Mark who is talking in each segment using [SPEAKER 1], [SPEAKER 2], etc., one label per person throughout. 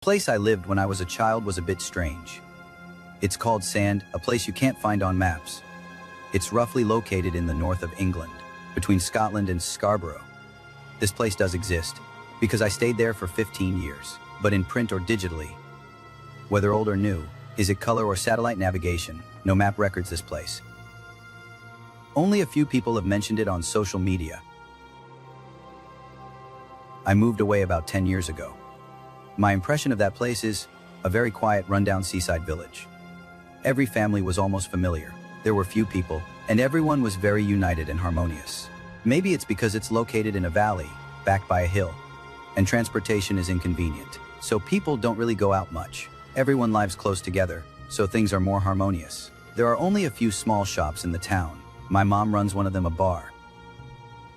[SPEAKER 1] Place I lived when I was a child was a bit strange. It's called Sand, a place you can't find on maps. It's roughly located in the north of England, between Scotland and Scarborough. This place does exist, because I stayed there for 15 years, but in print or digitally. Whether old or new, is it color or satellite navigation, no map records this place. Only a few people have mentioned it on social media. I moved away about 10 years ago. My impression of that place is a very quiet, rundown seaside village. Every family was almost familiar. There were few people, and everyone was very united and harmonious. Maybe it's because it's located in a valley, backed by a hill, and transportation is inconvenient, so people don't really go out much. Everyone lives close together, so things are more harmonious. There are only a few small shops in the town. My mom runs one of them, a bar.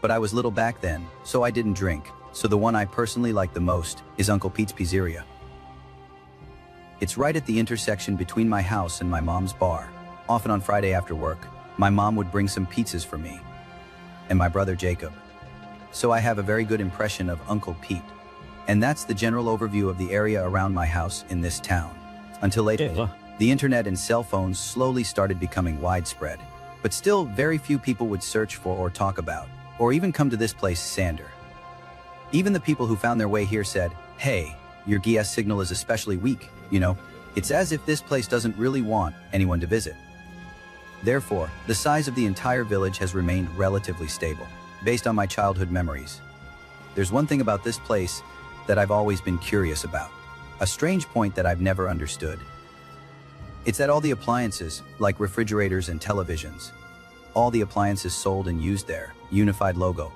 [SPEAKER 1] But I was little back then, so I didn't drink. So the one I personally like the most is Uncle Pete's Pizzeria. It's right at the intersection between my house and my mom's bar. Often on Friday after work, my mom would bring some pizzas for me and my brother Jacob. So I have a very good impression of Uncle Pete. And that's the general overview of the area around my house in this town. Until later, the internet and cell phones slowly started becoming widespread. But still, very few people would search for or talk about, or even come to this place, Sander. Even the people who found their way here said, "Hey, your GS signal is especially weak, you know." It's as if this place doesn't really want anyone to visit. Therefore, the size of the entire village has remained relatively stable, based on my childhood memories. There's one thing about this place that I've always been curious about, a strange point that I've never understood. It's that all the appliances, like refrigerators and televisions, all the appliances sold and used there, unified logo,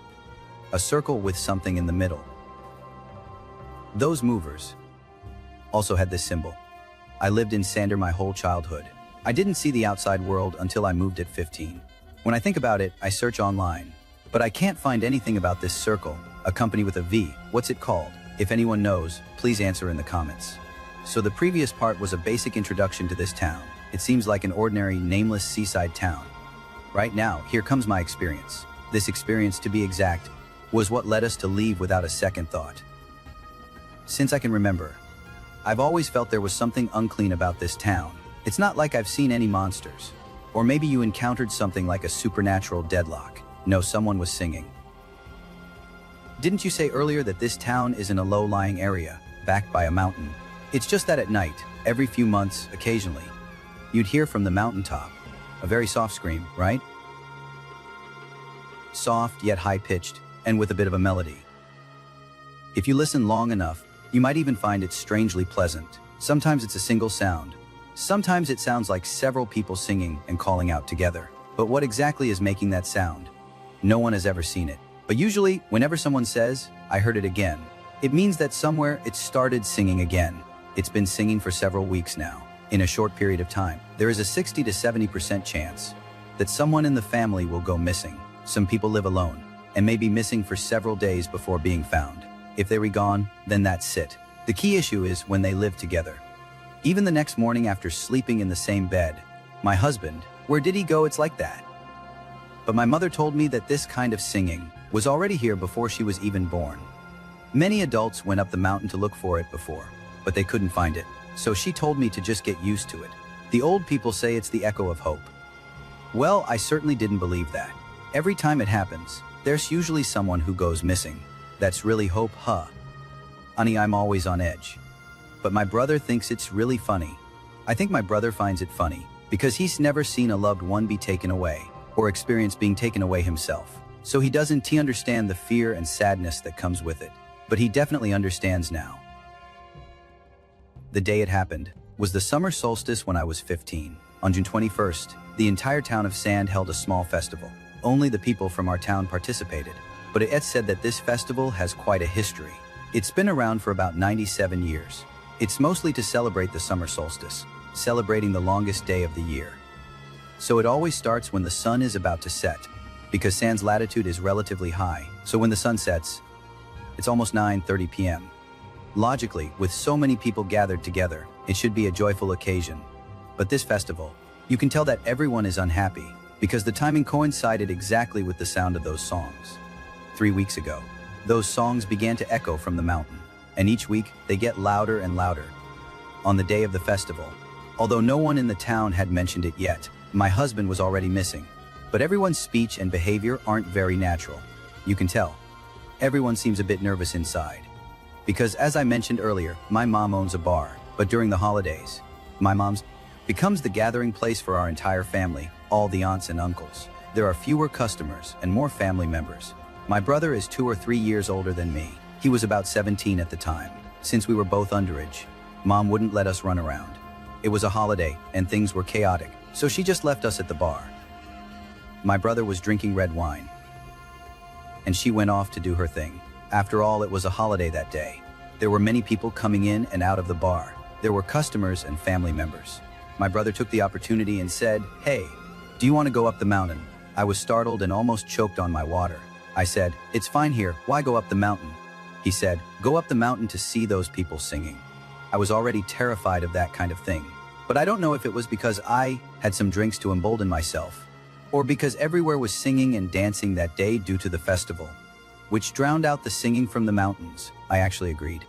[SPEAKER 1] a circle with something in the middle. Those movers also had this symbol. I lived in Sander my whole childhood. I didn't see the outside world until I moved at 15. When I think about it, I search online, but I can't find anything about this circle, a company with a V. What's it called? If anyone knows, please answer in the comments. So the previous part was a basic introduction to this town. It seems like an ordinary, nameless seaside town. Right now, here comes my experience. This experience, to be exact, was what led us to leave without a second thought. Since I can remember, I've always felt there was something unclean about this town. It's not like I've seen any monsters. Or maybe you encountered something like a supernatural deadlock. No, someone was singing. Didn't you say earlier that this town is in a low-lying area, backed by a mountain? It's just that at night, every few months, occasionally, you'd hear from the mountaintop a very soft scream, right? Soft yet high-pitched, and with a bit of a melody. If you listen long enough, you might even find it strangely pleasant. Sometimes it's a single sound. Sometimes it sounds like several people singing and calling out together. But what exactly is making that sound? No one has ever seen it. But usually, whenever someone says, "I heard it again," it means that somewhere it started singing again. It's been singing for several weeks now. In a short period of time, there is a 60 to 70% chance that someone in the family will go missing. Some people live alone and may be missing for several days before being found. If they were gone, then that's it. The key issue is when they live together. Even the next morning after sleeping in the same bed, my husband, where did he go? It's like that. But my mother told me that this kind of singing was already here before she was even born. Many adults went up the mountain to look for it before, but they couldn't find it. So she told me to just get used to it. The old people say it's the echo of hope. Well, I certainly didn't believe that. Every time it happens, there's usually someone who goes missing. That's really hope, huh? Honey, I'm always on edge. But my brother thinks it's really funny. I think my brother finds it funny because he's never seen a loved one be taken away or experience being taken away himself. So he doesn't understand the fear and sadness that comes with it. But he definitely understands now. The day it happened was the summer solstice when I was 15. On June 21st, the entire town of Sand held a small festival. Only the people from our town participated. But it's said that this festival has quite a history. It's been around for about 97 years. It's mostly to celebrate the summer solstice, celebrating the longest day of the year. So it always starts when the sun is about to set, because Sand's latitude is relatively high. So when the sun sets, it's almost 9:30 p.m. Logically, with so many people gathered together, it should be a joyful occasion. But this festival, you can tell that everyone is unhappy, because the timing coincided exactly with the sound of those songs. 3 weeks ago, those songs began to echo from the mountain, and each week they get louder and louder. On the day of the festival, although no one in the town had mentioned it yet, my husband was already missing. But everyone's speech and behavior aren't very natural. You can tell. Everyone seems a bit nervous inside. Because as I mentioned earlier, my mom owns a bar, but during the holidays, my mom's becomes the gathering place for our entire family, all the aunts and uncles. There are fewer customers and more family members. My brother is 2 or 3 years older than me. He was about 17 at the time. Since we were both underage, Mom wouldn't let us run around. It was a holiday and things were chaotic, so she just left us at the bar. My brother was drinking red wine, and she went off to do her thing. After all, it was a holiday that day. There were many people coming in and out of the bar. There were customers and family members. My brother took the opportunity and said, "Hey, do you want to go up the mountain?" I was startled and almost choked on my water. I said, "It's fine here, why go up the mountain?" He said, "Go up the mountain to see those people singing." I was already terrified of that kind of thing. But I don't know if it was because I had some drinks to embolden myself, or because everywhere was singing and dancing that day due to the festival, which drowned out the singing from the mountains. I actually agreed.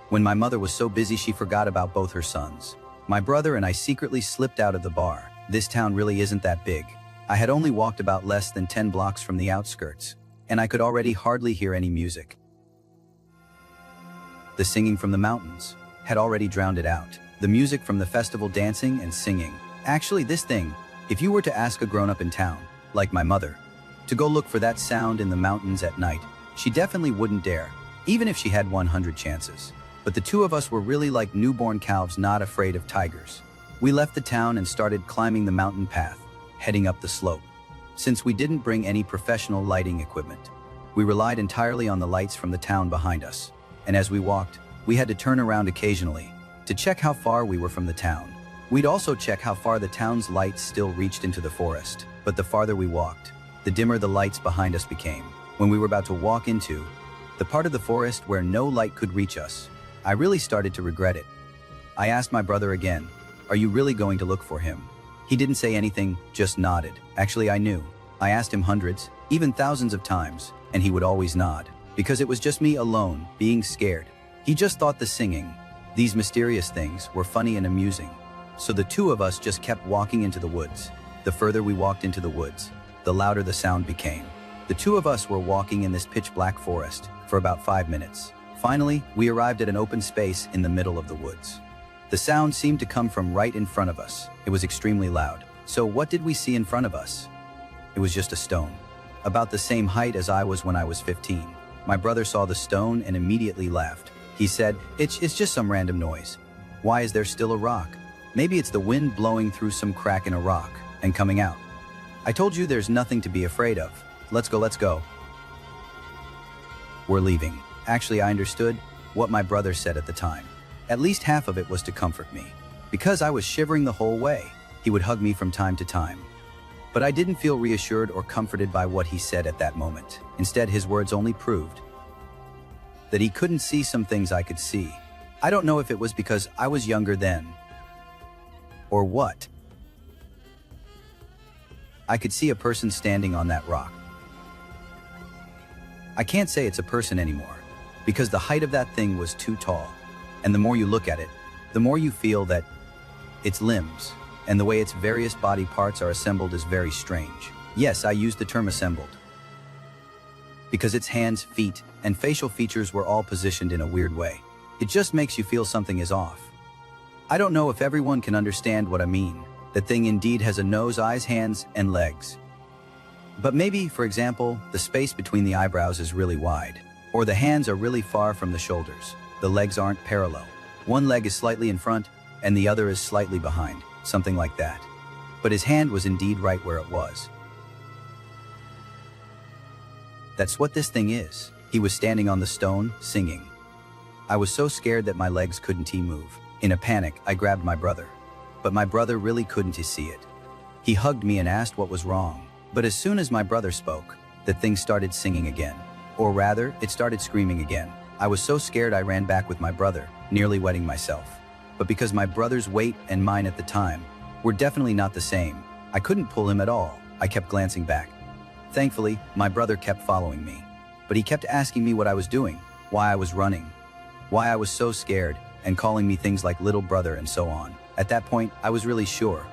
[SPEAKER 1] When my mother was so busy she forgot about both her sons. My brother and I secretly slipped out of the bar. This town really isn't that big. I had only walked about less than 10 blocks from the outskirts, and I could already hardly hear any music. The singing from the mountains had already drowned it out. The music from the festival, dancing and singing. Actually, this thing, if you were to ask a grown-up in town, like my mother, to go look for that sound in the mountains at night, she definitely wouldn't dare, even if she had 100 chances. But the two of us were really like newborn calves not afraid of tigers. We left the town and started climbing the mountain path, heading up the slope. Since we didn't bring any professional lighting equipment, we relied entirely on the lights from the town behind us. And as we walked, we had to turn around occasionally to check how far we were from the town. We'd also check how far the town's lights still reached into the forest. But the farther we walked, the dimmer the lights behind us became. When we were about to walk into the part of the forest where no light could reach us, I really started to regret it. I asked my brother again, "Are you really going to look for him?" He didn't say anything, just nodded. Actually, I knew. I asked him hundreds, even thousands of times, and he would always nod. Because it was just me alone, being scared. He just thought the singing, these mysterious things, were funny and amusing. So the two of us just kept walking into the woods. The further we walked into the woods, the louder the sound became. The two of us were walking in this pitch-black forest for about 5 minutes. Finally, we arrived at an open space in the middle of the woods. The sound seemed to come from right in front of us. It was extremely loud. So what did we see in front of us? It was just a stone, about the same height as I was when I was 15. My brother saw the stone and immediately laughed. He said, it's just some random noise. Why is there still a rock? Maybe it's the wind blowing through some crack in a rock and coming out. I told you there's nothing to be afraid of. Let's go, let's go. We're leaving. Actually, I understood what my brother said at the time. At least half of it was to comfort me. Because I was shivering the whole way, he would hug me from time to time. But I didn't feel reassured or comforted by what he said at that moment. Instead, his words only proved that he couldn't see some things I could see. I don't know if it was because I was younger then, or what. I could see a person standing on that rock. I can't say it's a person anymore, because the height of that thing was too tall. And the more you look at it, the more you feel that its limbs and the way its various body parts are assembled is very strange. Yes, I used the term assembled, because its hands, feet, and facial features were all positioned in a weird way. It just makes you feel something is off. I don't know if everyone can understand what I mean. That thing indeed has a nose, eyes, hands, and legs. But maybe, for example, the space between the eyebrows is really wide, or the hands are really far from the shoulders. The legs aren't parallel. One leg is slightly in front, and the other is slightly behind, something like that. But his hand was indeed right where it was. That's what this thing is. He was standing on the stone, singing. I was so scared that my legs couldn't move. In a panic, I grabbed my brother. But my brother really couldn't see it. He hugged me and asked what was wrong. But as soon as my brother spoke, the thing started singing again. Or rather, it started screaming again. I was so scared I ran back with my brother, nearly wetting myself. But because my brother's weight and mine at the time were definitely not the same, I couldn't pull him at all. I kept glancing back. Thankfully, my brother kept following me. But he kept asking me what I was doing, why I was running. why I was so scared, and calling me things like little brother and so on. At that point, I was really sure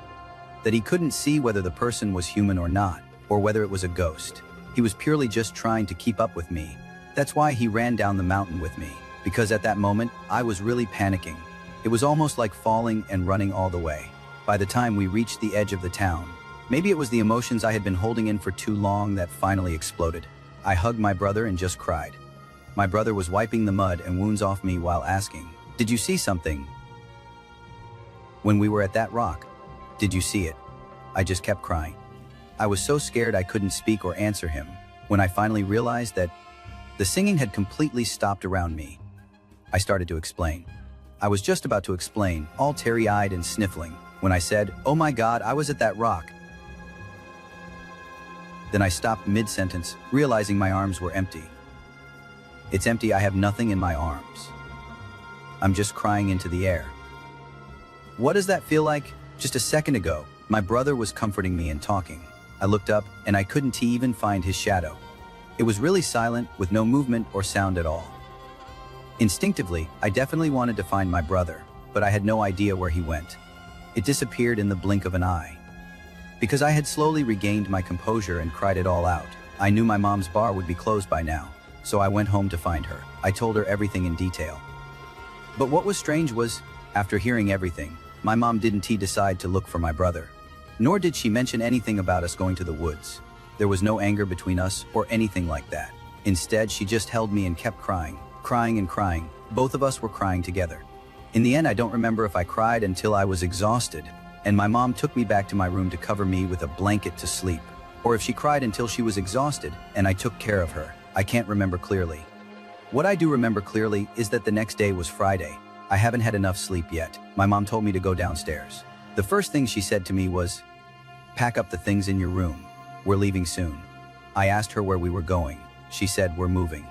[SPEAKER 1] that he couldn't see whether the person was human or not, or whether it was a ghost. He was purely just trying to keep up with me. That's why he ran down the mountain with me, because at that moment, I was really panicking. It was almost like falling and running all the way. By the time we reached the edge of the town, maybe it was the emotions I had been holding in for too long that finally exploded. I hugged my brother and just cried. My brother was wiping the mud and wounds off me while asking, "Did you see something? When we were at that rock, did you see it?" I just kept crying. I was so scared I couldn't speak or answer him when I finally realized that the singing had completely stopped around me. I started to explain. I was just about to explain, all teary-eyed and sniffling, when I said, "Oh my God, I was at that rock." Then I stopped mid-sentence, realizing my arms were empty. It's empty, I have nothing in my arms. I'm just crying into the air. What does that feel like? Just a second ago, my brother was comforting me and talking. I looked up and I couldn't even find his shadow. It was really silent, with no movement or sound at all. Instinctively, I definitely wanted to find my brother, but I had no idea where he went. It disappeared in the blink of an eye. Because I had slowly regained my composure and cried it all out, I knew my mom's bar would be closed by now, so I went home to find her. I told her everything in detail. But what was strange was, after hearing everything, my mom didn't decide to look for my brother. Nor did she mention anything about us going to the woods. There was no anger between us or anything like that. Instead, she just held me and kept crying and crying. Both of us were crying together. In the end, I don't remember if I cried until I was exhausted, and my mom took me back to my room to cover me with a blanket to sleep, or if she cried until she was exhausted and I took care of her. I can't remember clearly. What I do remember clearly is that the next day was Friday. I haven't had enough sleep yet. My mom told me to go downstairs. The first thing she said to me was, "Pack up the things in your room. We're leaving soon." I asked her where we were going. She said, "We're moving.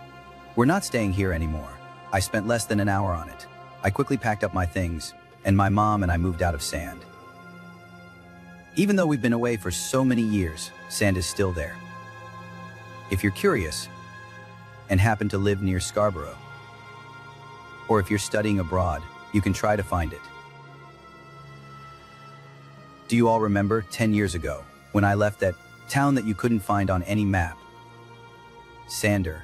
[SPEAKER 1] We're not staying here anymore." I spent less than an hour on it. I quickly packed up my things, and my mom and I moved out of Sand. Even though we've been away for so many years, Sand is still there. If you're curious and happen to live near Scarborough, or if you're studying abroad, you can try to find it. Do you all remember 10 years ago when I left that town that you couldn't find on any map? Sander.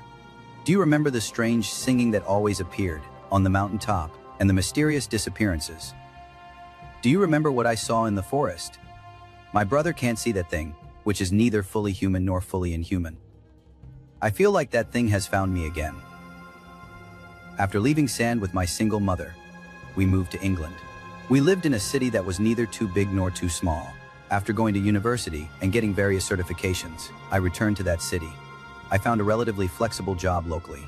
[SPEAKER 1] Do you remember the strange singing that always appeared on the mountaintop and the mysterious disappearances? Do you remember what I saw in the forest? My brother can't see that thing, which is neither fully human nor fully inhuman. I feel like that thing has found me again. After leaving Sand with my single mother, we moved to England. We lived in a city that was neither too big nor too small. After going to university and getting various certifications, I returned to that city. I found a relatively flexible job locally.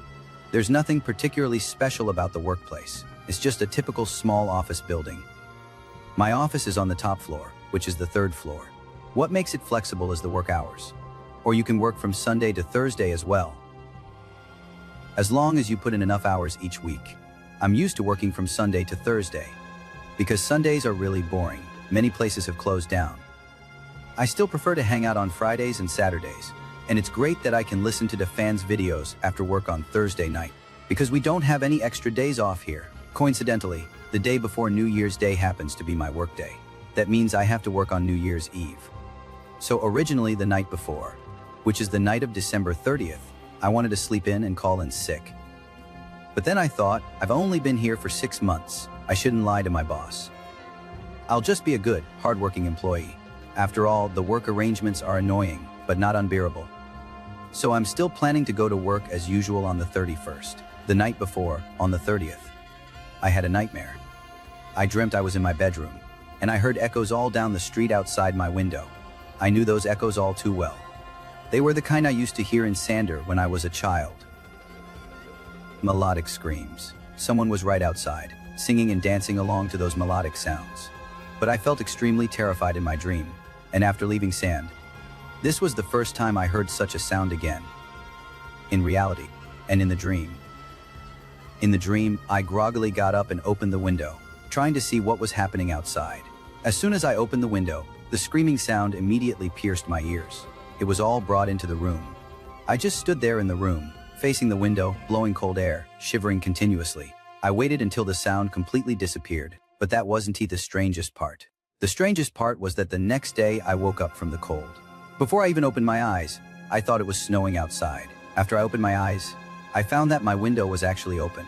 [SPEAKER 1] There's nothing particularly special about the workplace. It's just a typical small office building. My office is on the top floor, which is the third floor. What makes it flexible is the work hours. Or you can work from Sunday to Thursday as well, as long as you put in enough hours each week. I'm used to working from Sunday to Thursday, because Sundays are really boring. Many places have closed down. I still prefer to hang out on Fridays and Saturdays, and it's great that I can listen to the fans' videos after work on Thursday night, because we don't have any extra days off here. Coincidentally, the day before New Year's Day happens to be my work day. That means I have to work on New Year's Eve. So originally the night before, which is the night of December 30th, I wanted to sleep in and call in sick. But then I thought, I've only been here for 6 months. I shouldn't lie to my boss. I'll just be a good, hardworking employee. After all, the work arrangements are annoying, but not unbearable. So I'm still planning to go to work as usual on the 31st. The night before, on the 30th, I had a nightmare. I dreamt I was in my bedroom, and I heard echoes all down the street outside my window. I knew those echoes all too well. They were the kind I used to hear in Sander when I was a child. Melodic screams. Someone was right outside, singing and dancing along to those melodic sounds. But I felt extremely terrified in my dream, and after leaving Sand, this was the first time I heard such a sound again. In reality, and in the dream. In the dream, I groggily got up and opened the window, trying to see what was happening outside. As soon as I opened the window, the screaming sound immediately pierced my ears. It was all brought into the room. I just stood there in the room, facing the window, blowing cold air, shivering continuously. I waited until the sound completely disappeared, but that wasn't the strangest part. The strangest part was that the next day I woke up from the cold. Before I even opened my eyes, I thought it was snowing outside. After I opened my eyes, I found that my window was actually open.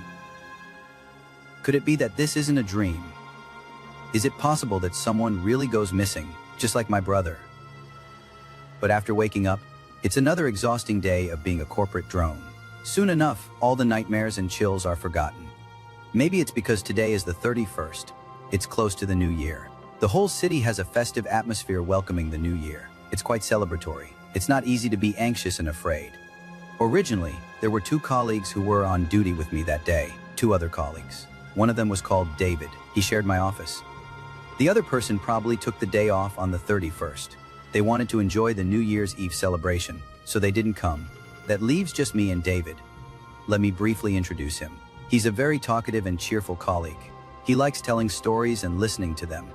[SPEAKER 1] Could it be that this isn't a dream? Is it possible that someone really goes missing, just like my brother? But after waking up, it's another exhausting day of being a corporate drone. Soon enough, all the nightmares and chills are forgotten. Maybe it's because today is the 31st. It's close to the new year. The whole city has a festive atmosphere welcoming the new year. It's quite celebratory. It's not easy to be anxious and afraid. Originally, there were 2 colleagues who were on duty with me that day, 2 other colleagues. One of them was called David. He shared my office. The other person probably took the day off on the 31st. They wanted to enjoy the New Year's Eve celebration, so they didn't come. That leaves just me and David. Let me briefly introduce him. He's a very talkative and cheerful colleague. He likes telling stories and listening to them.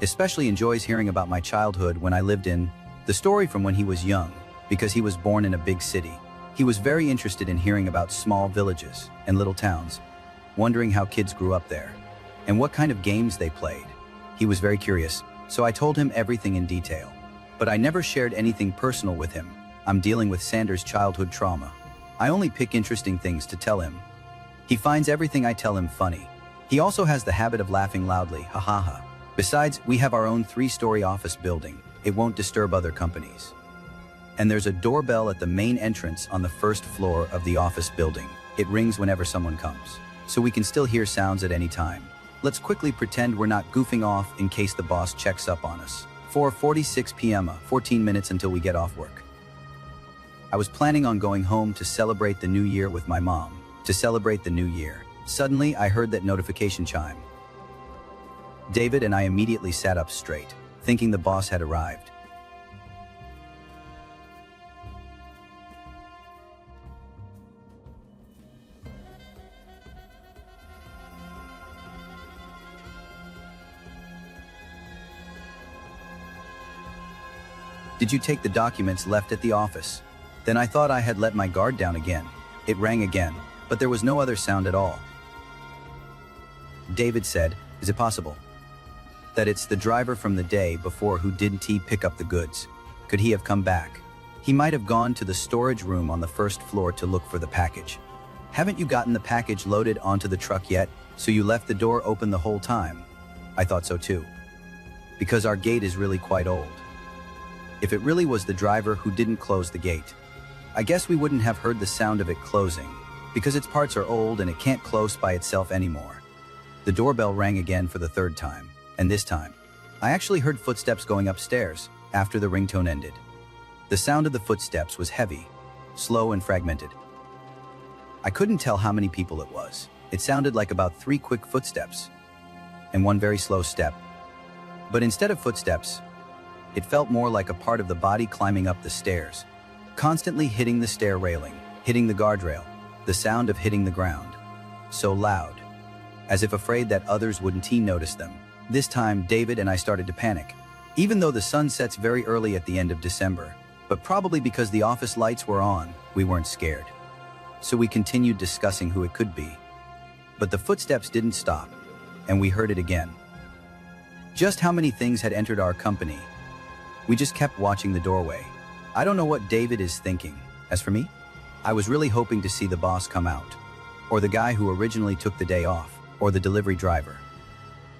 [SPEAKER 1] Especially enjoys hearing about my childhood when I lived in the story from when he was young, because he was born in a big city. He was very interested in hearing about small villages and little towns, wondering how kids grew up there and what kind of games they played. He was very curious, so I told him everything in detail. But I never shared anything personal with him. I'm dealing with Sanders' childhood trauma. I only pick interesting things to tell him. He finds everything I tell him funny. He also has the habit of laughing loudly, ha ha ha. Besides, we have our own 3-story office building. It won't disturb other companies. And there's a doorbell at the main entrance on the 1st floor of the office building. It rings whenever someone comes, so we can still hear sounds at any time. Let's quickly pretend we're not goofing off in case the boss checks up on us. 4:46 p.m., 14 minutes until we get off work. I was planning on going home to celebrate the new year with my mom. To celebrate the new year. Suddenly, I heard that notification chime. David and I immediately sat up straight, thinking the boss had arrived. Did you take the documents left at the office? Then I thought I had let my guard down again. It rang again, but there was no other sound at all. David said, "Is it possible that it's the driver from the day before who didn't pick up the goods? Could he have come back? He might have gone to the storage room on the 1st floor to look for the package. Haven't you gotten the package loaded onto the truck yet, so you left the door open the whole time?" I thought so too, because our gate is really quite old. If it really was the driver who didn't close the gate, I guess we wouldn't have heard the sound of it closing, because its parts are old and it can't close by itself anymore. The doorbell rang again for the 3rd time, and this time, I actually heard footsteps going upstairs after the ringtone ended. The sound of the footsteps was heavy, slow and fragmented. I couldn't tell how many people it was. It sounded like about 3 quick footsteps and 1 very slow step. But instead of footsteps, it felt more like a part of the body climbing up the stairs, constantly hitting the stair railing, hitting the guardrail, the sound of hitting the ground. So loud, as if afraid that others wouldn't notice them. This time, David and I started to panic, even though the sun sets very early at the end of December. But probably because the office lights were on, we weren't scared. So we continued discussing who it could be. But the footsteps didn't stop, and we heard it again. Just how many things had entered our company? We just kept watching the doorway. I don't know what David is thinking. As for me, I was really hoping to see the boss come out, or the guy who originally took the day off, or the delivery driver.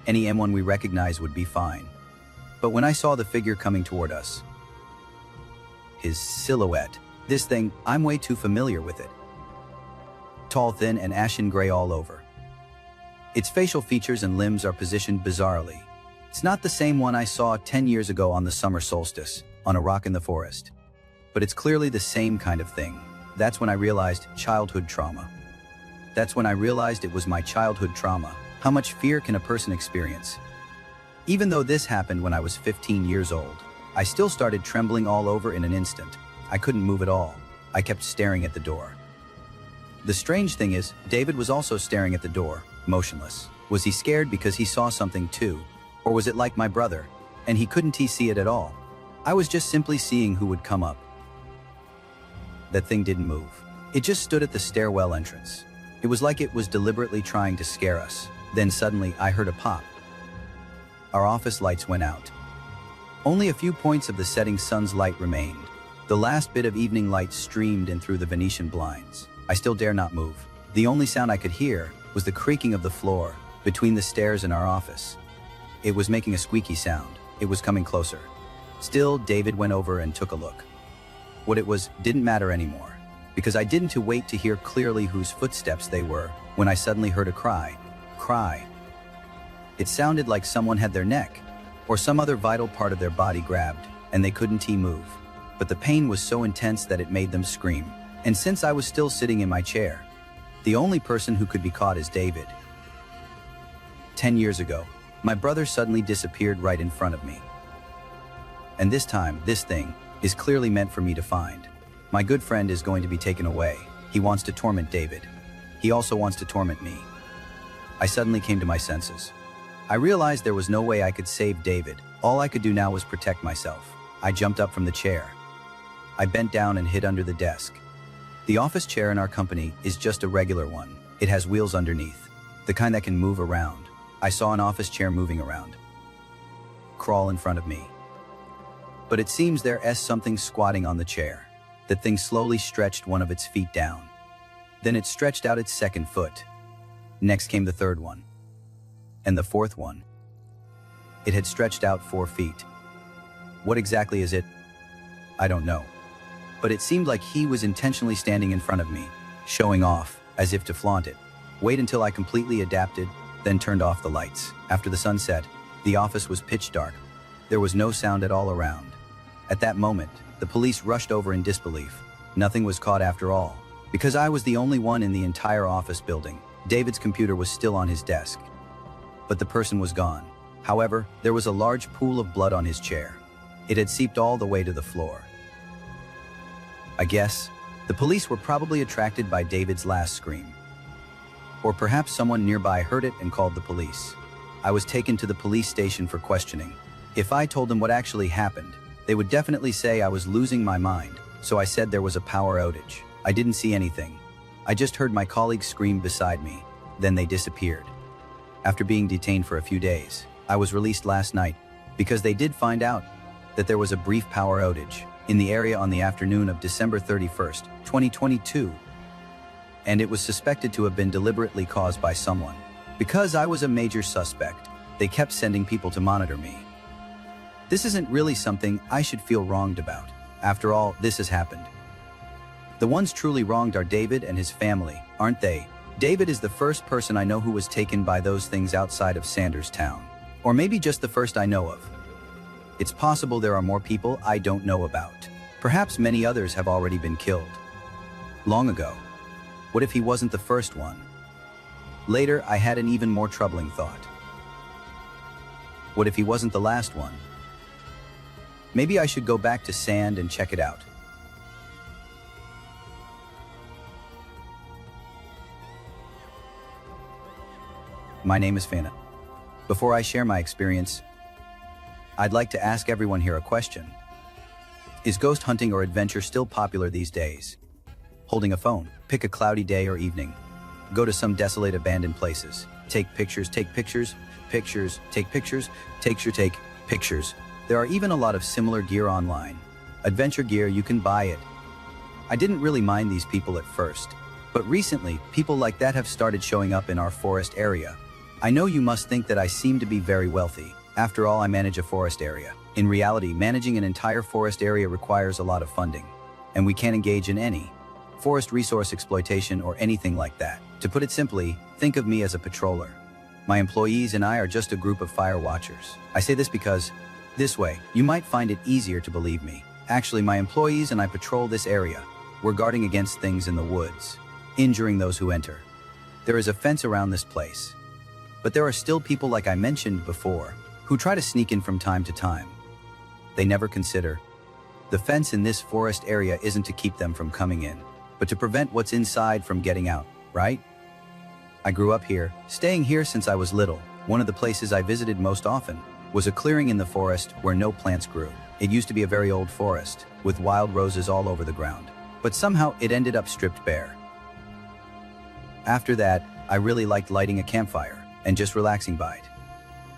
[SPEAKER 1] Any M1 we recognize would be fine. But when I saw the figure coming toward us, his silhouette, this thing, I'm way too familiar with it. Tall, thin, and ashen gray all over. Its facial features and limbs are positioned bizarrely. It's not the same one I saw 10 years ago on the summer solstice, on a rock in the forest. But it's clearly the same kind of thing. That's when I realized childhood trauma. That's when I realized it was my childhood trauma. How much fear can a person experience? Even though this happened when I was 15 years old, I still started trembling all over in an instant. I couldn't move at all. I kept staring at the door. The strange thing is, David was also staring at the door, motionless. Was he scared because he saw something too? Or was it like my brother, and he couldn't see it at all? I was just simply seeing who would come up. That thing didn't move. It just stood at the stairwell entrance. It was like it was deliberately trying to scare us. Then suddenly I heard a pop. Our office lights went out. Only a few points of the setting sun's light remained. The last bit of evening light streamed in through the Venetian blinds. I still dare not move. The only sound I could hear was the creaking of the floor between the stairs in our office. It was making a squeaky sound. It was coming closer. Still, David went over and took a look. What it was didn't matter anymore, because I didn't wait to hear clearly whose footsteps they were when I suddenly heard a cry. It sounded like someone had their neck or some other vital part of their body grabbed, and they couldn't move. But the pain was so intense that it made them scream. And since I was still sitting in my chair, the only person who could be caught is David. 10 years ago, my brother suddenly disappeared right in front of me. And this time, this thing is clearly meant for me to find. My good friend is going to be taken away. He wants to torment David. He also wants to torment me. I suddenly came to my senses. I realized there was no way I could save David. All I could do now was protect myself. I jumped up from the chair. I bent down and hid under the desk. The office chair in our company is just a regular one. It has wheels underneath, the kind that can move around. I saw an office chair moving around, crawl in front of me. But it seems there's something squatting on the chair. The thing slowly stretched one of its feet down. Then it stretched out its second foot. Next came the third one. And the fourth one. It had stretched out 4 feet. What exactly is it? I don't know. But it seemed like he was intentionally standing in front of me, showing off, as if to flaunt it. Wait until I completely adapted, then turned off the lights. After the sun set, the office was pitch dark. There was no sound at all around. At that moment, the police rushed over in disbelief. Nothing was caught after all, because I was the only one in the entire office building. David's computer was still on his desk, but the person was gone. However, there was a large pool of blood on his chair. It had seeped all the way to the floor. I guess the police were probably attracted by David's last scream. Or perhaps someone nearby heard it and called the police. I was taken to the police station for questioning. If I told them what actually happened, they would definitely say I was losing my mind, so I said there was a power outage. I didn't see anything. I just heard my colleagues scream beside me. Then they disappeared. After being detained for a few days, I was released last night because they did find out that there was a brief power outage in the area on the afternoon of December 31st, 2022. And it was suspected to have been deliberately caused by someone. Because I was a major suspect, they kept sending people to monitor me. This isn't really something I should feel wronged about. After all, this has happened. The ones truly wronged are David and his family, aren't they? David is the first person I know who was taken by those things outside of Sanders Town. Or maybe just the first I know of. It's possible there are more people I don't know about. Perhaps many others have already been killed. Long ago. What if he wasn't the first one? Later, I had an even more troubling thought. What if he wasn't the last one? Maybe I should go back to Sand and check it out. My name is Fana. Before I share my experience, I'd like to ask everyone here a question. Is ghost hunting or adventure still popular these days? Holding a phone, pick a cloudy day or evening. Go to some desolate abandoned places. Take pictures, take pictures, pictures, take pictures, take pictures. There are even a lot of similar gear online. Adventure gear, you can buy it. I didn't really mind these people at first, but recently, people like that have started showing up in our forest area. I know you must think that I seem to be very wealthy. After all, I manage a forest area. In reality, managing an entire forest area requires a lot of funding, and we can't engage in any forest resource exploitation or anything like that. To put it simply, think of me as a patroller. My employees and I are just a group of fire watchers. I say this because, this way, you might find it easier to believe me. Actually, my employees and I patrol this area. We're guarding against things in the woods, injuring those who enter. There is a fence around this place. But there are still people like I mentioned before, who try to sneak in from time to time. They never consider. The fence in this forest area isn't to keep them from coming in, but to prevent what's inside from getting out, right? I grew up here, staying here since I was little. One of the places I visited most often was a clearing in the forest where no plants grew. It used to be a very old forest, with wild roses all over the ground. But somehow it ended up stripped bare. After that, I really liked lighting a campfire and just relaxing by it.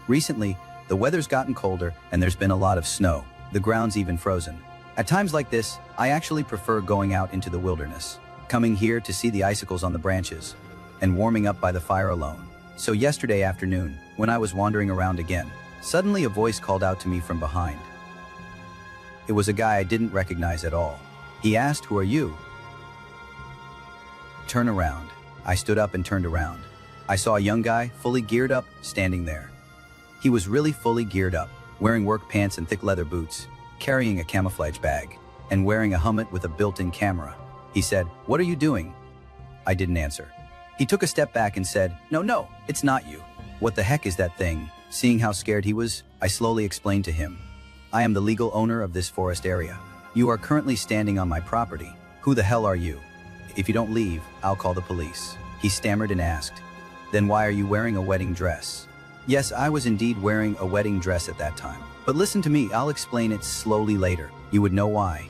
[SPEAKER 1] Recently, the weather's gotten colder and there's been a lot of snow. The ground's even frozen. At times like this, I actually prefer going out into the wilderness, coming here to see the icicles on the branches, and warming up by the fire alone. So yesterday afternoon, when I was wandering around again, suddenly a voice called out to me from behind. It was a guy I didn't recognize at all. He asked, "Who are you?" Turn around. I stood up and turned around. I saw a young guy, fully geared up, standing there. He was really fully geared up, wearing work pants and thick leather boots, carrying a camouflage bag, and wearing a helmet with a built-in camera. He said, "What are you doing?" I didn't answer. He took a step back and said, No, it's not you." "What the heck is that thing?" Seeing how scared he was, I slowly explained to him, "I am the legal owner of this forest area. You are currently standing on my property. Who the hell are you? If you don't leave, I'll call the police." He stammered and asked, "Then why are you wearing a wedding dress?" Yes, I was indeed wearing a wedding dress at that time. But listen to me, I'll explain it slowly later. You would know why.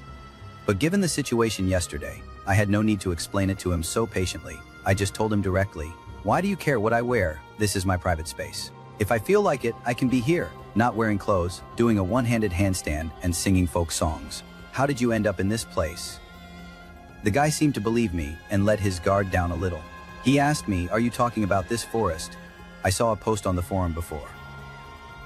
[SPEAKER 1] But given the situation yesterday, I had no need to explain it to him so patiently. I just told him directly, "Why do you care what I wear? This is my private space. If I feel like it, I can be here, not wearing clothes, doing a one-handed handstand, and singing folk songs. How did you end up in this place?" The guy seemed to believe me and let his guard down a little. He asked me, "Are you talking about this forest? I saw a post on the forum before.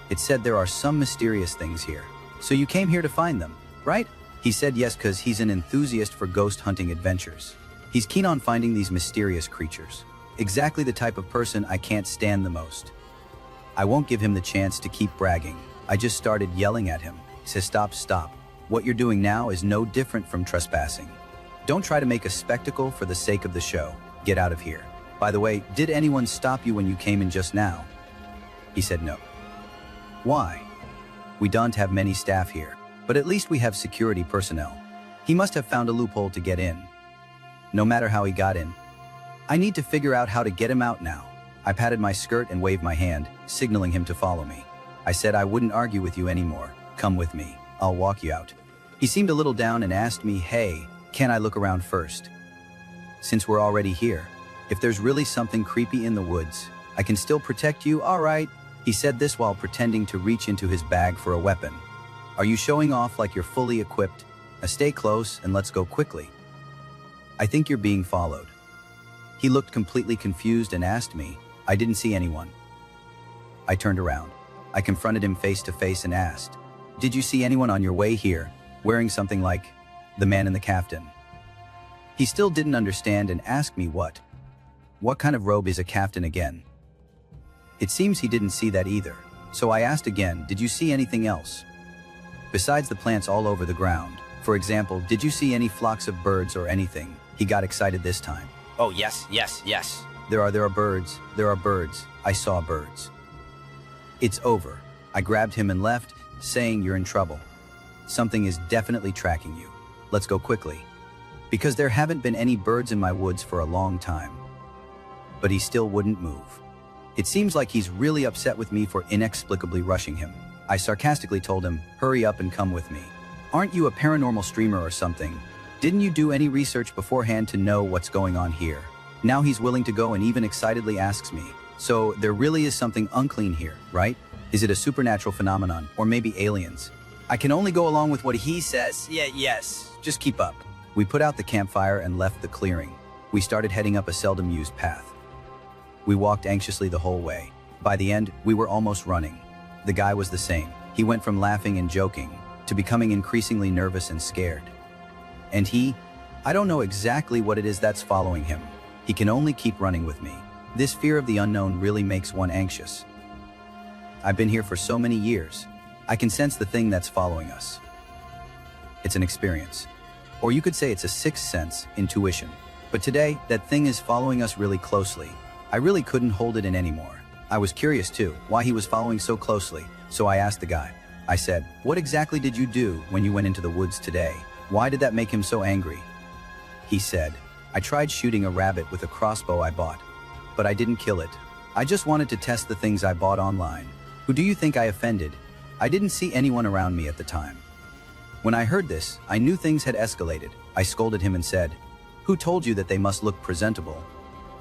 [SPEAKER 1] It said there are some mysterious things here. So you came here to find them, right?" He said yes because he's an enthusiast for ghost hunting adventures. He's keen on finding these mysterious creatures. Exactly the type of person I can't stand the most. I won't give him the chance to keep bragging. I just started yelling at him. He says, Stop. What you're doing now is no different from trespassing. Don't try to make a spectacle for the sake of the show. Get out of here. By the way, did anyone stop you when you came in just now?" He said no. "Why?" "We don't have many staff here, but at least we have security personnel. He must have found a loophole to get in. No matter how he got in. I need to figure out how to get him out now." I patted my skirt and waved my hand, signaling him to follow me. I said I wouldn't argue with you anymore. "Come with me. I'll walk you out." He seemed a little down and asked me, "Hey, can I look around first? Since we're already here, if there's really something creepy in the woods, I can still protect you, all right?" He said this while pretending to reach into his bag for a weapon. "Are you showing off like you're fully equipped? Stay close and let's go quickly. I think you're being followed." He looked completely confused and asked me. I didn't see anyone. I turned around. I confronted him face to face and asked, "Did you see anyone on your way here, wearing something like the man in the caftan?" He still didn't understand and asked me what kind of robe is a caftan again? It seems he didn't see that either. So I asked again, "Did you see anything else? Besides the plants all over the ground? For example, did you see any flocks of birds or anything?" He got excited this time.
[SPEAKER 2] "Oh, yes.
[SPEAKER 1] There are birds. I saw birds." "It's over." I grabbed him and left, saying, "You're in trouble. Something is definitely tracking you. Let's go quickly." Because there haven't been any birds in my woods for a long time. But he still wouldn't move. It seems like he's really upset with me for inexplicably rushing him. I sarcastically told him, "Hurry up and come with me. Aren't you a paranormal streamer or something? Didn't you do any research beforehand to know what's going on here?" Now he's willing to go and even excitedly asks me, "So there really is something unclean here, right? Is it a supernatural phenomenon or maybe aliens?" I can only go along with what he says. Yes, just keep up. We put out the campfire and left the clearing. We started heading up a seldom used path. We walked anxiously the whole way. By the end, we were almost running. The guy was the same. He went from laughing and joking to becoming increasingly nervous and scared. And I don't know exactly what it is that's following him. He can only keep running with me. This fear of the unknown really makes one anxious. I've been here for so many years. I can sense the thing that's following us. It's an experience. Or you could say it's a sixth sense, intuition. But today, that thing is following us really closely. I really couldn't hold it in anymore. I was curious too, why he was following so closely, so I asked the guy. I said, "What exactly did you do when you went into the woods today? Why did that make him so angry?" He said, "I tried shooting a rabbit with a crossbow I bought, but I didn't kill it. I just wanted to test the things I bought online. Who do you think I offended? I didn't see anyone around me at the time." When I heard this, I knew things had escalated. I scolded him and said, "Who told you that they must look presentable?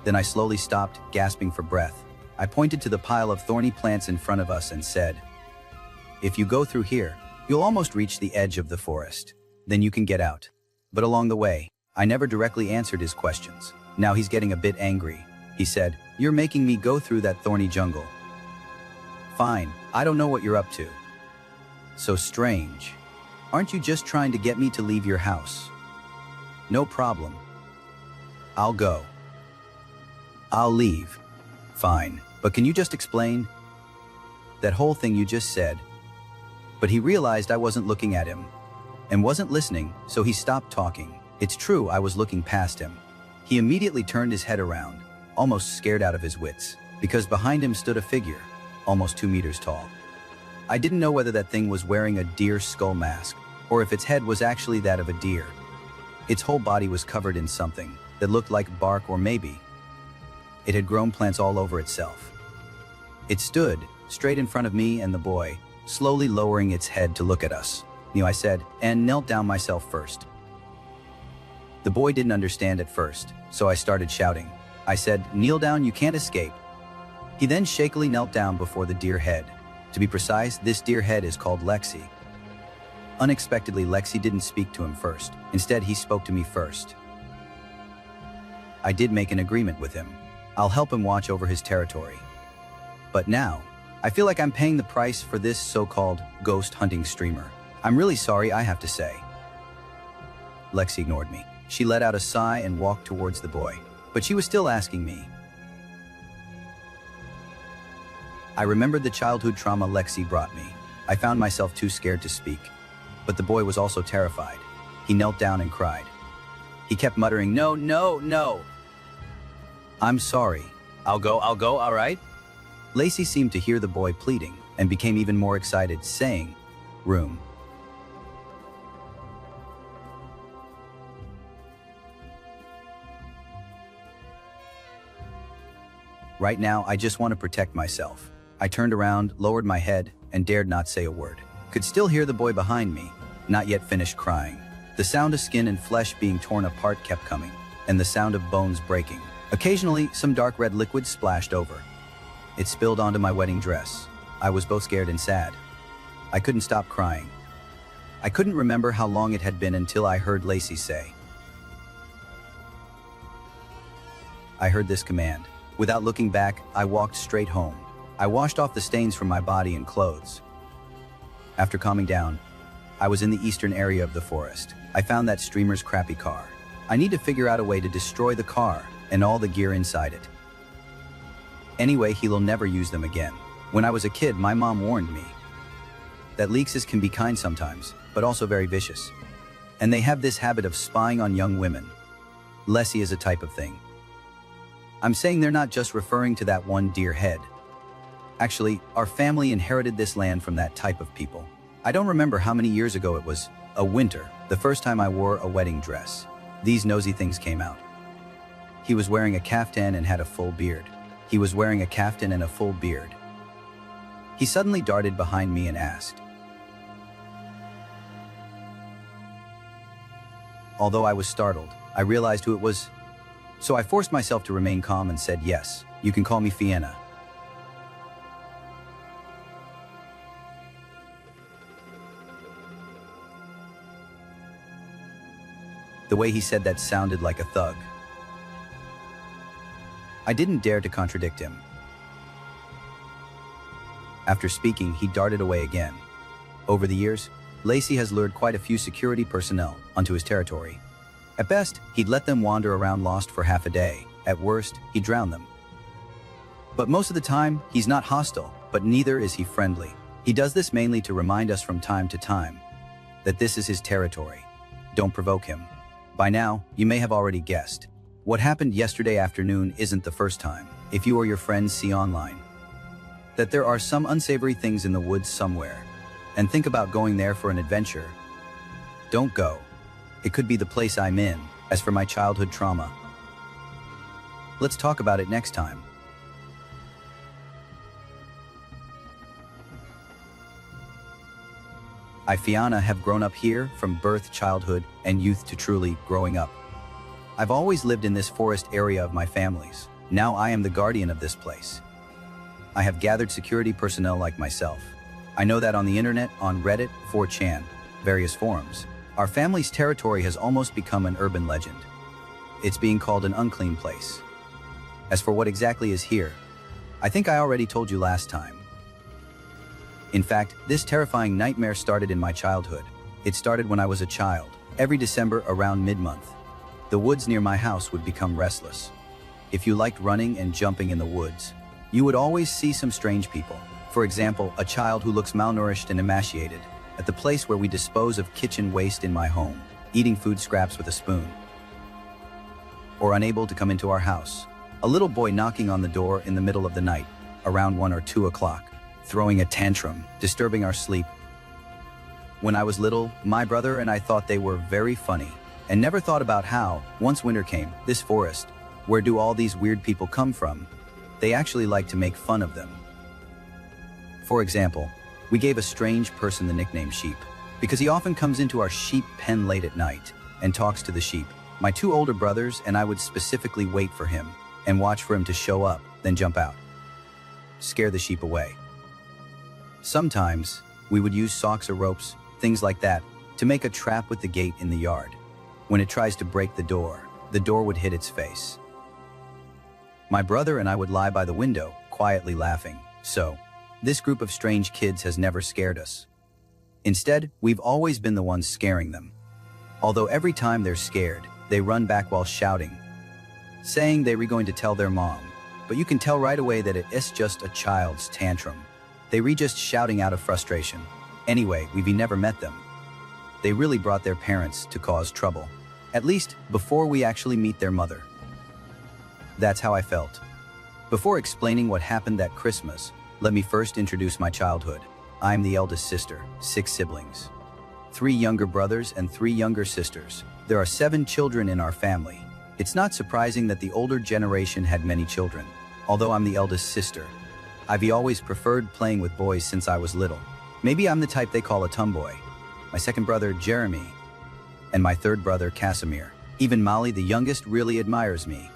[SPEAKER 1] Then I slowly stopped, gasping for breath. I pointed to the pile of thorny plants in front of us and said, "If you go through here, you'll almost reach the edge of the forest. Then you can get out." But along the way, I never directly answered his questions. Now he's getting a bit angry. He said, "You're making me go through that thorny jungle." "Fine, I don't know what you're up to." "So strange. Aren't you just trying to get me to leave your house?" "No problem. I'll go. I'll leave." "Fine, but can you just explain that whole thing you just said?" But he realized I wasn't looking at him and wasn't listening, so he stopped talking. It's true, I was looking past him. He immediately turned his head around, almost scared out of his wits, because behind him stood a figure, almost 2 meters tall. I didn't know whether that thing was wearing a deer skull mask, or if its head was actually that of a deer. Its whole body was covered in something that looked like bark, or maybe it had grown plants all over itself. It stood straight in front of me and the boy, slowly lowering its head to look at us. I said, and knelt down myself first. The boy didn't understand at first, so I started shouting. I said, "Kneel down, you can't escape." He then shakily knelt down before the deer head. To be precise, this deer head is called Lexi. Unexpectedly, Lexi didn't speak to him first. Instead, he spoke to me first. I did make an agreement with him. I'll help him watch over his territory. But now, I feel like I'm paying the price for this so-called ghost hunting streamer. I'm really sorry, I have to say. Lexi ignored me. She let out a sigh and walked towards the boy, but she was still asking me. I remembered the childhood trauma Lexi brought me. I found myself too scared to speak, but the boy was also terrified. He knelt down and cried. He kept muttering, "No, no, no. I'm sorry. I'll go, all right?" Lacey seemed to hear the boy pleading and became even more excited, saying, "Room." Right now, I just want to protect myself. I turned around, lowered my head, and dared not say a word. Could still hear the boy behind me, not yet finished crying. The sound of skin and flesh being torn apart kept coming, and the sound of bones breaking. Occasionally, some dark red liquid splashed over. It spilled onto my wedding dress. I was both scared and sad. I couldn't stop crying. I couldn't remember how long it had been until I heard Lacey say. I heard this command. Without looking back, I walked straight home. I washed off the stains from my body and clothes. After calming down, I was in the eastern area of the forest. I found that streamer's crappy car. I need to figure out a way to destroy the car and all the gear inside it. Anyway, he'll never use them again. When I was a kid, my mom warned me that leases can be kind sometimes, but also very vicious. And they have this habit of spying on young women. Lessie is a type of thing. I'm saying they're not just referring to that one deer head. Actually, our family inherited this land from that type of people. I don't remember how many years ago it was, a winter, the first time I wore a wedding dress. These nosy things came out. He was wearing a caftan and had a full beard. He was wearing a caftan and a full beard. He suddenly darted behind me and asked. Although I was startled, I realized who it was. So I forced myself to remain calm and said, "Yes, you can call me Fiona." The way he said that sounded like a thug. I didn't dare to contradict him. After speaking, he darted away again. Over the years, Lacey has lured quite a few security personnel onto his territory. At best, he'd let them wander around lost for half a day. At worst, he'd drown them. But most of the time, he's not hostile, but neither is he friendly. He does this mainly to remind us from time to time that this is his territory. Don't provoke him. By now, you may have already guessed. What happened yesterday afternoon isn't the first time. If you or your friends see online that there are some unsavory things in the woods somewhere, and think about going there for an adventure, don't go. It could be the place I'm in. As for my childhood trauma, let's talk about it next time. I, Fiona, have grown up here from birth, childhood, and youth to truly growing up. I've always lived in this forest area of my family's. Now I am the guardian of this place. I have gathered security personnel like myself. I know that on the internet, on Reddit, 4chan, various forums, our family's territory has almost become an urban legend. It's being called an unclean place. As for what exactly is here, I think I already told you last time. In fact, this terrifying nightmare started in my childhood. It started when I was a child. Every December around mid-month, the woods near my house would become restless. If you liked running and jumping in the woods, you would always see some strange people. For example, a child who looks malnourished and emaciated at the place where we dispose of kitchen waste in my home, eating food scraps with a spoon. Or unable to come into our house. A little boy knocking on the door in the middle of the night, around 1 or 2 o'clock, throwing a tantrum, disturbing our sleep. When I was little, my brother and I thought they were very funny, and never thought about how, once winter came, this forest, where do all these weird people come from? They actually like to make fun of them. For example, we gave a strange person the nickname Sheep, because he often comes into our sheep pen late at night and talks to the sheep. My 2 older brothers and I would specifically wait for him and watch for him to show up, then jump out, scare the sheep away. Sometimes, we would use socks or ropes, things like that, to make a trap with the gate in the yard. When it tries to break the door would hit its face. My brother and I would lie by the window, quietly laughing. So, this group of strange kids has never scared us. Instead, we've always been the ones scaring them. Although every time they're scared, they run back while shouting, saying they were going to tell their mom. But you can tell right away that it's just a child's tantrum. They were just shouting out of frustration. Anyway, we've never met them. They really brought their parents to cause trouble. At least, before we actually meet their mother. That's how I felt. Before explaining what happened that Christmas, let me first introduce my childhood. I'm the eldest sister, 6 siblings. 3 younger brothers and 3 younger sisters. There are 7 children in our family. It's not surprising that the older generation had many children. Although I'm the eldest sister, I've always preferred playing with boys since I was little. Maybe I'm the type they call a tomboy. My second brother, Jeremy, and my third brother, Casimir. Even Molly, the youngest, really admires me.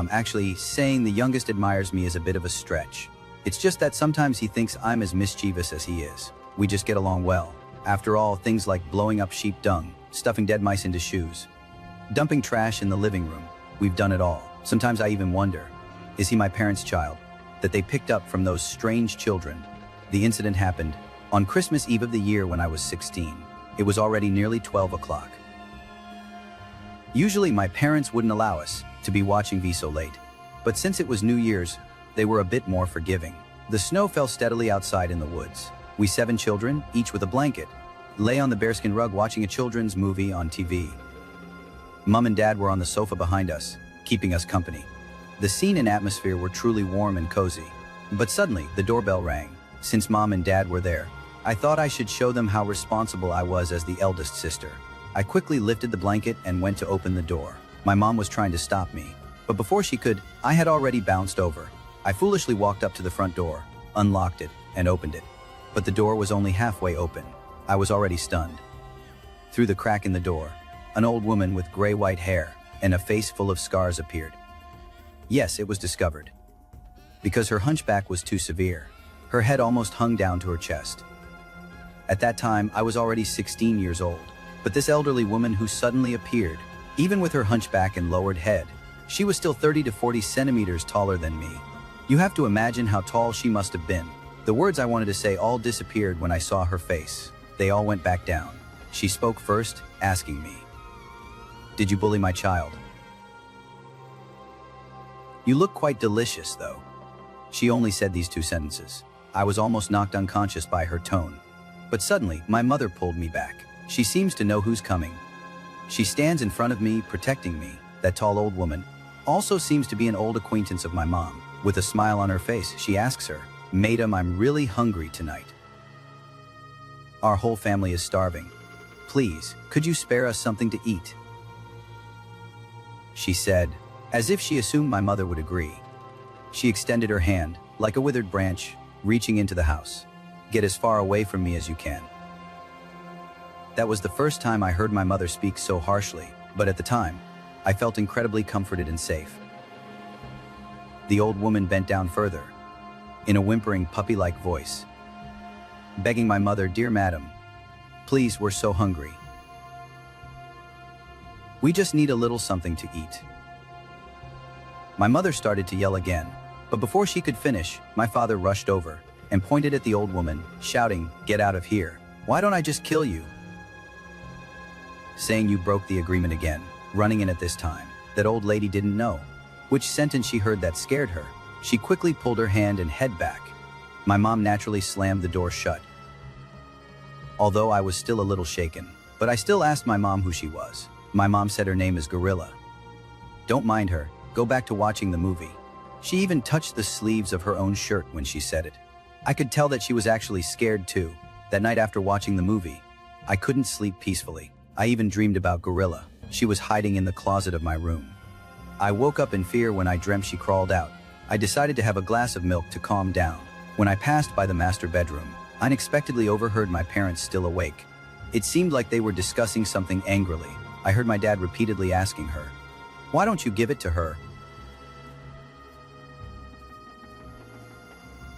[SPEAKER 1] Actually, saying the youngest admires me is a bit of a stretch. It's just that sometimes he thinks I'm as mischievous as he is. We just get along well. After all, things like blowing up sheep dung, stuffing dead mice into shoes, dumping trash in the living room, we've done it all. Sometimes I even wonder, is he my parents' child, that they picked up from those strange children? The incident happened on Christmas Eve of the year when I was 16. It was already nearly 12 o'clock. Usually my parents wouldn't allow us to be watching V so late, but since it was New Year's, they were a bit more forgiving. The snow fell steadily outside in the woods. We 7 children, each with a blanket, lay on the bearskin rug watching a children's movie on TV. Mom and Dad were on the sofa behind us, keeping us company. The scene and atmosphere were truly warm and cozy. But suddenly, the doorbell rang. Since Mom and Dad were there, I thought I should show them how responsible I was as the eldest sister. I quickly lifted the blanket and went to open the door. My mom was trying to stop me, but before she could, I had already bounced over. I foolishly walked up to the front door, unlocked it, and opened it. But the door was only halfway open. I was already stunned. Through the crack in the door, an old woman with gray-white hair and a face full of scars appeared. Yes, it was discovered. Because her hunchback was too severe, her head almost hung down to her chest. At that time, I was already 16 years old. But this elderly woman who suddenly appeared, even with her hunchback and lowered head, she was still 30 to 40 centimeters taller than me. You have to imagine how tall she must have been. The words I wanted to say all disappeared when I saw her face. They all went back down. She spoke first, asking me, "Did you bully my child? You look quite delicious, though." She only said these 2 sentences. I was almost knocked unconscious by her tone. But suddenly, my mother pulled me back. She seems to know who's coming. She stands in front of me, protecting me. That tall old woman also seems to be an old acquaintance of my mom. With a smile on her face, she asks her, "Madam, I'm really hungry tonight. Our whole family is starving. Please, could you spare us something to eat?" She said, as if she assumed my mother would agree. She extended her hand, like a withered branch, reaching into the house. "Get as far away from me as you can." That was the first time I heard my mother speak so harshly, but at the time, I felt incredibly comforted and safe. The old woman bent down further, in a whimpering puppy-like voice, begging my mother, "Dear madam, please, we're so hungry. We just need a little something to eat." My mother started to yell again, but before she could finish, my father rushed over and pointed at the old woman, shouting, "Get out of here. Why don't I just kill you?" Saying you broke the agreement again, running in at this time. That old lady didn't know which sentence she heard that scared her. She quickly pulled her hand and head back. My mom naturally slammed the door shut. Although I was still a little shaken, but I still asked my mom who she was. My mom said her name is Gorilla. Don't mind her, go back to watching the movie. She even touched the sleeves of her own shirt when she said it. I could tell that she was actually scared too. That night after watching the movie, I couldn't sleep peacefully. I even dreamed about Gorilla. She was hiding in the closet of my room. I woke up in fear when I dreamt she crawled out. I decided to have a glass of milk to calm down. When I passed by the master bedroom, I unexpectedly overheard my parents still awake. It seemed like they were discussing something angrily. I heard my dad repeatedly asking her, "Why don't you give it to her?"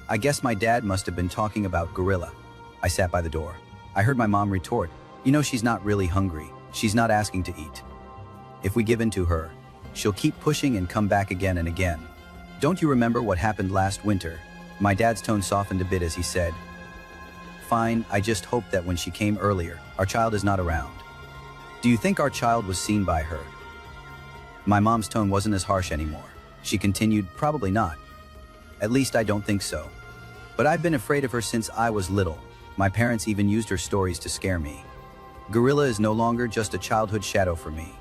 [SPEAKER 1] I guess my dad must have been talking about Gorilla. I sat by the door. I heard my mom retort, "You know she's not really hungry. She's not asking to eat. If we give in to her, she'll keep pushing and come back again and again. Don't you remember what happened last winter?" My dad's tone softened a bit as he said, "Fine, I just hope that when she came earlier, our child is not around. Do you think our child was seen by her?" My mom's tone wasn't as harsh anymore. She continued, "Probably not. At least I don't think so. But I've been afraid of her since I was little. My parents even used her stories to scare me. Gorilla is no longer just a childhood shadow for me.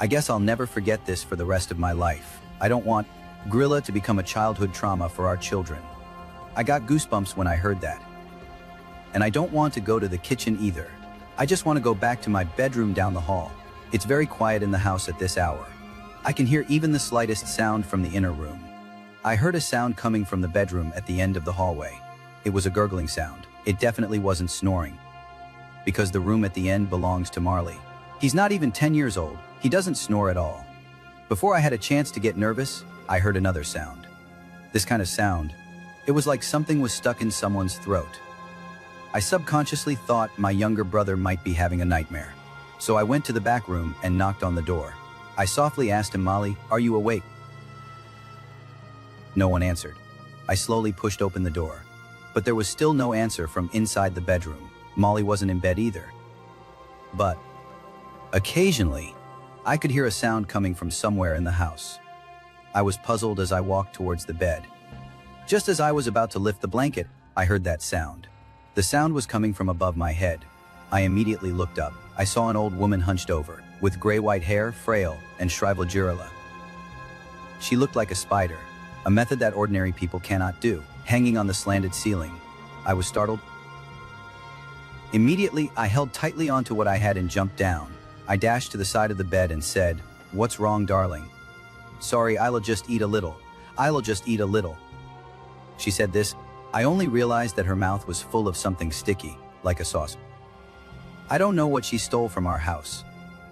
[SPEAKER 1] I guess I'll never forget this for the rest of my life. I don't want Gorilla to become a childhood trauma for our children." I got goosebumps when I heard that. And I don't want to go to the kitchen either. I just want to go back to my bedroom down the hall. It's very quiet in the house at this hour. I can hear even the slightest sound from the inner room. I heard a sound coming from the bedroom at the end of the hallway. It was a gurgling sound. It definitely wasn't snoring, because the room at the end belongs to Marley. He's not even 10 years old. He doesn't snore at all. Before I had a chance to get nervous, I heard another sound. This kind of sound, it was like something was stuck in someone's throat. I subconsciously thought my younger brother might be having a nightmare. So I went to the back room and knocked on the door. I softly asked him, "Molly, are you awake?" No one answered. I slowly pushed open the door, but there was still no answer from inside the bedroom. Molly wasn't in bed either. But occasionally, I could hear a sound coming from somewhere in the house. I was puzzled as I walked towards the bed. Just as I was about to lift the blanket, I heard that sound. The sound was coming from above my head. I immediately looked up. I saw an old woman hunched over, with gray-white hair, frail, and shriveled jurula. She looked like a spider, a method that ordinary people cannot do, hanging on the slanted ceiling. I was startled. Immediately, I held tightly onto what I had and jumped down. I dashed to the side of the bed and said, "What's wrong, darling?" "Sorry, I'll just eat a little. I'll just eat a little." She said this. I only realized that her mouth was full of something sticky, like a sauce. I don't know what she stole from our house.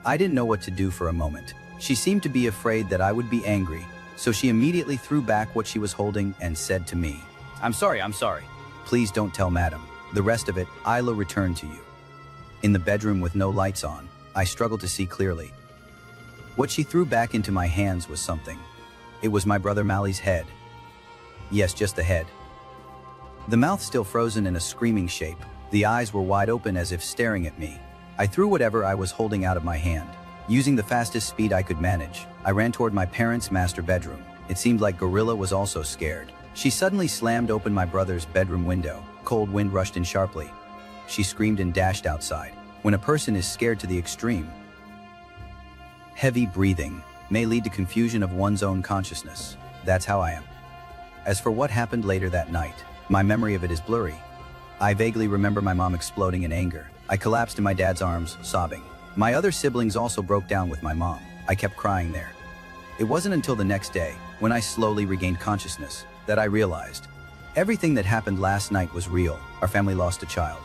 [SPEAKER 1] I didn't know what to do for a moment. She seemed to be afraid that I would be angry, so she immediately threw back what she was holding and said to me, I'm sorry. Please don't tell madam. The rest of it, I'll return to you." In the bedroom with no lights on, I struggled to see clearly. What she threw back into my hands was something. It was my brother Mally's head. Yes, just the head. The mouth still frozen in a screaming shape. The eyes were wide open as if staring at me. I threw whatever I was holding out of my hand. Using the fastest speed I could manage, I ran toward my parents' master bedroom. It seemed like Gorilla was also scared. She suddenly slammed open my brother's bedroom window. Cold wind rushed in sharply. She screamed and dashed outside. When a person is scared to the extreme, heavy breathing may lead to confusion of one's own consciousness. That's how I am. As for what happened later that night, my memory of it is blurry. I vaguely remember my mom exploding in anger. I collapsed in my dad's arms, sobbing. My other siblings also broke down with my mom. I kept crying there. It wasn't until the next day, when I slowly regained consciousness, that I realized everything that happened last night was real. Our family lost a child.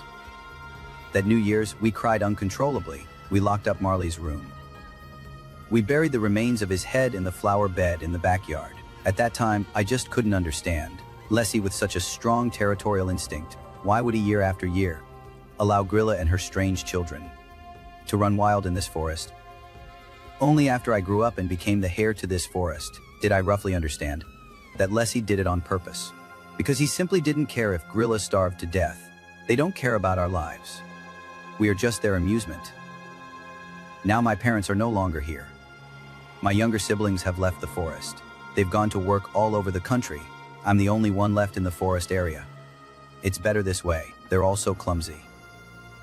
[SPEAKER 1] That New Year's, we cried uncontrollably. We locked up Marley's room. We buried the remains of his head in the flower bed in the backyard. At that time, I just couldn't understand. Leslie, with such a strong territorial instinct, why would he year after year allow Grilla and her strange children to run wild in this forest? Only after I grew up and became the heir to this forest did I roughly understand that Leslie did it on purpose. Because he simply didn't care if Grilla starved to death. They don't care about our lives. We are just their amusement. Now my parents are no longer here. My younger siblings have left the forest. They've gone to work all over the country. I'm the only one left in the forest area. It's better this way. They're all so clumsy.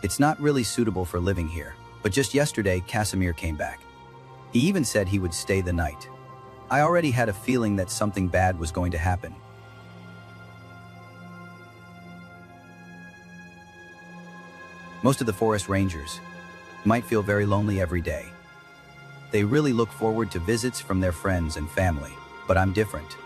[SPEAKER 1] It's not really suitable for living here. But just yesterday, Casimir came back. He even said he would stay the night. I already had a feeling that something bad was going to happen. Most of the forest rangers might feel very lonely every day. They really look forward to visits from their friends and family, but I'm different.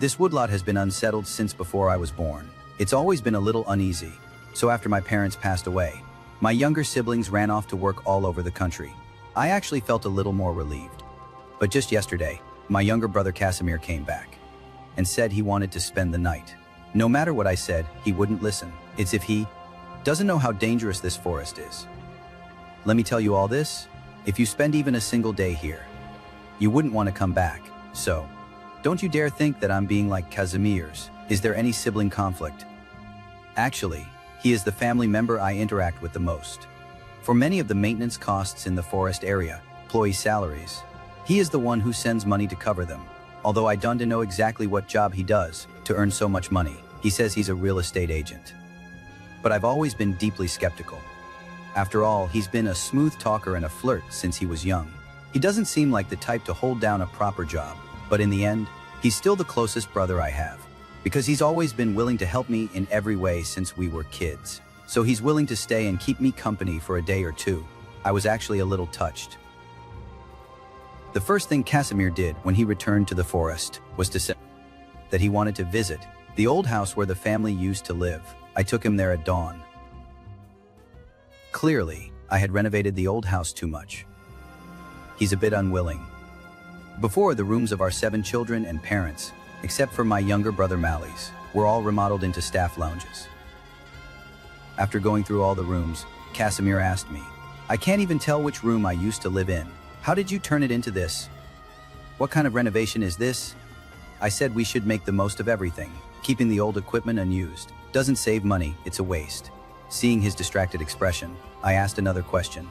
[SPEAKER 1] This woodlot has been unsettled since before I was born. It's always been a little uneasy, so after my parents passed away, my younger siblings ran off to work all over the country. I actually felt a little more relieved. But just yesterday, my younger brother Casimir came back and said he wanted to spend the night. No matter what I said, he wouldn't listen. It's if he doesn't know how dangerous this forest is. Let me tell you all this. If you spend even a single day here, you wouldn't want to come back. So, don't you dare think that I'm being like Casimir's. Is there any sibling conflict? Actually, he is the family member I interact with the most. For many of the maintenance costs in the forest area, employee salaries, he is the one who sends money to cover them. Although I don't know exactly what job he does to earn so much money. He says he's a real estate agent. But I've always been deeply skeptical. After all, he's been a smooth talker and a flirt since he was young. He doesn't seem like the type to hold down a proper job, but in the end, he's still the closest brother I have. Because he's always been willing to help me in every way since we were kids. So he's willing to stay and keep me company for a day or two. I was actually a little touched. The first thing Casimir did when he returned to the forest was to say that he wanted to visit the old house where the family used to live. I took him there at dawn. Clearly, I had renovated the old house too much. He's a bit unwilling. Before, the rooms of our 7 children and parents, except for my younger brother Mally's, were all remodeled into staff lounges. After going through all the rooms, Casimir asked me, I can't even tell which room I used to live in. How did you turn it into this? What kind of renovation is this? I said we should make the most of everything. Keeping the old equipment unused doesn't save money, it's a waste. Seeing his distracted expression, I asked another question.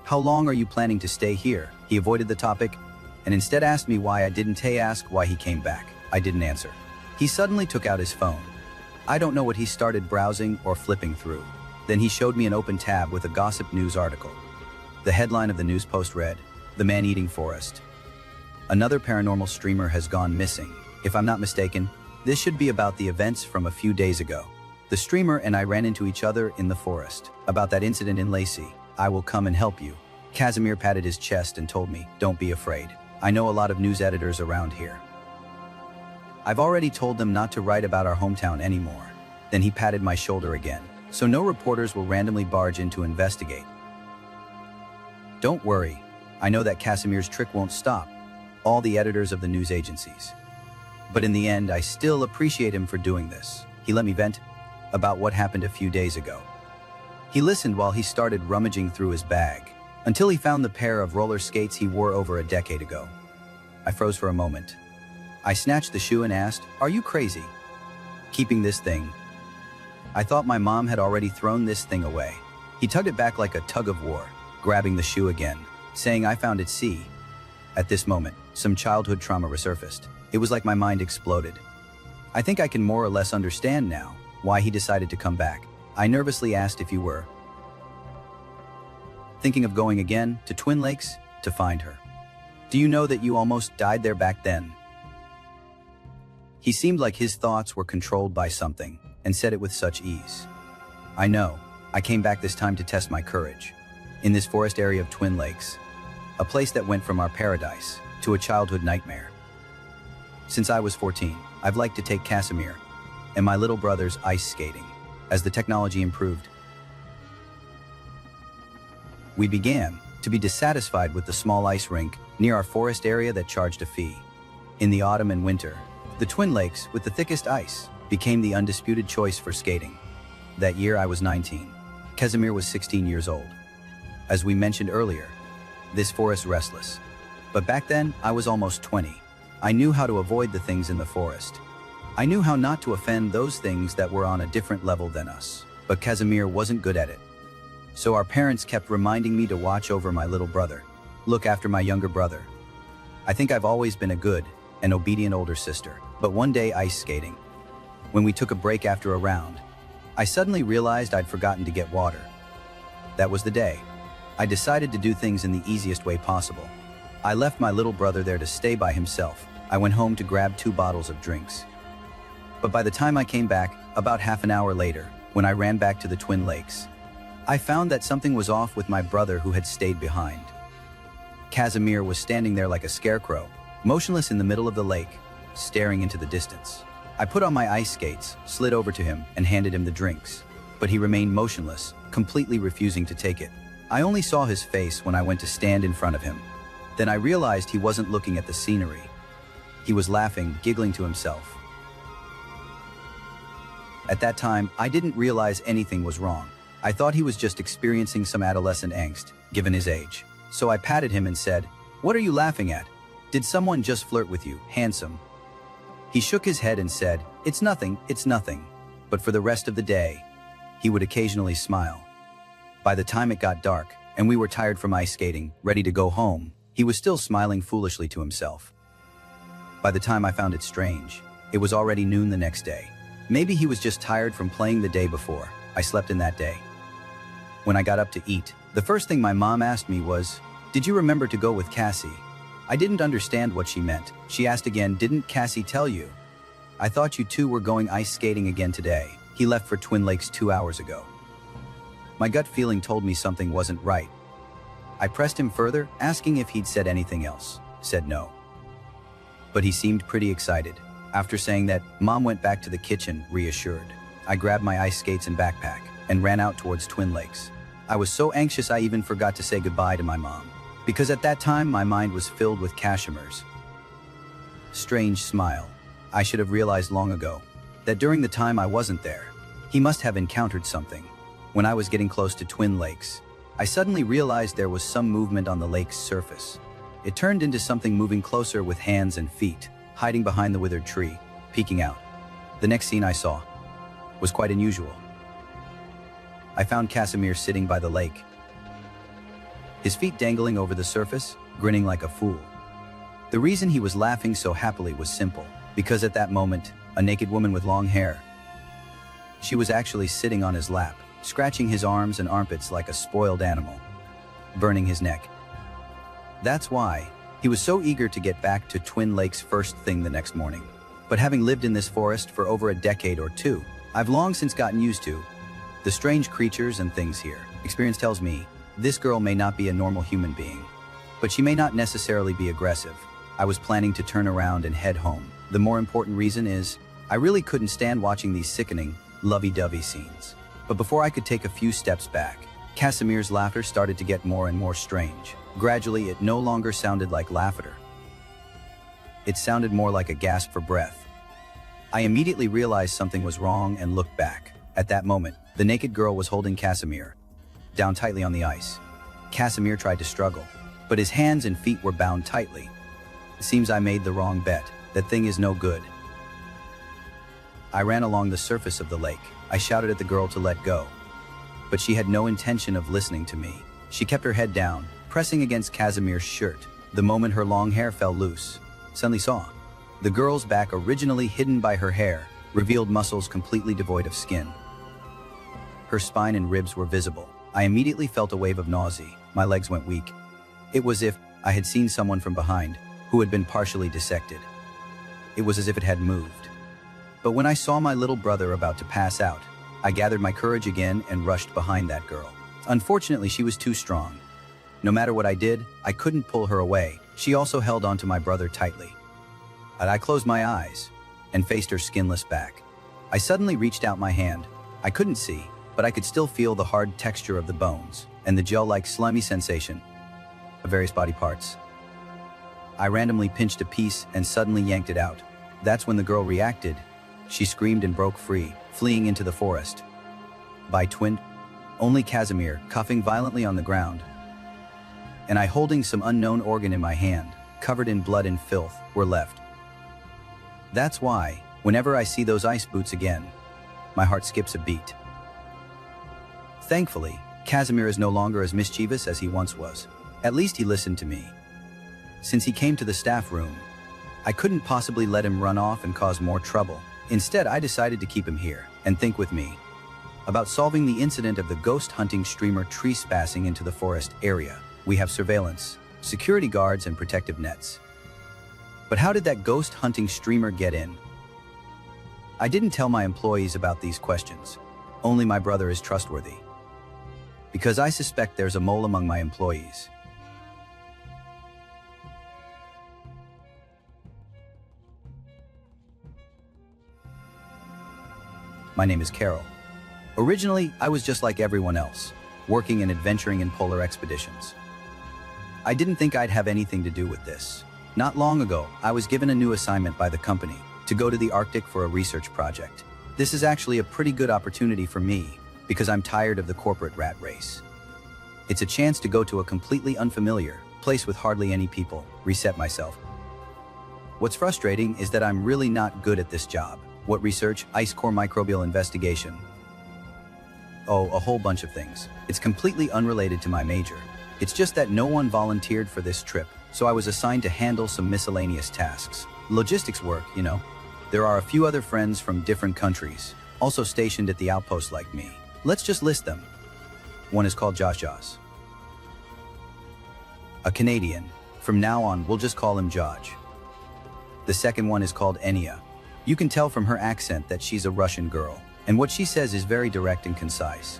[SPEAKER 1] How long are you planning to stay here? He avoided the topic and instead asked me why I didn't ask why he came back. I didn't answer. He suddenly took out his phone. I don't know what he started browsing or flipping through. Then he showed me an open tab with a gossip news article. The headline of the news post read, "The Man-Eating Forest. Another paranormal streamer has gone missing." If I'm not mistaken, this should be about the events from a few days ago. The streamer and I ran into each other in the forest. About that incident in Lacey, I will come and help you. Casimir patted his chest and told me, don't be afraid. I know a lot of news editors around here. I've already told them not to write about our hometown anymore. Then he patted my shoulder again, so no reporters will randomly barge in to investigate. Don't worry, I know that Casimir's trick won't stop all the editors of the news agencies. But in the end, I still appreciate him for doing this. He let me vent about what happened a few days ago. He listened while he started rummaging through his bag, until he found the pair of roller skates he wore over a decade ago. I froze for a moment. I snatched the shoe and asked, "Are you crazy? Keeping this thing?" I thought my mom had already thrown this thing away. He tugged it back like a tug of war, grabbing the shoe again, saying I found it. See. At this moment, some childhood trauma resurfaced. It was like my mind exploded. I think I can more or less understand now why he decided to come back. I nervously asked if you were thinking of going again to Twin Lakes to find her. Do you know that you almost died there back then? He seemed like his thoughts were controlled by something and said it with such ease. I know. I came back this time to test my courage. In this forest area of Twin Lakes, a place that went from our paradise to a childhood nightmare. Since I was 14, I've liked to take Casimir and my little brothers ice skating. As the technology improved, we began to be dissatisfied with the small ice rink near our forest area that charged a fee. In the autumn and winter, the Twin Lakes with the thickest ice became the undisputed choice for skating. That year I was 19. Casimir was 16 years old. As we mentioned earlier, this forest restless. But back then, I was almost 20. I knew how to avoid the things in the forest. I knew how not to offend those things that were on a different level than us. But Casimir wasn't good at it. So our parents kept reminding me to watch over my little brother, look after my younger brother. I think I've always been a good and obedient older sister. But one day ice skating, when we took a break after a round, I suddenly realized I'd forgotten to get water. That was the day I decided to do things in the easiest way possible. I left my little brother there to stay by himself. I went home to grab 2 bottles of drinks. But by the time I came back, about half an hour later, when I ran back to the Twin Lakes, I found that something was off with my brother who had stayed behind. Casimir was standing there like a scarecrow, motionless in the middle of the lake, staring into the distance. I put on my ice skates, slid over to him, and handed him the drinks. But he remained motionless, completely refusing to take it. I only saw his face when I went to stand in front of him. Then I realized he wasn't looking at the scenery. He was laughing, giggling to himself. At that time, I didn't realize anything was wrong. I thought he was just experiencing some adolescent angst, given his age. So I patted him and said, "What are you laughing at? Did someone just flirt with you, handsome?" He shook his head and said, it's nothing. But for the rest of the day, he would occasionally smile. By the time it got dark, and we were tired from ice skating, ready to go home, he was still smiling foolishly to himself. By the time I found it strange, it was already noon the next day. Maybe he was just tired from playing the day before. I slept in that day. When I got up to eat, the first thing my mom asked me was, "Did you remember to go with Cassie?" I didn't understand what she meant. She asked again, "Didn't Cassie tell you? I thought you two were going ice skating again today. He left for Twin Lakes 2 hours ago." My gut feeling told me something wasn't right. I pressed him further, asking if he'd said anything else. Said no. But he seemed pretty excited. After saying that, Mom went back to the kitchen, reassured. I grabbed my ice skates and backpack and ran out towards Twin Lakes. I was so anxious I even forgot to say goodbye to my mom, because at that time my mind was filled with Casimir's strange smile. I should have realized long ago that during the time I wasn't there, he must have encountered something. When I was getting close to Twin Lakes, I suddenly realized there was some movement on the lake's surface. It turned into something moving closer with hands and feet, hiding behind the withered tree, peeking out. The next scene I saw was quite unusual. I found Casimir sitting by the lake, his feet dangling over the surface, grinning like a fool. The reason he was laughing so happily was simple, because at that moment, a naked woman with long hair, she was actually sitting on his lap, scratching his arms and armpits like a spoiled animal, burning his neck. That's why he was so eager to get back to Twin Lakes first thing the next morning. But having lived in this forest for over a decade or two, I've long since gotten used to the strange creatures and things here. Experience tells me this girl may not be a normal human being, but she may not necessarily be aggressive. I was planning to turn around and head home. The more important reason is I really couldn't stand watching these sickening, lovey-dovey scenes. But before I could take a few steps back, Casimir's laughter started to get more and more strange. Gradually, it no longer sounded like laughter. It sounded more like a gasp for breath. I immediately realized something was wrong and looked back. At that moment, the naked girl was holding Casimir down tightly on the ice. Casimir tried to struggle, but his hands and feet were bound tightly. It seems I made the wrong bet. That thing is no good. I ran along the surface of the lake. I shouted at the girl to let go, but she had no intention of listening to me. She kept her head down, pressing against Casimir's shirt. The moment her long hair fell loose, suddenly saw the girl's back, originally hidden by her hair, revealed muscles completely devoid of skin. Her spine and ribs were visible. I immediately felt a wave of nausea. My legs went weak. It was as if I had seen someone from behind who had been partially dissected. It was as if it had moved. But when I saw my little brother about to pass out, I gathered my courage again and rushed behind that girl. Unfortunately, she was too strong. No matter what I did, I couldn't pull her away. She also held onto my brother tightly. I closed my eyes and faced her skinless back. I suddenly reached out my hand. I couldn't see, but I could still feel the hard texture of the bones and the gel-like slimy sensation of various body parts. I randomly pinched a piece and suddenly yanked it out. That's when the girl reacted. She screamed and broke free, fleeing into the forest. By twin, only Casimir, coughing violently on the ground, and I holding some unknown organ in my hand, covered in blood and filth, were left. That's why, whenever I see those ice boots again, my heart skips a beat. Thankfully, Casimir is no longer as mischievous as he once was. At least he listened to me. Since he came to the staff room, I couldn't possibly let him run off and cause more trouble. Instead, I decided to keep him here and think with me about solving the incident of the ghost hunting streamer trespassing into the forest area. We have surveillance, security guards, and protective nets. But how did that ghost hunting streamer get in? I didn't tell my employees about these questions. Only my brother is trustworthy, because I suspect there's a mole among my employees. My name is Carol. Originally, I was just like everyone else, working and adventuring in polar expeditions. I didn't think I'd have anything to do with this. Not long ago, I was given a new assignment by the company to go to the Arctic for a research project. This is actually a pretty good opportunity for me because I'm tired of the corporate rat race. It's a chance to go to a completely unfamiliar place with hardly any people, reset myself. What's frustrating is that I'm really not good at this job. What research? Ice core microbial investigation. Oh, a whole bunch of things. It's completely unrelated to my major. It's just that no one volunteered for this trip, so I was assigned to handle some miscellaneous tasks. Logistics work, you know. There are a few other friends from different countries, also stationed at the outpost like me. Let's just list them. One is called Josh, a Canadian. From now on, we'll just call him Josh. The second one is called Enya. You can tell from her accent that she's a Russian girl, and what she says is very direct and concise.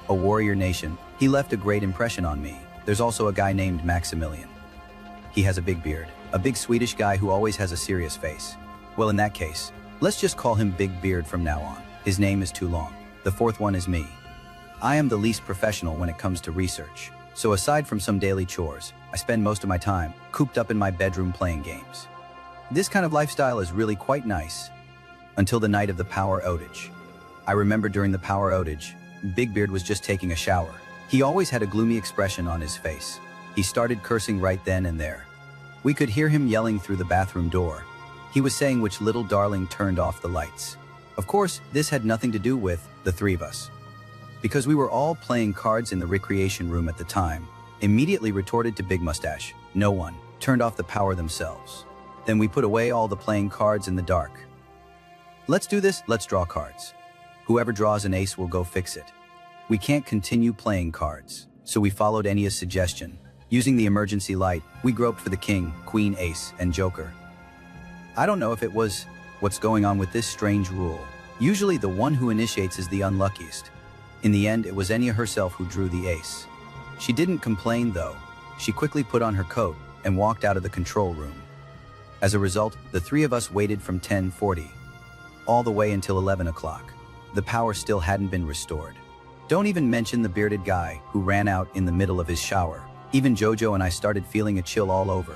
[SPEAKER 1] A warrior nation, he left a great impression on me. There's also a guy named Maximilian. He has a big beard, a big Swedish guy who always has a serious face. Well, in that case, let's just call him Big Beard from now on. His name is too long. The fourth one is me. I am the least professional when it comes to research, so aside from some daily chores, I spend most of my time cooped up in my bedroom playing games. This kind of lifestyle is really quite nice, until the night of the power outage. I remember during the power outage, Big Beard was just taking a shower. He always had a gloomy expression on his face. He started cursing right then and there. We could hear him yelling through the bathroom door. He was saying which little darling turned off the lights. Of course, this had nothing to do with the three of us, because we were all playing cards in the recreation room at the time. Immediately retorted to Big Mustache, no one turned off the power themselves. Then we put away all the playing cards in the dark. Let's do this, let's draw cards. Whoever draws an ace will go fix it. We can't continue playing cards, so we followed Enya's suggestion. Using the emergency light, we groped for the king, queen, ace, and joker. I don't know if it was what's going on with this strange rule. Usually the one who initiates is the unluckiest. In the end, it was Enya herself who drew the ace. She didn't complain though. She quickly put on her coat and walked out of the control room. As a result, the three of us waited from 10:40 all the way until 11 o'clock. The power still hadn't been restored. Don't even mention the bearded guy who ran out in the middle of his shower. Even Jojo and I started feeling a chill all over.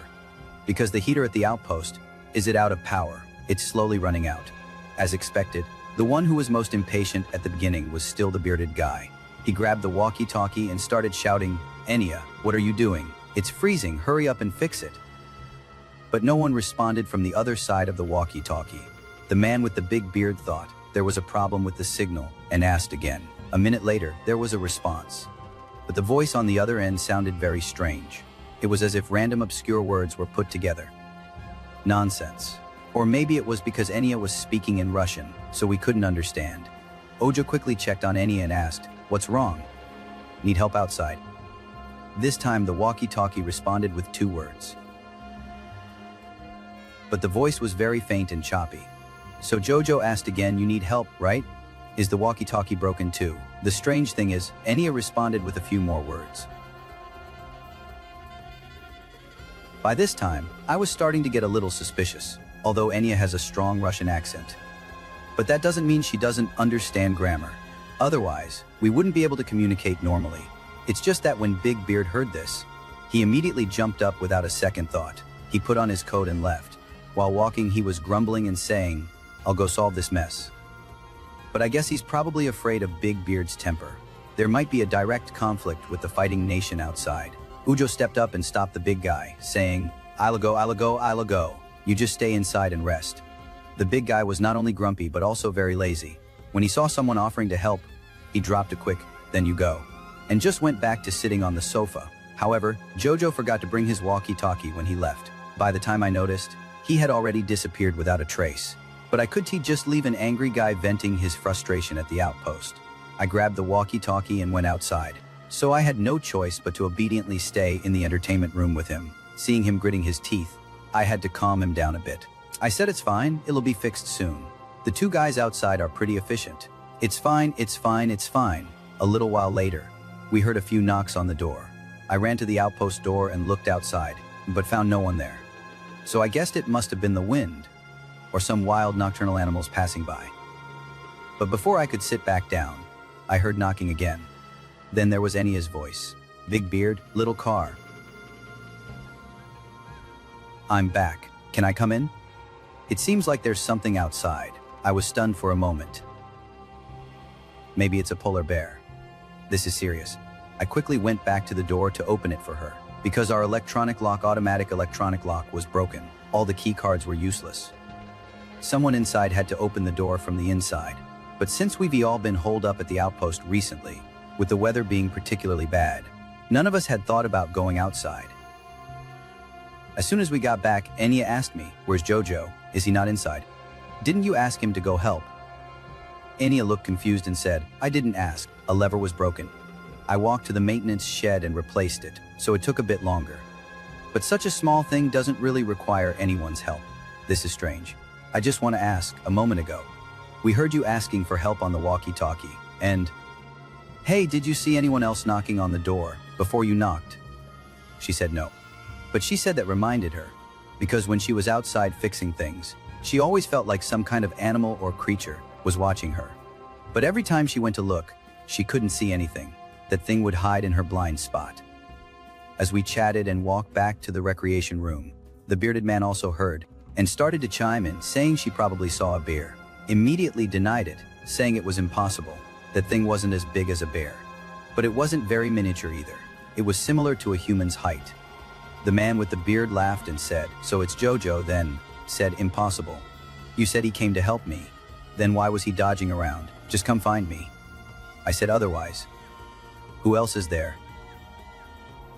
[SPEAKER 1] Because the heater at the outpost, is it out of power? It's slowly running out. As expected, the one who was most impatient at the beginning was still the bearded guy. He grabbed the walkie-talkie and started shouting, "Enya, what are you doing? It's freezing, hurry up and fix it." But no one responded from the other side of the walkie-talkie. The man with the big beard thought there was a problem with the signal and asked again. A minute later, there was a response. But the voice on the other end sounded very strange. It was as if random obscure words were put together. Nonsense. Or maybe it was because Enya was speaking in Russian, so we couldn't understand. Ojo quickly checked on Enya and asked, "What's wrong? Need help outside?" This time the walkie-talkie responded with 2 words. But the voice was very faint and choppy. So Jojo asked again, "You need help, right? Is the walkie-talkie broken too?" The strange thing is, Enya responded with a few more words. By this time, I was starting to get a little suspicious, although Enya has a strong Russian accent. But that doesn't mean she doesn't understand grammar. Otherwise, we wouldn't be able to communicate normally. It's just that when Big Beard heard this, he immediately jumped up without a second thought. He put on his coat and left. While walking, he was grumbling and saying, "I'll go solve this mess." But I guess he's probably afraid of Big Beard's temper. There might be a direct conflict with the fighting nation outside. Ujo stepped up and stopped the big guy, saying, I'll go. You just stay inside and rest." The big guy was not only grumpy but also very lazy. When he saw someone offering to help, he dropped a quick, "Then you go," and just went back to sitting on the sofa. However, Jojo forgot to bring his walkie-talkie when he left. By the time I noticed, he had already disappeared without a trace. But could he just leave an angry guy venting his frustration at the outpost? I grabbed the walkie-talkie and went outside. So I had no choice but to obediently stay in the entertainment room with him. Seeing him gritting his teeth, I had to calm him down a bit. I said, "It's fine, it'll be fixed soon. The two guys outside are pretty efficient. It's fine. A little while later, we heard a few knocks on the door. I ran to the outpost door and looked outside, but found no one there. So I guessed it must have been the wind, or some wild nocturnal animals passing by. But before I could sit back down, I heard knocking again. Then there was Enya's voice. "Big Beard, little car. I'm back. Can I come in?" It seems like there's something outside. I was stunned for a moment. Maybe it's a polar bear. This is serious. I quickly went back to the door to open it for her. Because our automatic electronic lock was broken, all the key cards were useless. Someone inside had to open the door from the inside. But since we've all been holed up at the outpost recently, with the weather being particularly bad, none of us had thought about going outside. As soon as we got back, Enya asked me, "Where's Jojo? Is he not inside? Didn't you ask him to go help?" Enya looked confused and said, "I didn't ask. A lever was broken. I walked to the maintenance shed and replaced it, so it took a bit longer. But such a small thing doesn't really require anyone's help. This is strange. I just want to ask, a moment ago, we heard you asking for help on the walkie-talkie, and... Hey, did you see anyone else knocking on the door before you knocked?" She said no. But she said that reminded her, because when she was outside fixing things, she always felt like some kind of animal or creature was watching her. But every time she went to look, she couldn't see anything. That thing would hide in her blind spot. As we chatted and walked back to the recreation room, the bearded man also heard and started to chime in, saying she probably saw a bear. Immediately denied it, saying it was impossible. That thing wasn't as big as a bear. But it wasn't very miniature either. It was similar to a human's height. The man with the beard laughed and said, "So it's Jojo then?" Said, "Impossible. You said he came to help me. Then why was he dodging around? Just come find me." I said, "Otherwise. Who else is there?"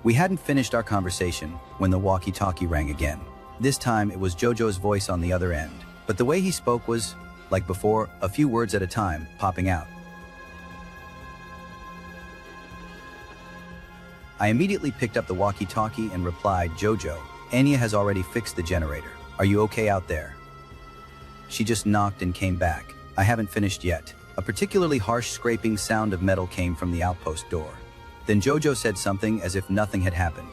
[SPEAKER 1] We hadn't finished our conversation when the walkie-talkie rang again. This time it was Jojo's voice on the other end, but the way he spoke was, like before, a few words at a time, popping out. I immediately picked up the walkie-talkie and replied, "Jojo, Enya has already fixed the generator. Are you okay out there?" She just knocked and came back. I haven't finished yet. A particularly harsh scraping sound of metal came from the outpost door. Then Jojo said something as if nothing had happened.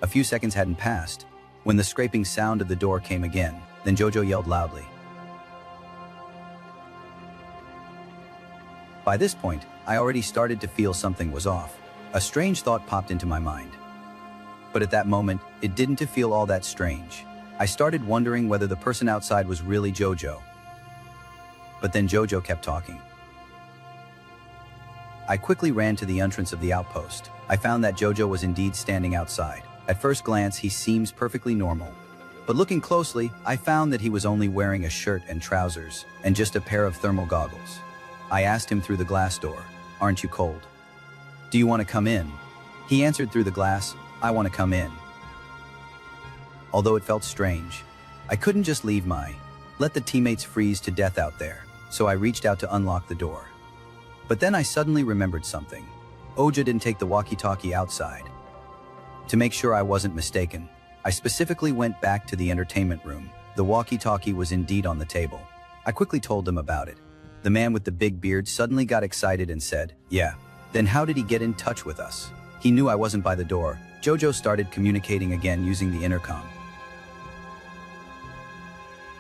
[SPEAKER 1] A few seconds hadn't passed when the scraping sound of the door came again. Then Jojo yelled loudly. By this point, I already started to feel something was off. A strange thought popped into my mind. But at that moment, it didn't feel all that strange. I started wondering whether the person outside was really Jojo. But then Jojo kept talking. I quickly ran to the entrance of the outpost. I found that Jojo was indeed standing outside. At first glance, he seems perfectly normal. But looking closely, I found that he was only wearing a shirt and trousers, and just a pair of thermal goggles. I asked him through the glass door, "Aren't you cold? Do you want to come in?" He answered through the glass, "I want to come in." Although it felt strange, I couldn't just let the teammates freeze to death out there, so I reached out to unlock the door. But then I suddenly remembered something. Oja didn't take the walkie-talkie outside. To make sure I wasn't mistaken, I specifically went back to the entertainment room. The walkie-talkie was indeed on the table. I quickly told them about it. The man with the big beard suddenly got excited and said, "Yeah, then how did he get in touch with us? He knew I wasn't by the door." Jojo started communicating again using the intercom.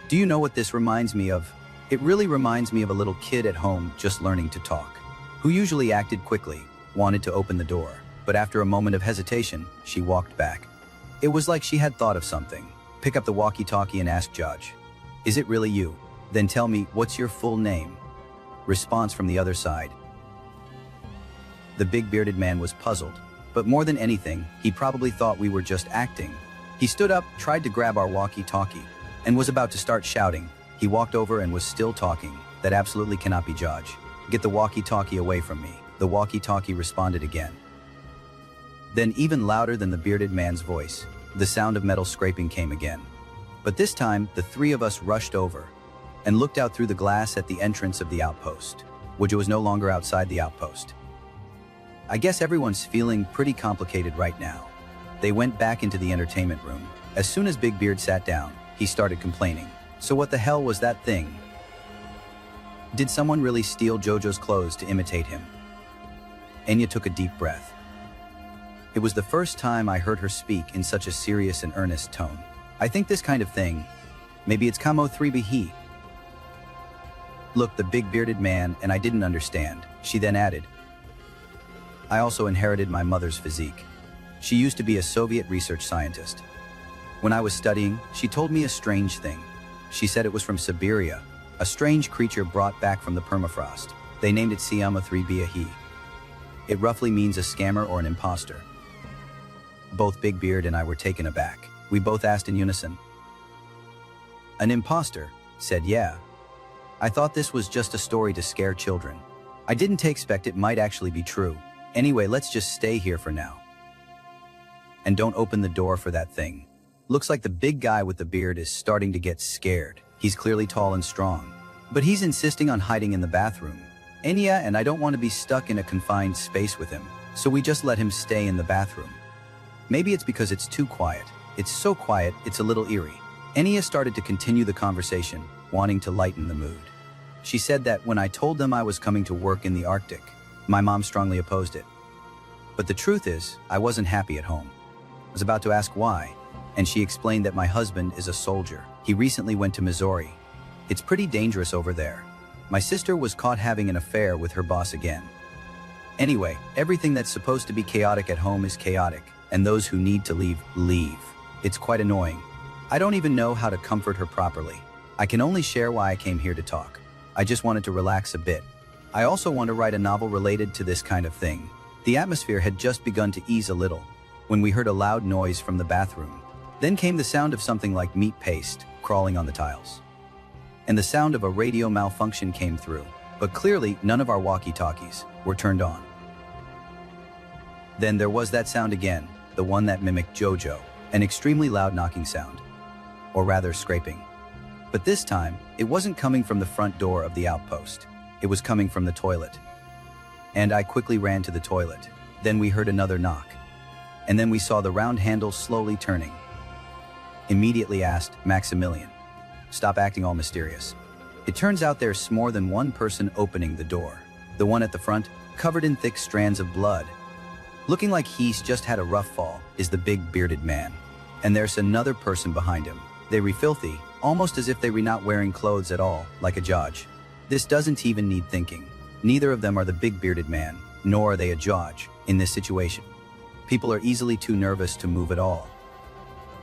[SPEAKER 1] Do you know what this reminds me of? It really reminds me of a little kid at home just learning to talk, who usually acted quickly, wanted to open the door, but after a moment of hesitation, she walked back. It was like she had thought of something. Pick up the walkie-talkie and ask Judge, "Is it really you? Then tell me, what's your full name?" Response from the other side. The big bearded man was puzzled, but more than anything, he probably thought we were just acting. He stood up, tried to grab our walkie-talkie, and was about to start shouting. He walked over and was still talking. "That absolutely cannot be Judge. Get the walkie-talkie away from me." The walkie-talkie responded again. Then, even louder than the bearded man's voice, the sound of metal scraping came again. But this time, the three of us rushed over and looked out through the glass at the entrance of the outpost, which was no longer outside the outpost. I guess everyone's feeling pretty complicated right now. They went back into the entertainment room. As soon as Big Beard sat down, he started complaining. "So what the hell was that thing? Did someone really steal Jojo's clothes to imitate him?" Enya took a deep breath. It was the first time I heard her speak in such a serious and earnest tone. "I think this kind of thing, maybe it's Kamo 3BH. Look, the big bearded man, and I didn't understand." She then added, "I also inherited my mother's physique. She used to be a Soviet research scientist. When I was studying, she told me a strange thing. She said it was from Siberia, a strange creature brought back from the permafrost. They named it Kamo 3BH. It roughly means a scammer or an imposter." Both Big Beard and I were taken aback. We both asked in unison. "An imposter?" said, "Yeah. I thought this was just a story to scare children. I didn't expect it might actually be true. Anyway, let's just stay here for now. And don't open the door for that thing." Looks like the big guy with the beard is starting to get scared. He's clearly tall and strong, but he's insisting on hiding in the bathroom. Enya and I don't want to be stuck in a confined space with him, so we just let him stay in the bathroom. Maybe it's because it's too quiet. It's so quiet, it's a little eerie. Enya started to continue the conversation, wanting to lighten the mood. She said that when I told them I was coming to work in the Arctic, my mom strongly opposed it. But the truth is, I wasn't happy at home. I was about to ask why, and she explained that my husband is a soldier. He recently went to Missouri. It's pretty dangerous over there. My sister was caught having an affair with her boss again. Anyway, everything that's supposed to be chaotic at home is chaotic, and those who need to leave, leave. It's quite annoying. I don't even know how to comfort her properly. I can only share why I came here to talk. I just wanted to relax a bit. I also want to write a novel related to this kind of thing. The atmosphere had just begun to ease a little when we heard a loud noise from the bathroom. Then came the sound of something like meat paste crawling on the tiles. And the sound of a radio malfunction came through, but clearly none of our walkie-talkies were turned on. Then there was that sound again, the one that mimicked Jojo, an extremely loud knocking sound, or rather scraping. But this time, it wasn't coming from the front door of the outpost. It was coming from the toilet. And I quickly ran to the toilet. Then we heard another knock. And then we saw the round handle slowly turning. Immediately asked Maximilian, "Stop acting all mysterious." It turns out there's more than one person opening the door. The one at the front, covered in thick strands of blood, looking like he's just had a rough fall, is the big bearded man. And there's another person behind him. They were filthy, almost as if they were not wearing clothes at all, like a judge. This doesn't even need thinking. Neither of them are the big bearded man, nor are they a judge in this situation. People are easily too nervous to move at all.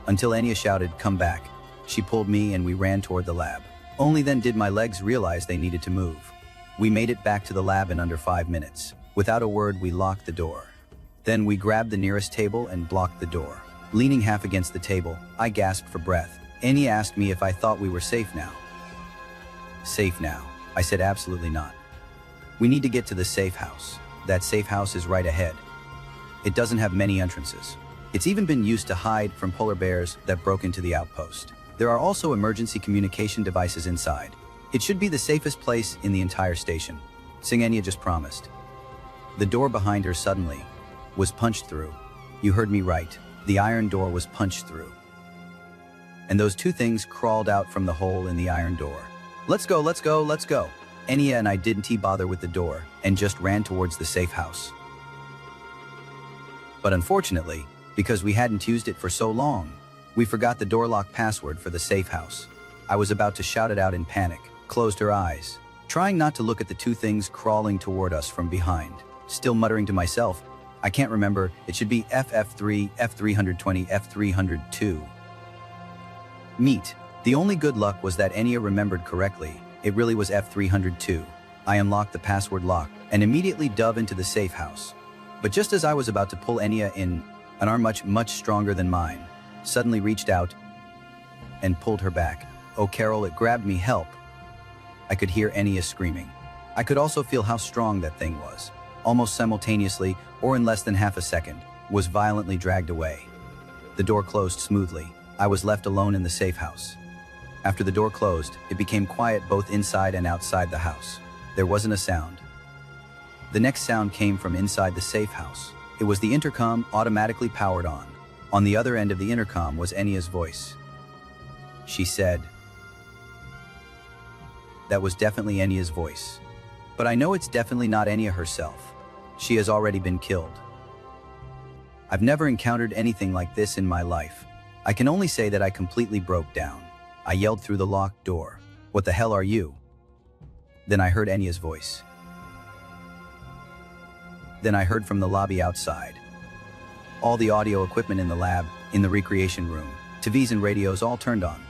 [SPEAKER 1] Until Enya shouted, "Come back." She pulled me and we ran toward the lab. Only then did my legs realize they needed to move. We made it back to the lab in under 5 minutes. Without a word, we locked the door. Then we grabbed the nearest table and blocked the door. Leaning half against the table, I gasped for breath. Enya asked me if I thought we were safe now. Safe now? I said absolutely not. We need to get to the safe house. That safe house is right ahead. It doesn't have many entrances. It's even been used to hide from polar bears that broke into the outpost. There are also emergency communication devices inside. It should be the safest place in the entire station. Enya just promised. The door behind her suddenly was punched through. You heard me right. The iron door was punched through. And those two things crawled out from the hole in the iron door. "Let's go, let's go, let's go." Enya and I didn't bother with the door and just ran towards the safe house. But unfortunately, because we hadn't used it for so long, we forgot the door lock password for the safe house. I was about to shout it out in panic, closed her eyes, trying not to look at the two things crawling toward us from behind. Still muttering to myself, I can't remember, it should be FF3, F320, F302. Meet. The only good luck was that Enya remembered correctly. It really was F302. I unlocked the password lock and immediately dove into the safe house. But just as I was about to pull Enya in, an arm much stronger than mine suddenly reached out and pulled her back. Oh, Carol, it grabbed me, help. I could hear Enya screaming. I could also feel how strong that thing was. Almost simultaneously, or in less than half a second, was violently dragged away. The door closed smoothly. I was left alone in the safe house. After the door closed, it became quiet both inside and outside the house. There wasn't a sound. The next sound came from inside the safe house. It was the intercom automatically powered on. On the other end of the intercom was Enya's voice. She said, that was definitely Enya's voice. But I know it's definitely not Enya herself. She has already been killed. I've never encountered anything like this in my life. I can only say that I completely broke down. I yelled through the locked door, "What the hell are you?" Then I heard Enya's voice. Then I heard from the lobby outside. All the audio equipment in the lab, in the recreation room, TVs and radios all turned on.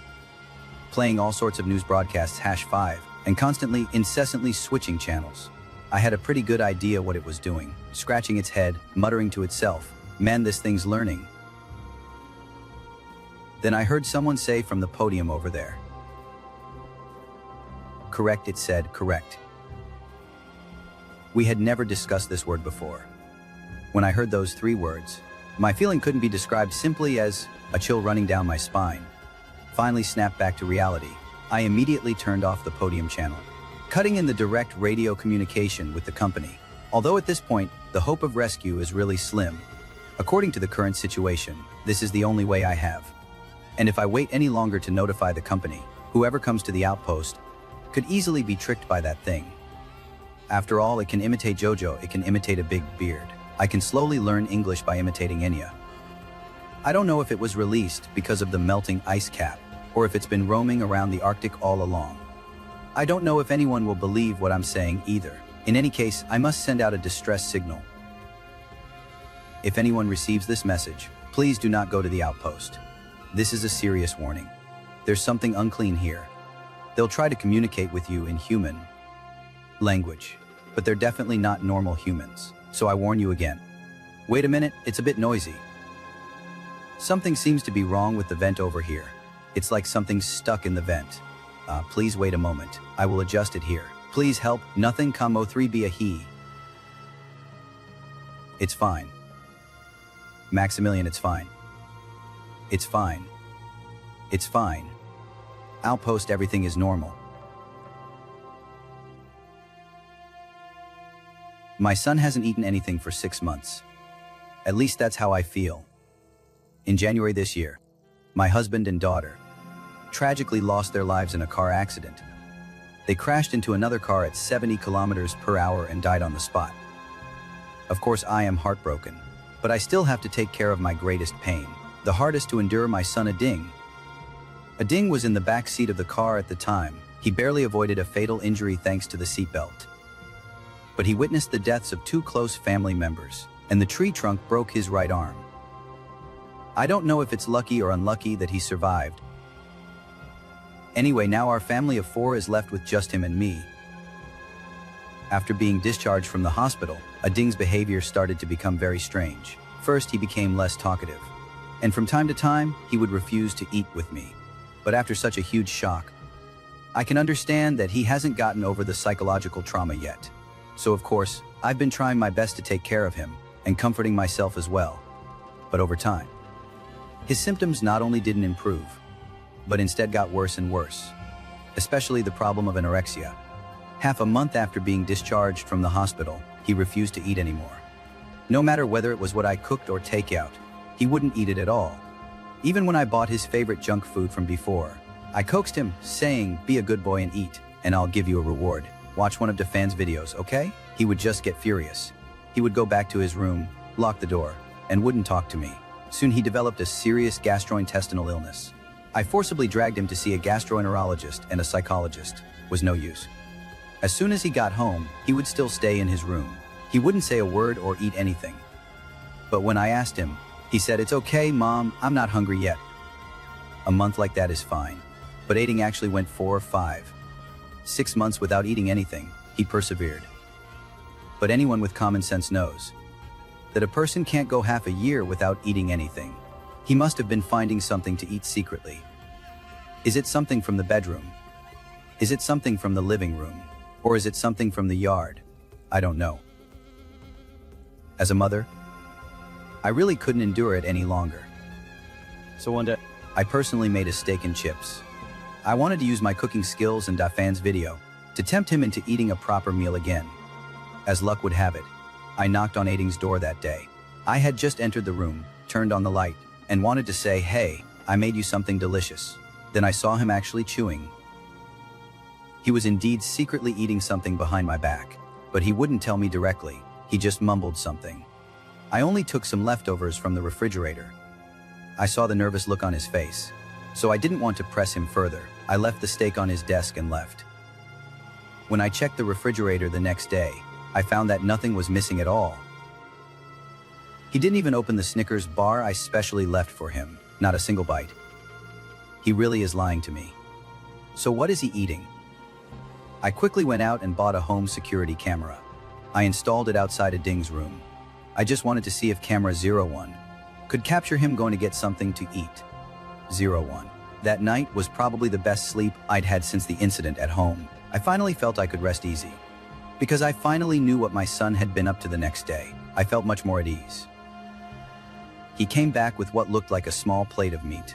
[SPEAKER 1] Playing all sorts of news broadcasts #5, and constantly, incessantly switching channels. I had a pretty good idea what it was doing, scratching its head, muttering to itself, "Man, this thing's learning." Then I heard someone say from the podium over there. Correct, it said, correct. We had never discussed this word before. When I heard those 3 words, my feeling couldn't be described simply as a chill running down my spine. Finally snapped back to reality. I immediately turned off the podium channel, cutting in the direct radio communication with the company. Although at this point, the hope of rescue is really slim. According to the current situation, this is the only way I have. And if I wait any longer to notify the company, whoever comes to the outpost could easily be tricked by that thing. After all, it can imitate Jojo, it can imitate a big beard. I can slowly learn English by imitating Enya. I don't know if it was released because of the melting ice cap, or if it's been roaming around the Arctic all along. I don't know if anyone will believe what I'm saying either. In any case, I must send out a distress signal. If anyone receives this message, please do not go to the outpost. This is a serious warning. There's something unclean here. They'll try to communicate with you in human language, but they're definitely not normal humans, so I warn you again. Wait a minute, it's a bit noisy. Something seems to be wrong with the vent over here. It's like something's stuck in the vent. Please wait a moment. I will adjust it here. Please help. Nothing. Commo 3 be a he. It's fine. Maximilian, it's fine. It's fine. It's fine. Outpost, everything is normal. My son hasn't eaten anything for 6 months. At least that's how I feel. In January this year, my husband and daughter tragically lost their lives in a car accident. They crashed into another car at 70 kilometers per hour and died on the spot. Of course, I am heartbroken, but I still have to take care of my greatest pain, the hardest to endure, my son Ading. Ading was in the back seat of the car at the time. He barely avoided a fatal injury thanks to the seatbelt. But he witnessed the deaths of 2 close family members, and the tree trunk broke his right arm. I don't know if it's lucky or unlucky that he survived. Anyway, now our family of 4 is left with just him and me. After being discharged from the hospital, Ading's behavior started to become very strange. First, he became less talkative, and from time to time, he would refuse to eat with me. But after such a huge shock, I can understand that he hasn't gotten over the psychological trauma yet. So of course, I've been trying my best to take care of him and comforting myself as well. But over time, his symptoms not only didn't improve, but instead got worse and worse, especially the problem of anorexia. Half a month after being discharged from the hospital, he refused to eat anymore. No matter whether it was what I cooked or takeout, he wouldn't eat it at all. Even when I bought his favorite junk food from before, I coaxed him, saying, "Be a good boy and eat, and I'll give you a reward. Watch one of Defan's videos, okay?" He would just get furious. He would go back to his room, lock the door, and wouldn't talk to me. Soon he developed a serious gastrointestinal illness. I forcibly dragged him to see a gastroenterologist and a psychologist. Was no use. As soon as he got home, he would still stay in his room. He wouldn't say a word or eat anything. But when I asked him, he said, "It's okay, Mom, I'm not hungry yet." A month like that is fine. But eating actually went 4 or 5. 6 months without eating anything, he persevered. But anyone with common sense knows that a person can't go half a year without eating anything. He must have been finding something to eat secretly. Is it something from the bedroom? Is it something from the living room? Or is it something from the yard? I don't know. As a mother, I really couldn't endure it any longer. So one day, I personally made a steak and chips. I wanted to use my cooking skills and Dafan's video to tempt him into eating a proper meal again. As luck would have it, I knocked on Aiding's door that day. I had just entered the room, turned on the light, and wanted to say, "Hey, I made you something delicious." Then I saw him actually chewing. He was indeed secretly eating something behind my back, but he wouldn't tell me directly. He just mumbled something. I only took some leftovers from the refrigerator. I saw the nervous look on his face, so I didn't want to press him further. I left the steak on his desk and left. When I checked the refrigerator the next day, I found that nothing was missing at all. He didn't even open the Snickers bar I specially left for him, not a single bite. He really is lying to me. So what is he eating? I quickly went out and bought a home security camera. I installed it outside of Ding's room. I just wanted to see if camera 01 could capture him going to get something to eat. 01. That night was probably the best sleep I'd had since the incident at home. I finally felt I could rest easy. Because I finally knew what my son had been up to the next day, I felt much more at ease. He came back with what looked like a small plate of meat.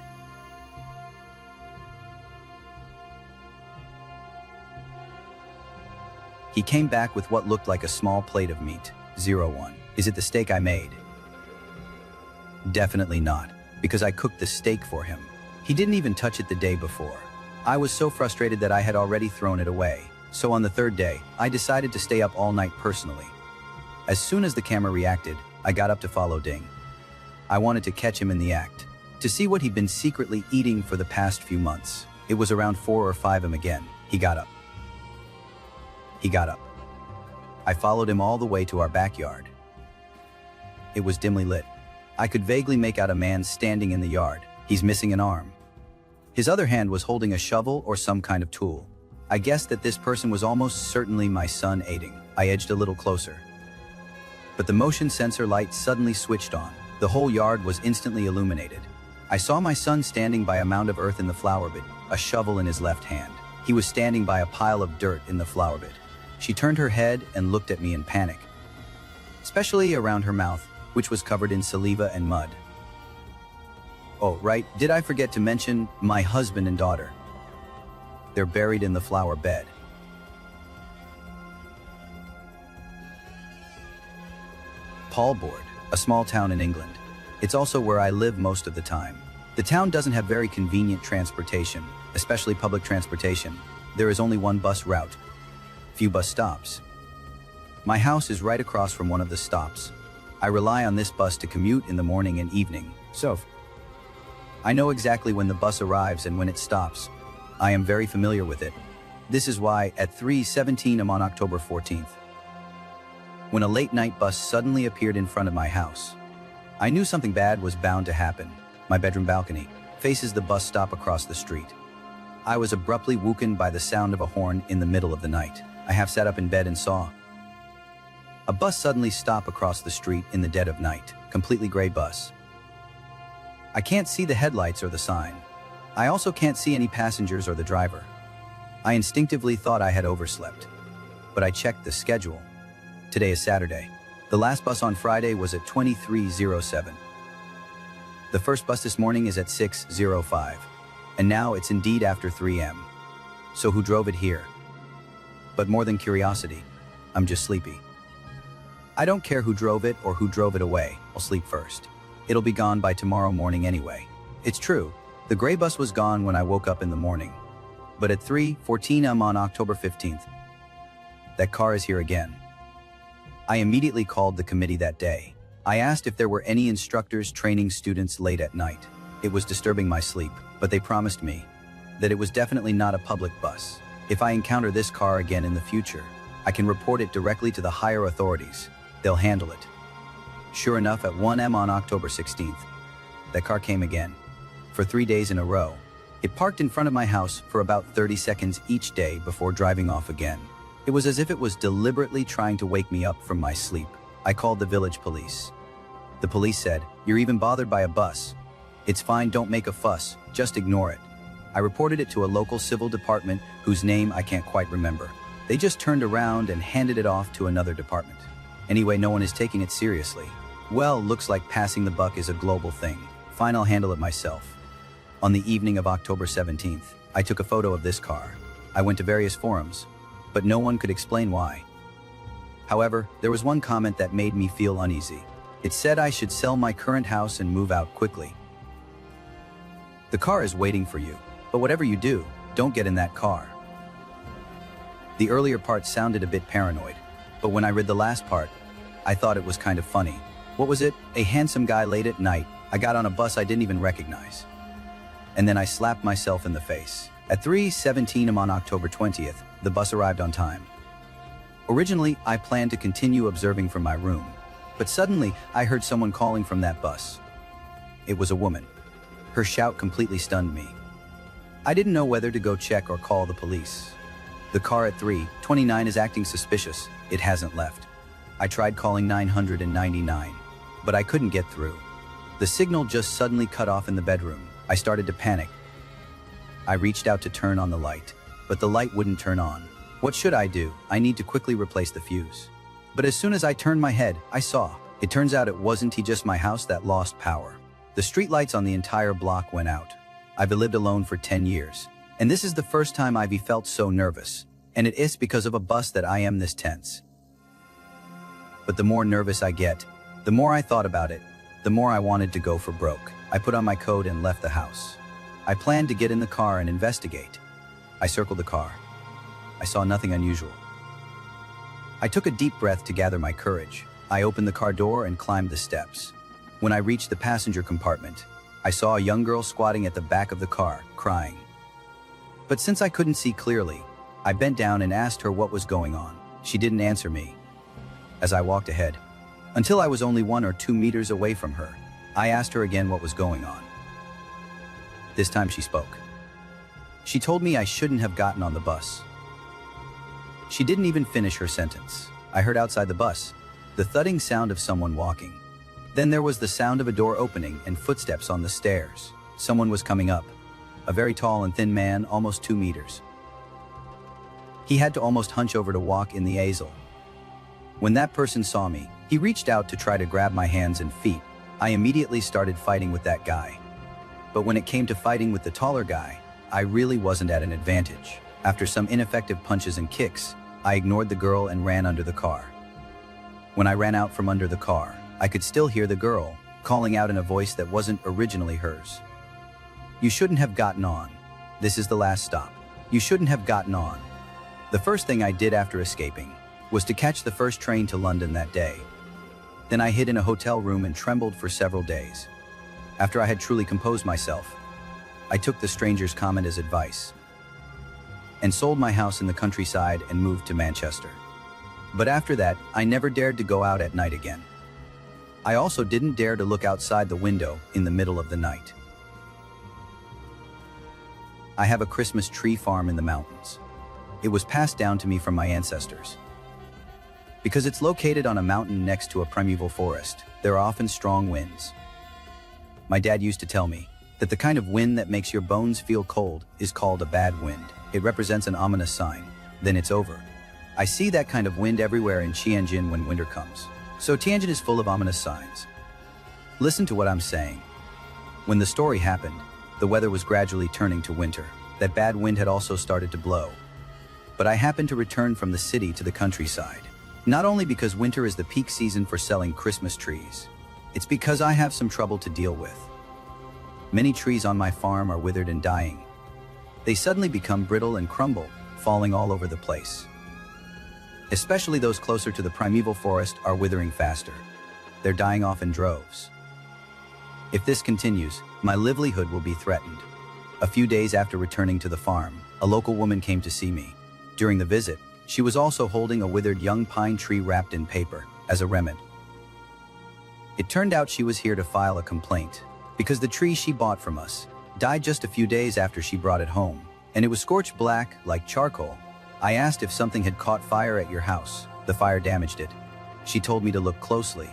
[SPEAKER 1] He came back with what looked like a small plate of meat. 01. Is it the steak I made? Definitely not, because I cooked the steak for him. He didn't even touch it the day before. I was so frustrated that I had already thrown it away. So on the third day, I decided to stay up all night personally. As soon as the camera reacted, I got up to follow Ding. I wanted to catch him in the act, to see what he'd been secretly eating for the past few months. It was around 4 or 5 a.m. again. He got up. I followed him all the way to our backyard. It was dimly lit. I could vaguely make out a man standing in the yard. He's missing an arm. His other hand was holding a shovel or some kind of tool. I guessed that this person was almost certainly my son Aiding. I edged a little closer. But the motion sensor light suddenly switched on. The whole yard was instantly illuminated. I saw my son standing by a mound of earth in the flower bed, a shovel in his left hand. He was standing by a pile of dirt in the flower bed. She turned her head and looked at me in panic, especially around her mouth, which was covered in saliva and mud. Oh, right, did I forget to mention my husband and daughter? They're buried in the flower bed. Paulboard, a small town in England. It's also where I live most of the time. The town doesn't have very convenient transportation, especially public transportation. There is only one bus route, few bus stops. My house is right across from one of the stops. I rely on this bus to commute in the morning and evening, so I know exactly when the bus arrives and when it stops. I am very familiar with it. This is why at 3:17 am on October 14th, when a late-night bus suddenly appeared in front of my house, I knew something bad was bound to happen. My bedroom balcony faces the bus stop across the street. I was abruptly woken by the sound of a horn in the middle of the night. I half sat up in bed and saw a bus suddenly stop across the street in the dead of night. Completely gray bus. I can't see the headlights or the sign. I also can't see any passengers or the driver. I instinctively thought I had overslept, but I checked the schedule. Today is Saturday. The last bus on Friday was at 23:07. The first bus this morning is at 6:05, and now it's indeed after 3 a.m. So who drove it here? But more than curiosity, I'm just sleepy. I don't care who drove it or who drove it away. I'll sleep first. It'll be gone by tomorrow morning anyway. It's true, the gray bus was gone when I woke up in the morning. But at 3:14 am on October 15th, that car is here again. I immediately called the committee that day. I asked if there were any instructors training students late at night. It was disturbing my sleep, but they promised me that it was definitely not a public bus. If I encounter this car again in the future, I can report it directly to the higher authorities. They'll handle it. Sure enough, at 1 a.m. on October 16th, that car came again. For 3 days in a row. It parked in front of my house for about 30 seconds each day before driving off again. It was as if it was deliberately trying to wake me up from my sleep. I called the village police. The police said, "You're even bothered by a bus. It's fine, don't make a fuss, just ignore it." I reported it to a local civil department whose name I can't quite remember. They just turned around and handed it off to another department. Anyway, no one is taking it seriously. Well, looks like passing the buck is a global thing. Fine, I'll handle it myself. On the evening of October 17th, I took a photo of this car. I went to various forums, but no one could explain why. However, there was one comment that made me feel uneasy. It said I should sell my current house and move out quickly. The car is waiting for you, but whatever you do, don't get in that car. The earlier part sounded a bit paranoid, but when I read the last part, I thought it was kind of funny. What was it? A handsome guy late at night. I got on a bus I didn't even recognize. And then I slapped myself in the face. At 3:17 a.m. on October 20th, the bus arrived on time. Originally, I planned to continue observing from my room, but suddenly I heard someone calling from that bus. It was a woman. Her shout completely stunned me. I didn't know whether to go check or call the police. The car at 3:29 is acting suspicious. It hasn't left. I tried calling 999, but I couldn't get through. The signal just suddenly cut off in the bedroom. I started to panic. I reached out to turn on the light, but the light wouldn't turn on. What should I do? I need to quickly replace the fuse. But as soon as I turned my head, I saw. It turns out it wasn't just my house that lost power. The streetlights on the entire block went out. I've lived alone for 10 years, and this is the first time I've felt so nervous. And it is because of a bus that I am this tense. But the more nervous I get, the more I thought about it, the more I wanted to go for broke. I put on my coat and left the house. I planned to get in the car and investigate. I circled the car. I saw nothing unusual. I took a deep breath to gather my courage. I opened the car door and climbed the steps. When I reached the passenger compartment, I saw a young girl squatting at the back of the car, crying. But since I couldn't see clearly, I bent down and asked her what was going on. She didn't answer me. As I walked ahead, until I was only 1 or 2 meters away from her, I asked her again what was going on. This time she spoke. She told me I shouldn't have gotten on the bus. She didn't even finish her sentence. I heard outside the bus the thudding sound of someone walking. Then there was the sound of a door opening and footsteps on the stairs. Someone was coming up. A very tall and thin man, almost 2 meters. He had to almost hunch over to walk in the aisle. When that person saw me, he reached out to try to grab my hands and feet. I immediately started fighting with that guy. But when it came to fighting with the taller guy, I really wasn't at an advantage. After some ineffective punches and kicks, I ignored the girl and ran under the car. When I ran out from under the car, I could still hear the girl calling out in a voice that wasn't originally hers. "You shouldn't have gotten on. This is the last stop. You shouldn't have gotten on." The first thing I did after escaping was to catch the first train to London that day. Then I hid in a hotel room and trembled for several days. After I had truly composed myself, I took the stranger's comment as advice and sold my house in the countryside and moved to Manchester. But after that, I never dared to go out at night again. I also didn't dare to look outside the window in the middle of the night. I have a Christmas tree farm in the mountains. It was passed down to me from my ancestors. Because it's located on a mountain next to a primeval forest, there are often strong winds. My dad used to tell me that the kind of wind that makes your bones feel cold is called a bad wind. It represents an ominous sign. Then it's over. I see that kind of wind everywhere in Tianjin when winter comes. So Tianjin is full of ominous signs. Listen to what I'm saying. When the story happened, the weather was gradually turning to winter. That bad wind had also started to blow. But I happened to return from the city to the countryside. Not only because winter is the peak season for selling Christmas trees, it's because I have some trouble to deal with. Many trees on my farm are withered and dying. They suddenly become brittle and crumble, falling all over the place. Especially those closer to the primeval forest are withering faster. They're dying off in droves. If this continues, my livelihood will be threatened. A few days after returning to the farm, a local woman came to see me. During the visit, she was also holding a withered young pine tree wrapped in paper as a remedy. It turned out she was here to file a complaint because the tree she bought from us died just a few days after she brought it home, and it was scorched black like charcoal. I asked if something had caught fire at your house. The fire damaged it. She told me to look closely.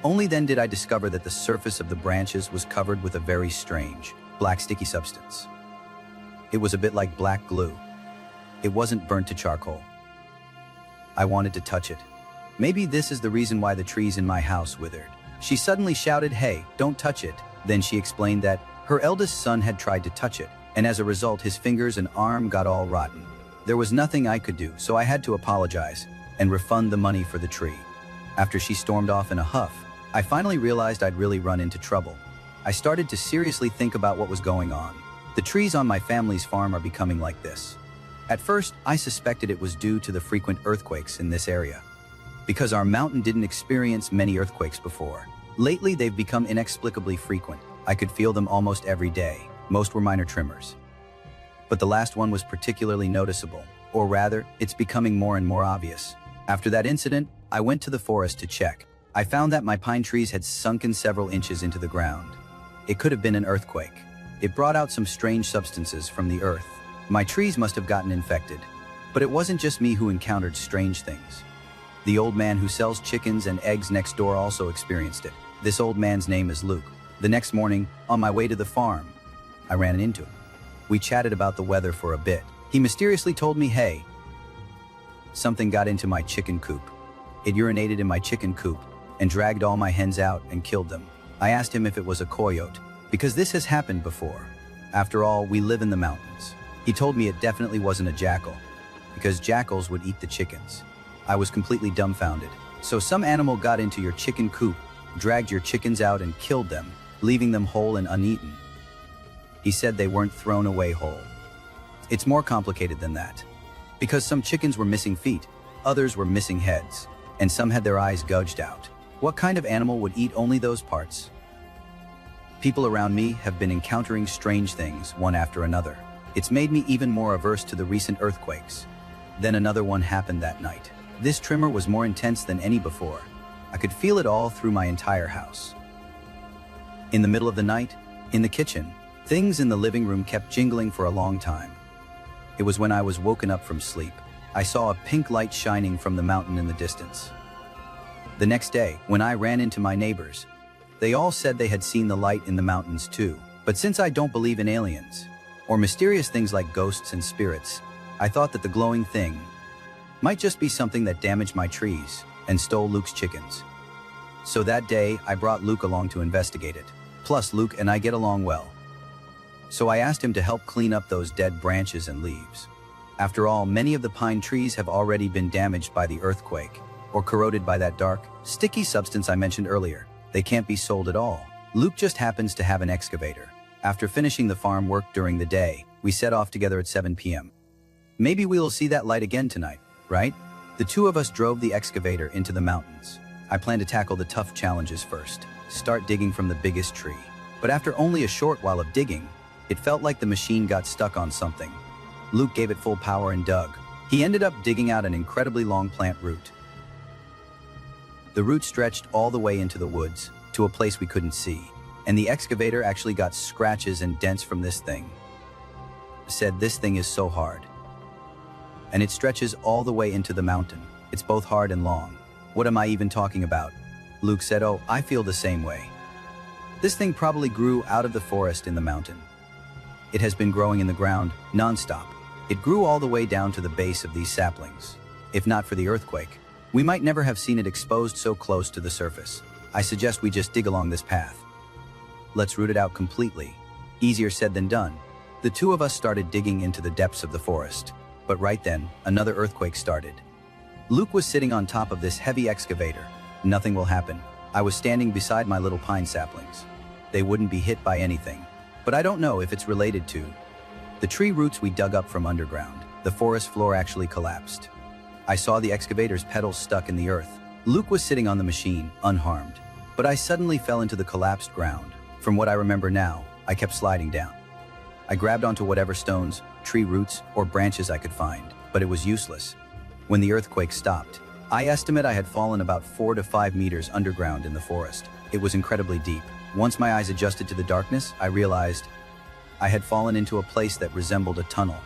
[SPEAKER 1] Only then did I discover that the surface of the branches was covered with a very strange, black sticky substance. It was a bit like black glue. It wasn't burnt to charcoal. I wanted to touch it. Maybe this is the reason why the trees in my house withered. She suddenly shouted, "Hey, don't touch it." Then she explained that her eldest son had tried to touch it, and as a result his fingers and arm got all rotten. There was nothing I could do, so I had to apologize and refund the money for the tree. After she stormed off in a huff, I finally realized I'd really run into trouble. I started to seriously think about what was going on. The trees on my family's farm are becoming like this. At first, I suspected it was due to the frequent earthquakes in this area, because our mountain didn't experience many earthquakes before. Lately, they've become inexplicably frequent. I could feel them almost every day. Most were minor tremors. But the last one was particularly noticeable, or rather, it's becoming more and more obvious. After that incident, I went to the forest to check. I found that my pine trees had sunken several inches into the ground. It could have been an earthquake. It brought out some strange substances from the earth. My trees must have gotten infected. But it wasn't just me who encountered strange things. The old man who sells chickens and eggs next door also experienced it. This old man's name is Luke. The next morning, on my way to the farm, I ran into him. We chatted about the weather for a bit. He mysteriously told me, "Hey, something got into my chicken coop. It urinated in my chicken coop and dragged all my hens out and killed them." I asked him if it was a coyote, because this has happened before. After all, we live in the mountains. He told me it definitely wasn't a jackal, because jackals would eat the chickens. I was completely dumbfounded. So some animal got into your chicken coop, dragged your chickens out and killed them, leaving them whole and uneaten. He said they weren't thrown away whole. It's more complicated than that, because some chickens were missing feet, others were missing heads, and some had their eyes gouged out. What kind of animal would eat only those parts? People around me have been encountering strange things one after another. It's made me even more averse to the recent earthquakes. Then another one happened that night. This tremor was more intense than any before. I could feel it all through my entire house. In the middle of the night, in the kitchen, things in the living room kept jingling for a long time. It was when I was woken up from sleep. I saw a pink light shining from the mountain in the distance. The next day, when I ran into my neighbors, they all said they had seen the light in the mountains too. But since I don't believe in aliens, or mysterious things like ghosts and spirits, I thought that the glowing thing might just be something that damaged my trees and stole Luke's chickens. So that day, I brought Luke along to investigate it. Plus, Luke and I get along well. So I asked him to help clean up those dead branches and leaves. After all, many of the pine trees have already been damaged by the earthquake, or corroded by that dark, sticky substance I mentioned earlier. They can't be sold at all. Luke just happens to have an excavator. After finishing the farm work during the day, we set off together at 7 p.m. Maybe we'll see that light again tonight, right? The two of us drove the excavator into the mountains. I plan to tackle the tough challenges first, start digging from the biggest tree. But after only a short while of digging, it felt like the machine got stuck on something. Luke gave it full power and dug. He ended up digging out an incredibly long plant root. The root stretched all the way into the woods, to a place we couldn't see, and the excavator actually got scratches and dents from this thing. Said this thing is so hard. And it stretches all the way into the mountain. It's both hard and long. What am I even talking about? Luke said, "Oh, I feel the same way." This thing probably grew out of the forest in the mountain. It has been growing in the ground, non-stop. It grew all the way down to the base of these saplings. If not for the earthquake, we might never have seen it exposed so close to the surface. I suggest we just dig along this path. Let's root it out completely. Easier said than done. The two of us started digging into the depths of the forest. But right then, another earthquake started. Luke was sitting on top of this heavy excavator. Nothing will happen. I was standing beside my little pine saplings. They wouldn't be hit by anything. But I don't know if it's related to the tree roots we dug up from underground. The forest floor actually collapsed. I saw the excavator's pedals stuck in the earth. Luke was sitting on the machine, unharmed. But I suddenly fell into the collapsed ground. From what I remember now, I kept sliding down. I grabbed onto whatever stones, tree roots, or branches I could find, but it was useless. When the earthquake stopped, I estimate I had fallen about 4 to 5 meters underground in the forest. It was incredibly deep. Once my eyes adjusted to the darkness, I realized I had fallen into a place that resembled a tunnel.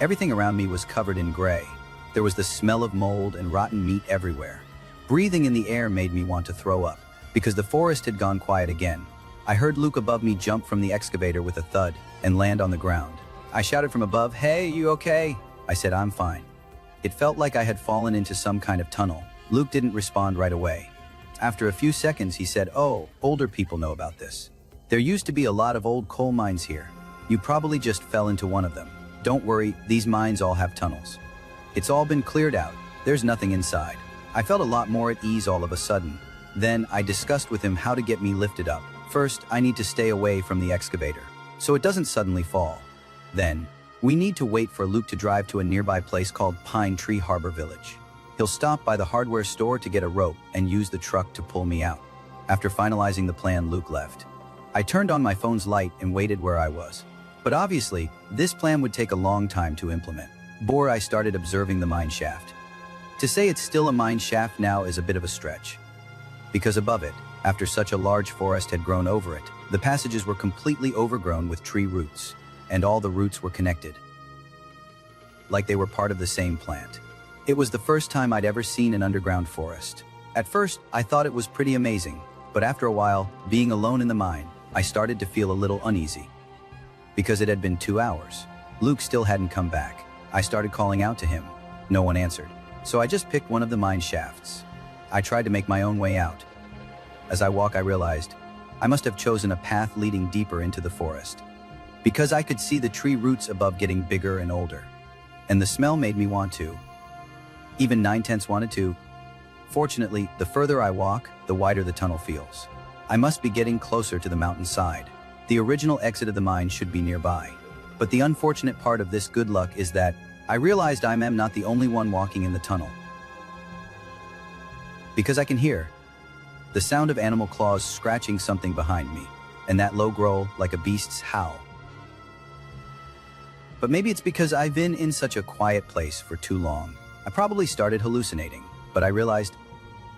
[SPEAKER 1] Everything around me was covered in gray. There was the smell of mold and rotten meat everywhere. Breathing in the air made me want to throw up, because the forest had gone quiet again. I heard Luke above me jump from the excavator with a thud and land on the ground. I shouted from above, "Hey, you okay?" I said, "I'm fine." It felt like I had fallen into some kind of tunnel. Luke didn't respond right away. After a few seconds, he said, "Oh, older people know about this. There used to be a lot of old coal mines here. You probably just fell into one of them. Don't worry, these mines all have tunnels. It's all been cleared out. There's nothing inside." I felt a lot more at ease all of a sudden. Then I discussed with him how to get me lifted up. First, I need to stay away from the excavator, so it doesn't suddenly fall. Then, we need to wait for Luke to drive to a nearby place called Pine Tree Harbor Village. He'll stop by the hardware store to get a rope and use the truck to pull me out. After finalizing the plan, Luke left. I turned on my phone's light and waited where I was. But obviously, this plan would take a long time to implement. I started observing the mine shaft. To say it's still a mine shaft now is a bit of a stretch. Because above it, after such a large forest had grown over it, the passages were completely overgrown with tree roots, and all the roots were connected, like they were part of the same plant. It was the first time I'd ever seen an underground forest. At first, I thought it was pretty amazing, but after a while, being alone in the mine, I started to feel a little uneasy. Because it had been 2 hours. Luke still hadn't come back. I started calling out to him. No one answered. So I just picked one of the mine shafts. I tried to make my own way out. As I walked, I realized I must have chosen a path leading deeper into the forest, because I could see the tree roots above getting bigger and older. And the smell made me want to. Even 9/10 wanted to. Fortunately, the further I walk, the wider the tunnel feels. I must be getting closer to the mountainside. The original exit of the mine should be nearby. But the unfortunate part of this good luck is that I realized I am not the only one walking in the tunnel. Because I can hear the sound of animal claws scratching something behind me, and that low growl like a beast's howl. But maybe it's because I've been in such a quiet place for too long. I probably started hallucinating, but I realized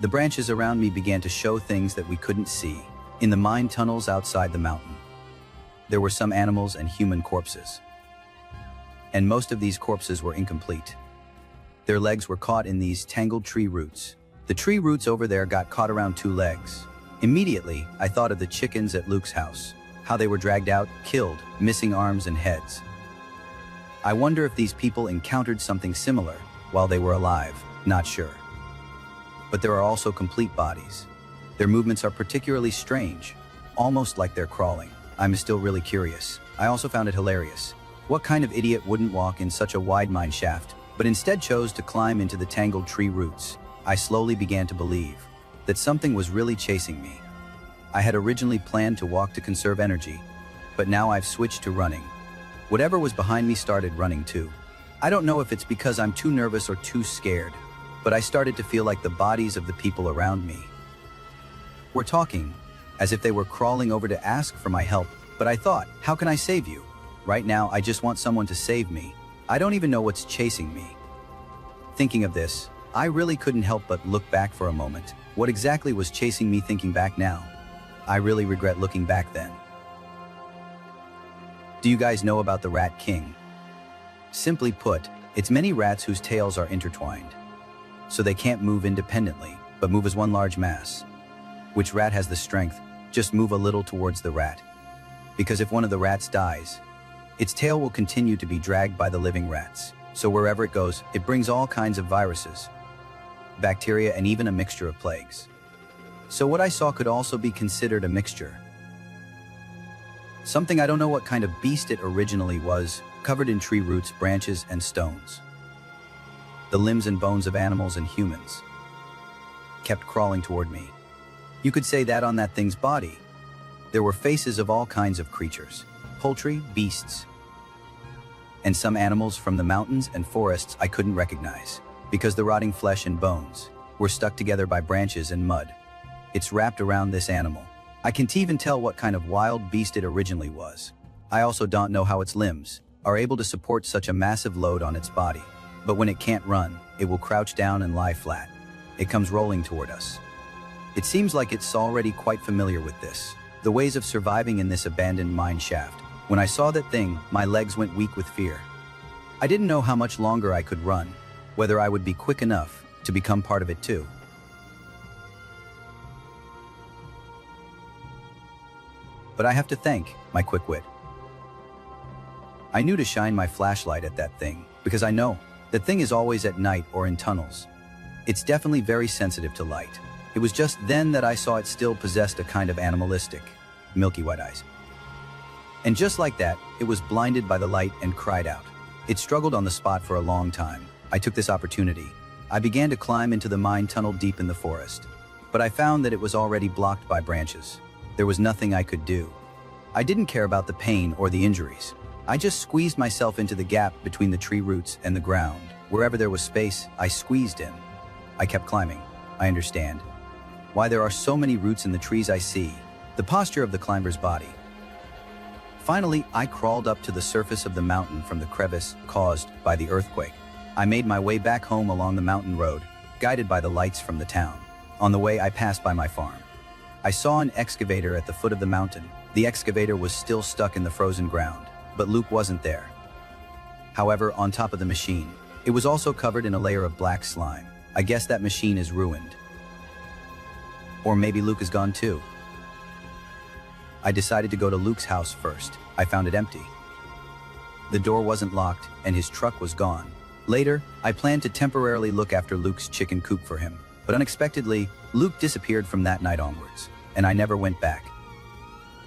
[SPEAKER 1] the branches around me began to show things that we couldn't see. In the mine tunnels outside the mountain, there were some animals and human corpses. And most of these corpses were incomplete. Their legs were caught in these tangled tree roots. The tree roots over there got caught around 2 legs. Immediately, I thought of the chickens at Luke's house, how they were dragged out, killed, missing arms and heads. I wonder if these people encountered something similar while they were alive, not sure. But there are also complete bodies. Their movements are particularly strange, almost like they're crawling. I'm still really curious. I also found it hilarious. What kind of idiot wouldn't walk in such a wide mine shaft, but instead chose to climb into the tangled tree roots? I slowly began to believe that something was really chasing me. I had originally planned to walk to conserve energy, but now I've switched to running. Whatever was behind me started running too. I don't know if it's because I'm too nervous or too scared, but I started to feel like the bodies of the people around me were talking, as if they were crawling over to ask for my help. But I thought, how can I save you? Right now, I just want someone to save me. I don't even know what's chasing me. Thinking of this, I really couldn't help but look back for a moment. What exactly was chasing me? Thinking back now, I really regret looking back then. Do you guys know about the Rat King? Simply put, it's many rats whose tails are intertwined, so they can't move independently, but move as one large mass. Which rat has the strength? Just move a little towards the rat. Because if one of the rats dies, its tail will continue to be dragged by the living rats. So wherever it goes, it brings all kinds of viruses, bacteria, and even a mixture of plagues. So what I saw could also be considered a mixture. Something I don't know what kind of beast it originally was, covered in tree roots, branches, and stones. The limbs and bones of animals and humans kept crawling toward me. You could say that on that thing's body, there were faces of all kinds of creatures, poultry, beasts, and some animals from the mountains and forests I couldn't recognize, because the rotting flesh and bones were stuck together by branches and mud. It's wrapped around this animal. I can't even tell what kind of wild beast it originally was. I also don't know how its limbs are able to support such a massive load on its body. But when it can't run, it will crouch down and lie flat. It comes rolling toward us. It seems like it's already quite familiar with this. The ways of surviving in this abandoned mine shaft. When I saw that thing, my legs went weak with fear. I didn't know how much longer I could run, whether I would be quick enough to become part of it too. But I have to thank my quick wit. I knew to shine my flashlight at that thing, because I know that thing is always at night or in tunnels. It's definitely very sensitive to light. It was just then that I saw it still possessed a kind of animalistic, milky white eyes. And just like that, it was blinded by the light and cried out. It struggled on the spot for a long time. I took this opportunity. I began to climb into the mine tunnel deep in the forest. But I found that it was already blocked by branches. There was nothing I could do. I didn't care about the pain or the injuries. I just squeezed myself into the gap between the tree roots and the ground. Wherever there was space, I squeezed in. I kept climbing. I understand why there are so many roots in the trees I see. The posture of the climber's body. Finally, I crawled up to the surface of the mountain from the crevice caused by the earthquake. I made my way back home along the mountain road, guided by the lights from the town. On the way, I passed by my farm. I saw an excavator at the foot of the mountain. The excavator was still stuck in the frozen ground, but Luke wasn't there. However, on top of the machine, it was also covered in a layer of black slime. I guess that machine is ruined. Or maybe Luke is gone too. I decided to go to Luke's house first. I found it empty. The door wasn't locked and his truck was gone. Later, I planned to temporarily look after Luke's chicken coop for him. But unexpectedly, Luke disappeared from that night onwards, and I never went back.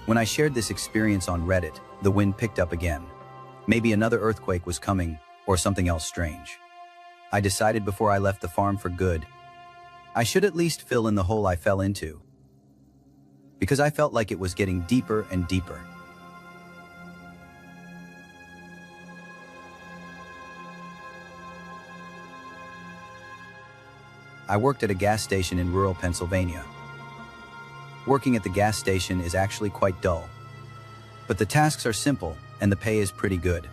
[SPEAKER 1] When I shared this experience on Reddit, the wind picked up again. Maybe another earthquake was coming, or something else strange. I decided before I left the farm for good, I should at least fill in the hole I fell into, because I felt like it was getting deeper and deeper. I worked at a gas station in rural Pennsylvania. Working at the gas station is actually quite dull, but the tasks are simple and the pay is pretty good.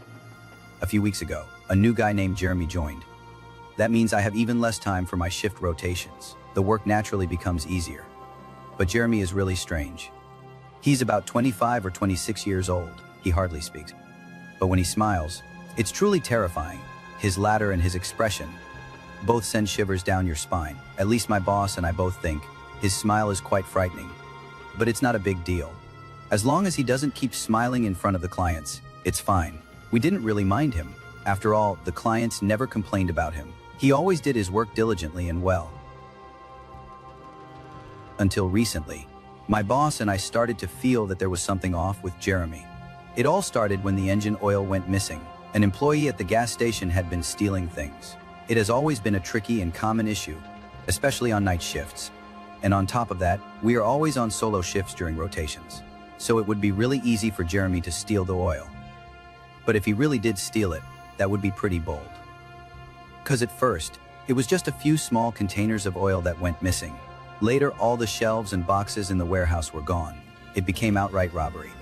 [SPEAKER 1] A few weeks ago, a new guy named Jeremy joined. That means I have even less time for my shift rotations. The work naturally becomes easier. But Jeremy is really strange. He's about 25 or 26 years old. He hardly speaks. But when he smiles, it's truly terrifying. His laughter and his expression both send shivers down your spine. At least my boss and I both think his smile is quite frightening. But it's not a big deal. As long as he doesn't keep smiling in front of the clients, it's fine. We didn't really mind him. After all, the clients never complained about him. He always did his work diligently and well. Until recently, my boss and I started to feel that there was something off with Jeremy. It all started when the engine oil went missing. An employee at the gas station had been stealing things. It has always been a tricky and common issue, especially on night shifts. And on top of that, we are always on solo shifts during rotations. So it would be really easy for Jeremy to steal the oil. But if he really did steal it, that would be pretty bold. 'Cause at first, it was just a few small containers of oil that went missing. Later, all the shelves and boxes in the warehouse were gone. It became outright robbery.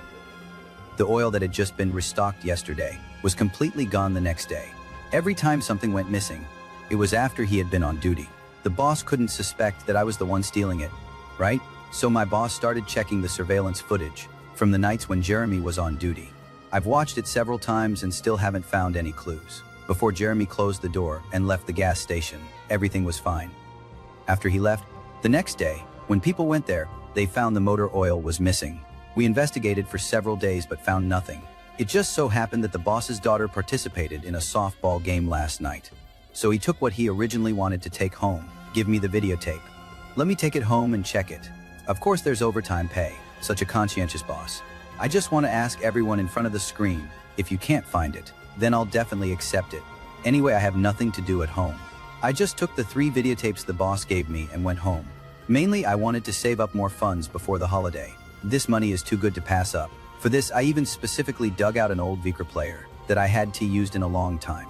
[SPEAKER 1] The oil that had just been restocked yesterday was completely gone the next day. Every time something went missing, it was after he had been on duty. The boss couldn't suspect that I was the one stealing it, right? So my boss started checking the surveillance footage from the nights when Jeremy was on duty. I've watched it several times and still haven't found any clues. Before Jeremy closed the door and left the gas station, everything was fine. After he left, the next day, when people went there, they found the motor oil was missing. We investigated for several days but found nothing. It just so happened that the boss's daughter participated in a softball game last night. So he took what he originally wanted to take home. Give me the videotape. Let me take it home and check it. Of course there's overtime pay. Such a conscientious boss. I just want to ask everyone in front of the screen, if you can't find it, then I'll definitely accept it. Anyway, I have nothing to do at home. I just took the 3 videotapes the boss gave me and went home. Mainly, I wanted to save up more funds before the holiday. This money is too good to pass up. For this, I even specifically dug out an old Vicar player that I hadn't used in a long time.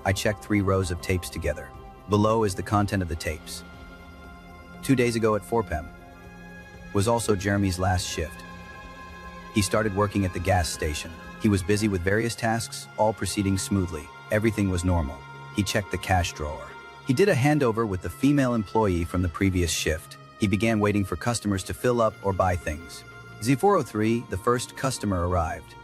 [SPEAKER 1] I checked 3 rows of tapes together. Below is the content of the tapes. 2 days ago at 4 p.m. was also Jeremy's last shift. He started working at the gas station. He was busy with various tasks, all proceeding smoothly. Everything was normal. He checked the cash drawer. He did a handover with the female employee from the previous shift. He began waiting for customers to fill up or buy things. Z403, the first customer arrived.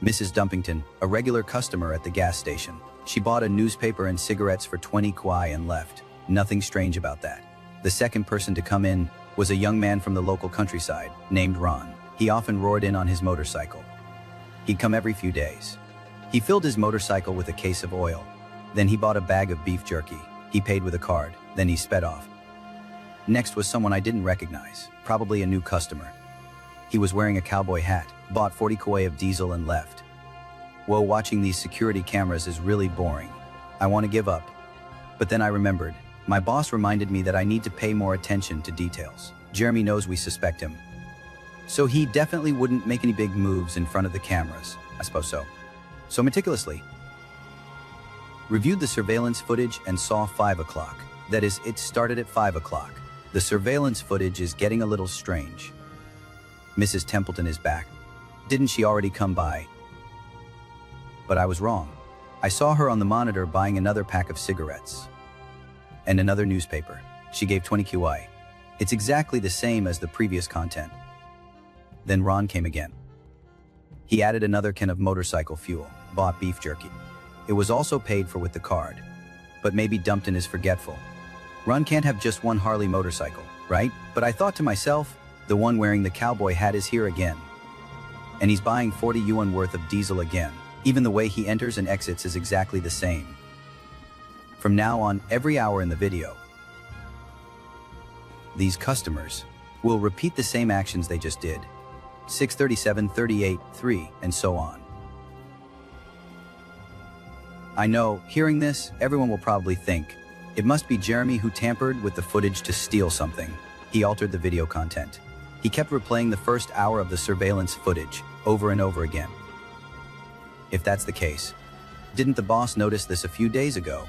[SPEAKER 1] Mrs. Dumpington, a regular customer at the gas station. She bought a newspaper and cigarettes for 20 kwai and left. Nothing strange about that. The second person to come in was a young man from the local countryside, named Ron. He often roared in on his motorcycle. He'd come every few days. He filled his motorcycle with a case of oil. Then he bought a bag of beef jerky. He paid with a card. Then he sped off. Next was someone I didn't recognize, probably a new customer. He was wearing a cowboy hat, bought 40 kwai of diesel and left. Whoa, watching these security cameras is really boring. I want to give up. But then I remembered. My boss reminded me that I need to pay more attention to details. Jeremy knows we suspect him. So he definitely wouldn't make any big moves in front of the cameras. I suppose so. So meticulously. Reviewed the surveillance footage and saw 5 o'clock. That is, it started at 5 o'clock. The surveillance footage is getting a little strange. Mrs. Templeton is back. Didn't she already come by? But I was wrong. I saw her on the monitor buying another pack of cigarettes. And another newspaper. She gave 20 kwai. It's exactly the same as the previous content. Then Ron came again. He added another can of motorcycle fuel, bought beef jerky. It was also paid for with the card. But maybe Dumpton is forgetful. Ron can't have just one Harley motorcycle, right? But I thought to myself, the one wearing the cowboy hat is here again. And he's buying 40 yuan worth of diesel again. Even the way he enters and exits is exactly the same. From now on, every hour in the video, these customers will repeat the same actions they just did. 637, 38, 3, and so on. I know, hearing this, everyone will probably think, it must be Jeremy who tampered with the footage to steal something. He altered the video content. He kept replaying the first hour of the surveillance footage over and over again. If that's the case, didn't the boss notice this a few days ago?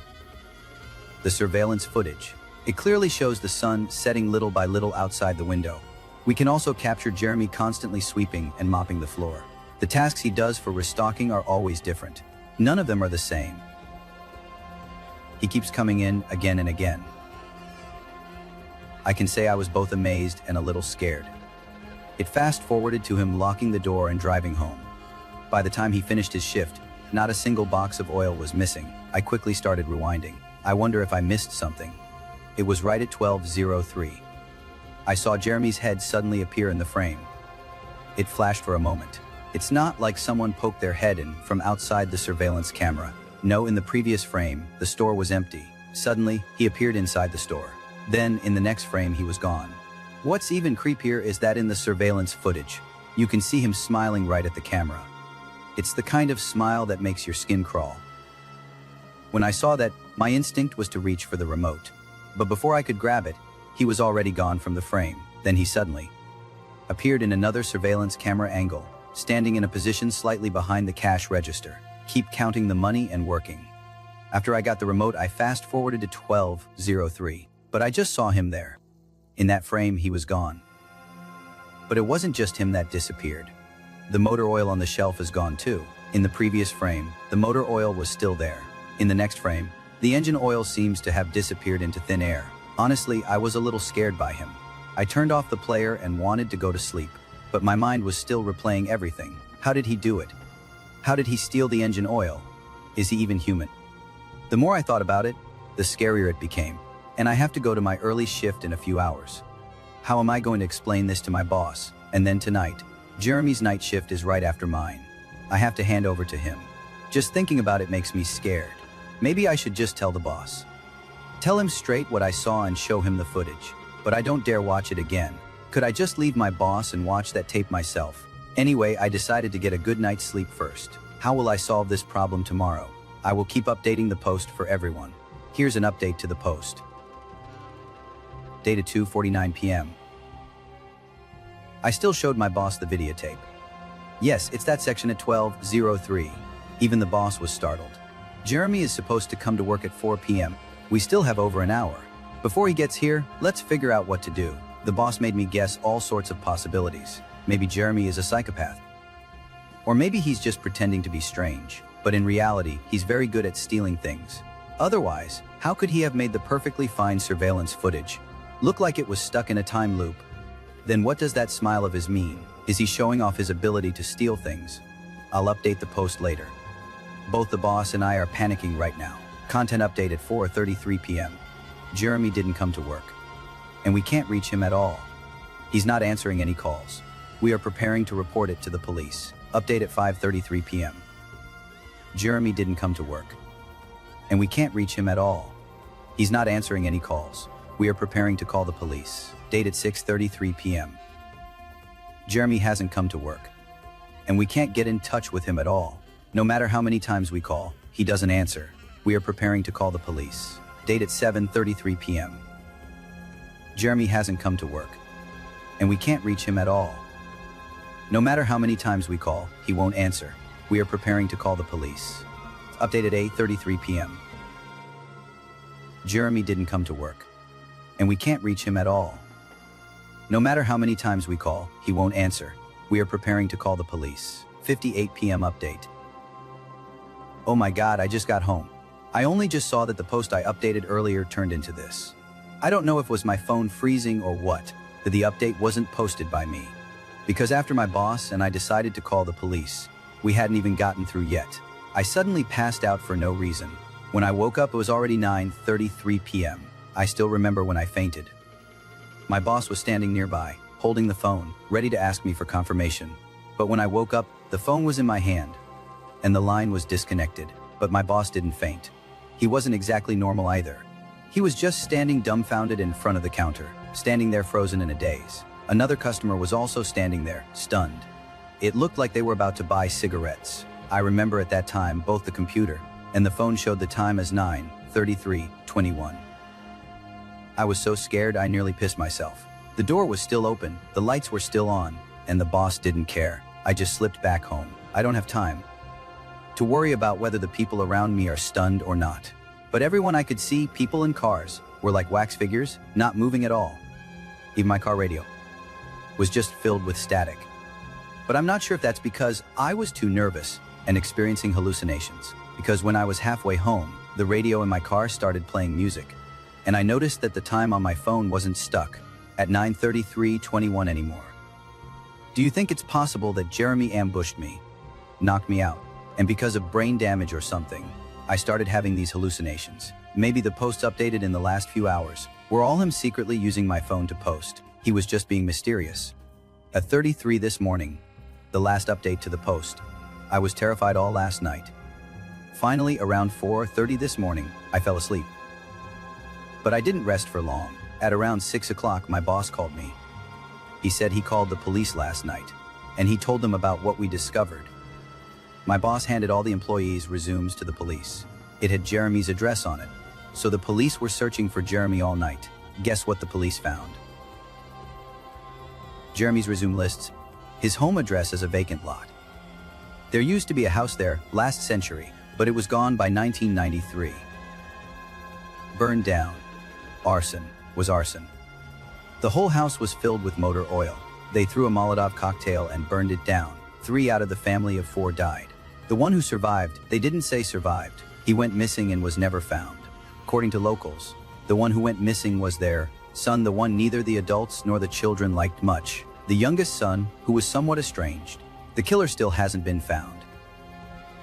[SPEAKER 1] The surveillance footage. It clearly shows the sun setting little by little outside the window. We can also capture Jeremy constantly sweeping and mopping the floor. The tasks he does for restocking are always different. None of them are the same. He keeps coming in again and again. I can say I was both amazed and a little scared. It fast-forwarded to him locking the door and driving home. By the time he finished his shift, not a single box of oil was missing. I quickly started rewinding. I wonder if I missed something. It was right at 12:03. I saw Jeremy's head suddenly appear in the frame. It flashed for a moment. It's not like someone poked their head in from outside the surveillance camera. No, in the previous frame, the store was empty. Suddenly, he appeared inside the store. Then, in the next frame, he was gone. What's even creepier is that in the surveillance footage, you can see him smiling right at the camera. It's the kind of smile that makes your skin crawl. When I saw that, my instinct was to reach for the remote. But before I could grab it, he was already gone from the frame. Then he suddenly appeared in another surveillance camera angle, standing in a position slightly behind the cash register. Keep counting the money and working. After I got the remote, I fast-forwarded to 12:03, but I just saw him there. In that frame, he was gone. But it wasn't just him that disappeared. The motor oil on the shelf is gone too. In the previous frame, the motor oil was still there. In the next frame, the engine oil seems to have disappeared into thin air. Honestly, I was a little scared by him. I turned off the player and wanted to go to sleep, but my mind was still replaying everything. How did he do it? How did he steal the engine oil? Is he even human? The more I thought about it, the scarier it became. And I have to go to my early shift in a few hours. How am I going to explain this to my boss? And then tonight, Jeremy's night shift is right after mine. I have to hand over to him. Just thinking about it makes me scared. Maybe I should just tell the boss. Tell him straight what I saw and show him the footage. But I don't dare watch it again. Could I just leave my boss and watch that tape myself? Anyway, I decided to get a good night's sleep first. How will I solve this problem tomorrow? I will keep updating the post for everyone. Here's an update to the post. Dated 2:49 p.m. I still showed my boss the videotape. Yes, it's that section at 12:03. Even the boss was startled. Jeremy is supposed to come to work at 4 p.m. We still have over an hour. Before he gets here, let's figure out what to do. The boss made me guess all sorts of possibilities. Maybe Jeremy is a psychopath. Or maybe he's just pretending to be strange. But in reality, he's very good at stealing things. Otherwise, how could he have made the perfectly fine surveillance footage Looked like it was stuck in a time loop. Then what does that smile of his mean? Is he showing off his ability to steal things? I'll update the post later. Both the boss and I are panicking right now. Content update at 4:33 p.m. Jeremy didn't come to work. And we can't reach him at all. He's not answering any calls. We are preparing to report it to the police. Update at 5:33 p.m. Jeremy didn't come to work. And we can't reach him at all. He's not answering any calls. We are preparing to call the police. Date at 6:33 p.m. Jeremy hasn't come to work. And we can't get in touch with him at all. No matter how many times we call, he doesn't answer. We are preparing to call the police. Date at 7:33 p.m. Jeremy hasn't come to work. And we can't reach him at all. No matter how many times we call, he won't answer. We are preparing to call the police. Update at 8:33 p.m. Jeremy didn't come to work. And we can't reach him at all. No matter how many times we call, he won't answer. We are preparing to call the police. 5:08 p.m. update. Oh my God, I just got home. I only just saw that the post I updated earlier turned into this. I don't know if it was my phone freezing or what, that the update wasn't posted by me. Because after my boss and I decided to call the police, we hadn't even gotten through yet. I suddenly passed out for no reason. When I woke up, it was already 9:33 p.m. I still remember when I fainted. My boss was standing nearby, holding the phone, ready to ask me for confirmation. But when I woke up, the phone was in my hand, and the line was disconnected. But my boss didn't faint. He wasn't exactly normal either. He was just standing dumbfounded in front of the counter, standing there frozen in a daze. Another customer was also standing there, stunned. It looked like they were about to buy cigarettes. I remember at that time, both the computer and the phone showed the time as 9:33:21. I was so scared I nearly pissed myself. The door was still open, the lights were still on, and the boss didn't care. I just slipped back home. I don't have time to worry about whether the people around me are stunned or not. But everyone I could see, people in cars, were like wax figures, not moving at all. Even my car radio was just filled with static. But I'm not sure if that's because I was too nervous and experiencing hallucinations. Because when I was halfway home, the radio in my car started playing music. And I noticed that the time on my phone wasn't stuck at 9:33:21 anymore. Do you think it's possible that Jeremy ambushed me, knocked me out, and because of brain damage or something, I started having these hallucinations? Maybe the posts updated in the last few hours were all him secretly using my phone to post. He was just being mysterious. At 33 this morning, the last update to the post. I was terrified all last night. Finally, around 4:30 this morning, I fell asleep. But I didn't rest for long. At around 6 o'clock, my boss called me. He said he called the police last night, and he told them about what we discovered. My boss handed all the employees' resumes to the police. It had Jeremy's address on it, so the police were searching for Jeremy all night. Guess what the police found? Jeremy's resume lists his home address as a vacant lot. There used to be a house there last century, but it was gone by 1993. Burned down. Arson was arson. The whole house was filled with motor oil. They threw a Molotov cocktail and burned it down. 3 out of the family of 4 died. The one who survived, they didn't say survived. He went missing and was never found. According to locals, the one who went missing was their son, the one neither the adults nor the children liked much. The youngest son, who was somewhat estranged. The killer still hasn't been found.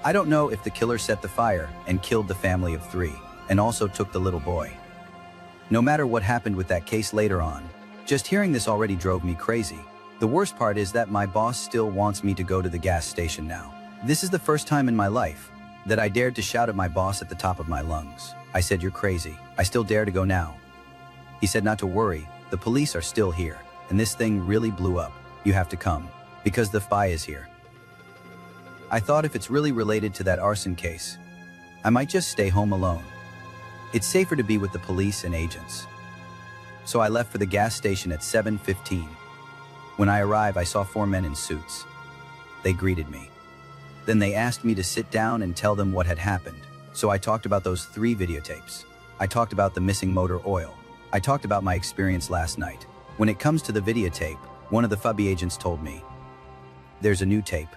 [SPEAKER 1] I don't know if the killer set the fire and killed the family of 3, and also took the little boy. No matter what happened with that case later on, just hearing this already drove me crazy. The worst part is that my boss still wants me to go to the gas station now. This is the first time in my life that I dared to shout at my boss at the top of my lungs. I said, "You're crazy. I still dare to go now." He said not to worry, the police are still here, and this thing really blew up. You have to come, because the spy is here. I thought if it's really related to that arson case, I might just stay home alone. It's safer to be with the police and agents. So I left for the gas station at 7:15. When I arrived, I saw 4 men in suits. They greeted me. Then they asked me to sit down and tell them what had happened. So I talked about those 3 videotapes. I talked about the missing motor oil. I talked about my experience last night. When it comes to the videotape, one of the FUBI agents told me, "There's a new tape.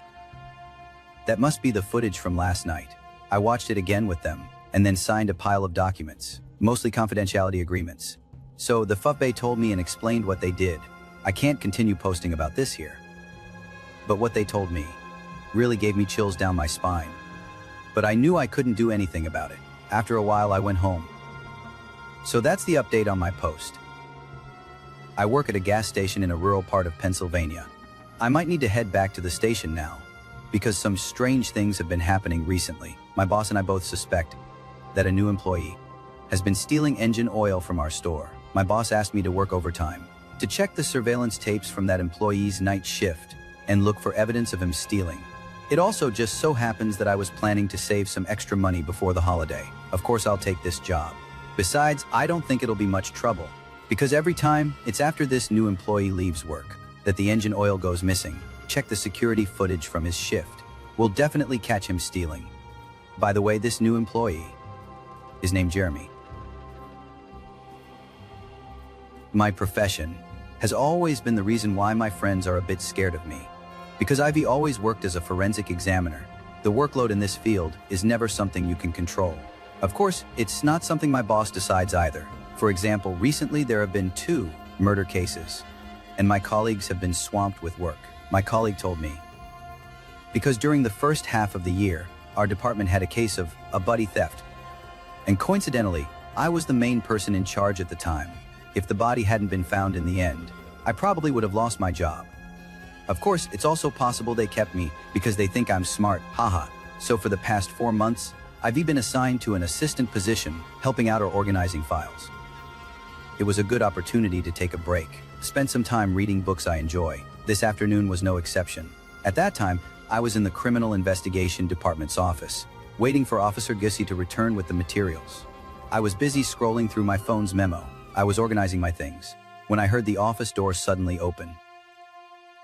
[SPEAKER 1] That must be the footage from last night." I watched it again with them, and then signed a pile of documents, mostly confidentiality agreements. So the Fuffbay told me and explained what they did. I can't continue posting about this here. But what they told me really gave me chills down my spine. But I knew I couldn't do anything about it. After a while, I went home. So that's the update on my post. I work at a gas station in a rural part of Pennsylvania. I might need to head back to the station now, because some strange things have been happening recently. My boss and I both suspect that a new employee has been stealing engine oil from our store. My boss asked me to work overtime to check the surveillance tapes from that employee's night shift and look for evidence of him stealing. It also just so happens that I was planning to save some extra money before the holiday. Of course, I'll take this job. Besides, I don't think it'll be much trouble, because every time it's after this new employee leaves work that the engine oil goes missing. Check the security footage from his shift. We'll definitely catch him stealing. By the way, this new employee is named Jeremy. My profession has always been the reason why my friends are a bit scared of me. Because I've always worked as a forensic examiner, the workload in this field is never something you can control. Of course, it's not something my boss decides either. For example, recently there have been 2 murder cases, and my colleagues have been swamped with work. My colleague told me, because during the first half of the year, our department had a case of a buddy theft. And coincidentally, I was the main person in charge at the time. If the body hadn't been found in the end, I probably would have lost my job. Of course, it's also possible they kept me because they think I'm smart, haha. So for the past 4 months, I've been assigned to an assistant position, helping out or organizing files. It was a good opportunity to take a break, spend some time reading books I enjoy. This afternoon was no exception. At that time, I was in the Criminal Investigation Department's office, waiting for Officer Gussie to return with the materials. I was busy scrolling through my phone's memo. I was organizing my things when I heard the office door suddenly open.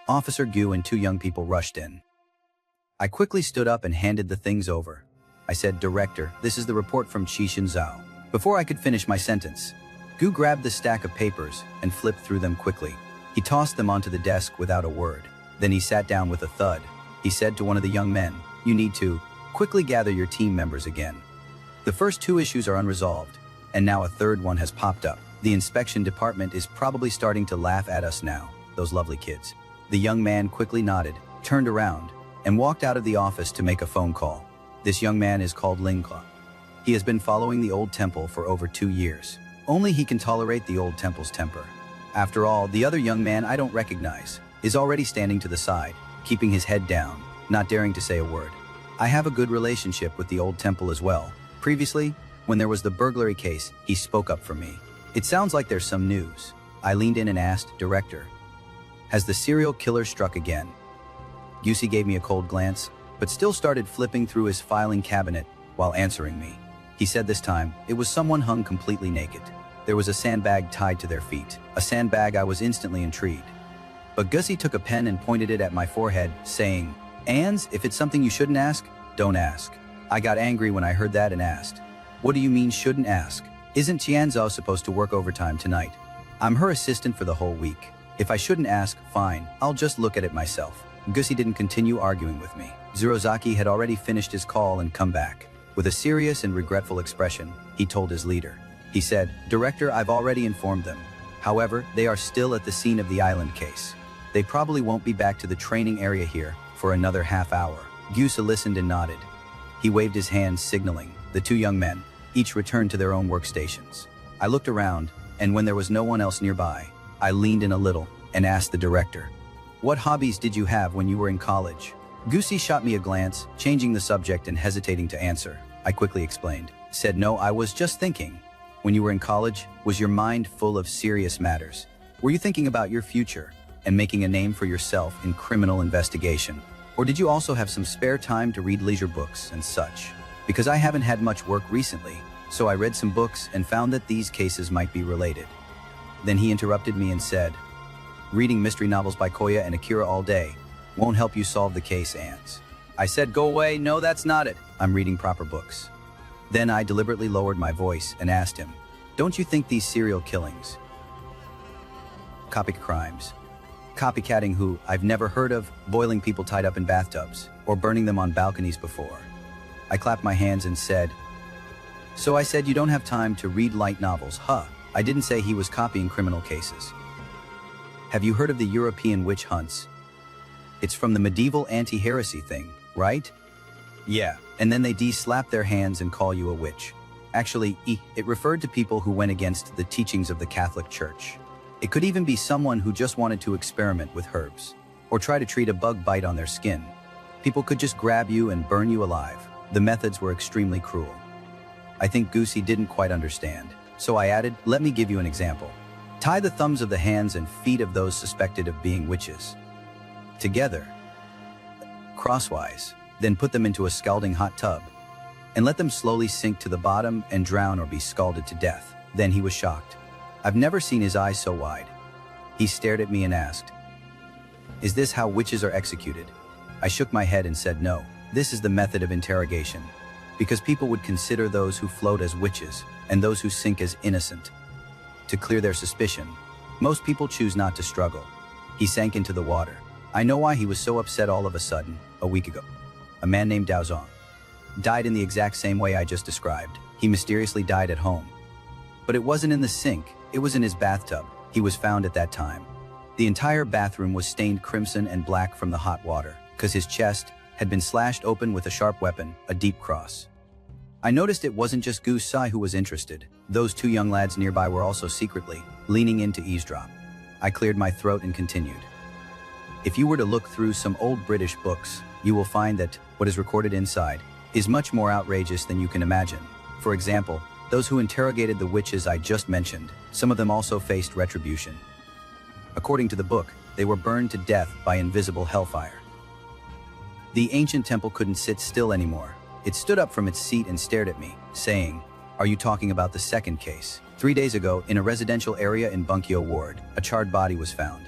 [SPEAKER 1] Officer Gu and 2 young people rushed in. I quickly stood up and handed the things over. I said, "Director, this is the report from Qixin Zhao." Before I could finish my sentence, Gu grabbed the stack of papers and flipped through them quickly. He tossed them onto the desk without a word. Then he sat down with a thud. He said to one of the young men, "You need to quickly gather your team members again. The first 2 issues are unresolved, and now a third one has popped up. The inspection department is probably starting to laugh at us now, those lovely kids." The young man quickly nodded, turned around, and walked out of the office to make a phone call. This young man is called Lingkla. He has been following the old temple for over 2 years. Only he can tolerate the old temple's temper. After all, the other young man I don't recognize is already standing to the side, keeping his head down, not daring to say a word. I have a good relationship with the old temple as well. Previously, when there was the burglary case, he spoke up for me. It sounds like there's some news. I leaned in and asked, "Director, has the serial killer struck again?" Gussie gave me a cold glance, but still started flipping through his filing cabinet while answering me. He said this time, it was someone hung completely naked. There was a sandbag tied to their feet. A sandbag. I was instantly intrigued. But Gussie took a pen and pointed it at my forehead, saying, "Ans, if it's something you shouldn't ask, don't ask." I got angry when I heard that and asked, "What do you mean shouldn't ask? Isn't Tianzhou supposed to work overtime tonight? I'm her assistant for the whole week. If I shouldn't ask, fine, I'll just look at it myself." Gussie didn't continue arguing with me. Zurozaki had already finished his call and come back. With a serious and regretful expression, he told his leader. He said, "Director, I've already informed them. However, they are still at the scene of the island case. They probably won't be back to the training area here for another half hour." Gussie listened and nodded. He waved his hand, signaling. The 2 young men each returned to their own workstations. I looked around, and when there was no one else nearby, I leaned in a little and asked the director, "What hobbies did you have when you were in college?" Gussie shot me a glance, changing the subject and hesitating to answer. I quickly explained. Said, "No, I was just thinking. When you were in college, was your mind full of serious matters? Were you thinking about your future and making a name for yourself in criminal investigation? Or did you also have some spare time to read leisure books and such? Because I haven't had much work recently, so I read some books and found that these cases might be related." Then he interrupted me and said, "Reading mystery novels by Koya and Akira all day won't help you solve the case, Ans." I said, "Go away, no, that's not it. I'm reading proper books." Then I deliberately lowered my voice and asked him, "Don't you think these serial killings, copycat crimes, copycatting who I've never heard of, boiling people tied up in bathtubs, or burning them on balconies before?" I clapped my hands and said, "So I said you don't have time to read light novels, huh? I didn't say he was copying criminal cases. Have you heard of the European witch hunts? It's from the medieval anti-heresy thing, right? Yeah, and then they slap their hands and call you a witch. Actually, it referred to people who went against the teachings of the Catholic Church. It could even be someone who just wanted to experiment with herbs, or try to treat a bug bite on their skin. People could just grab you and burn you alive. The methods were extremely cruel. I think Goosey didn't quite understand, so I added, let me give you an example. Tie the thumbs of the hands and feet of those suspected of being witches together, crosswise, then put them into a scalding hot tub, and let them slowly sink to the bottom and drown or be scalded to death. Then he was shocked. I've never seen his eyes so wide. He stared at me and asked, "Is this how witches are executed?" I shook my head and said no. This is the method of interrogation, because people would consider those who float as witches and those who sink as innocent. To clear their suspicion, most people choose not to struggle. He sank into the water. I know why he was so upset all of a sudden. A week ago, a man named Daozong died in the exact same way I just described. He mysteriously died at home. But it wasn't in the sink, it was in his bathtub. He was found at that time. The entire bathroom was stained crimson and black from the hot water, because his chest had been slashed open with a sharp weapon, a deep cross. I noticed it wasn't just Goose Sai who was interested. Those two young lads nearby were also secretly leaning in to eavesdrop. I cleared my throat and continued. If you were to look through some old British books, you will find that what is recorded inside is much more outrageous than you can imagine. For example, those who interrogated the witches I just mentioned, some of them also faced retribution. According to the book, they were burned to death by invisible hellfire. The ancient temple couldn't sit still anymore. It stood up from its seat and stared at me, saying, "Are you talking about the second case? 3 days ago, in a residential area in Bunkyo Ward, a charred body was found.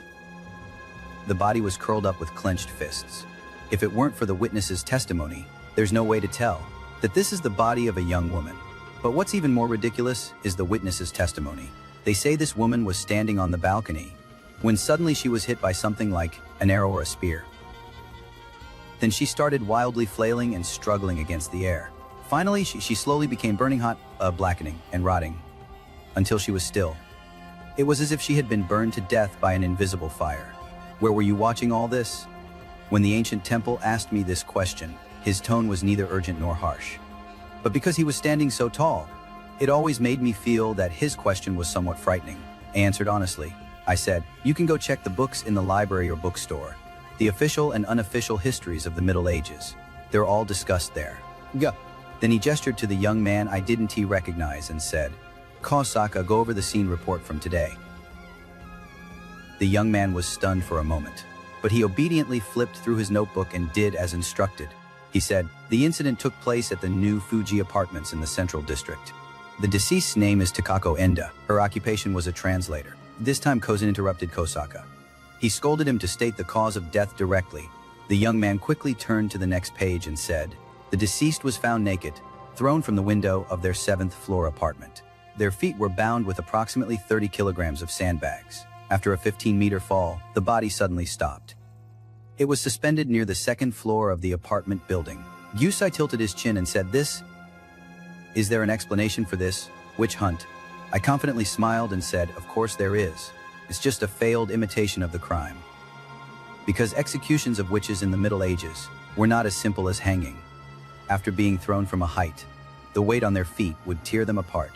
[SPEAKER 1] The body was curled up with clenched fists. If it weren't for the witness's testimony, there's no way to tell that this is the body of a young woman. But what's even more ridiculous is the witness's testimony. They say this woman was standing on the balcony when suddenly she was hit by something like an arrow or a spear. Then she started wildly flailing and struggling against the air. Finally, she slowly became burning hot, blackening and rotting, until she was still. It was as if she had been burned to death by an invisible fire. Where were you watching all this?" When the ancient temple asked me this question, his tone was neither urgent nor harsh. But because he was standing so tall, it always made me feel that his question was somewhat frightening. I answered honestly. I said, "You can go check the books in the library or bookstore. The official and unofficial histories of the Middle Ages. They're all discussed there." "Go." Then he gestured to the young man I didn't recognize and said, "Kosaka, go over the scene report from today." The young man was stunned for a moment, but he obediently flipped through his notebook and did as instructed. He said, "The incident took place at the new Fuji apartments in the Central District. The deceased's name is Takako Enda. Her occupation was a translator." This time Kozan interrupted Kosaka. He scolded him to state the cause of death directly. The young man quickly turned to the next page and said, "The deceased was found naked, thrown from the window of their 7th floor apartment. Their feet were bound with approximately 30 kilograms of sandbags. After a 15-meter fall, the body suddenly stopped. It was suspended near the 2nd floor of the apartment building." Yusai tilted his chin and said, Is there an explanation for this witch hunt?" I confidently smiled and said, "Of course there is. It's just a failed imitation of the crime. Because executions of witches in the Middle Ages were not as simple as hanging. After being thrown from a height, the weight on their feet would tear them apart.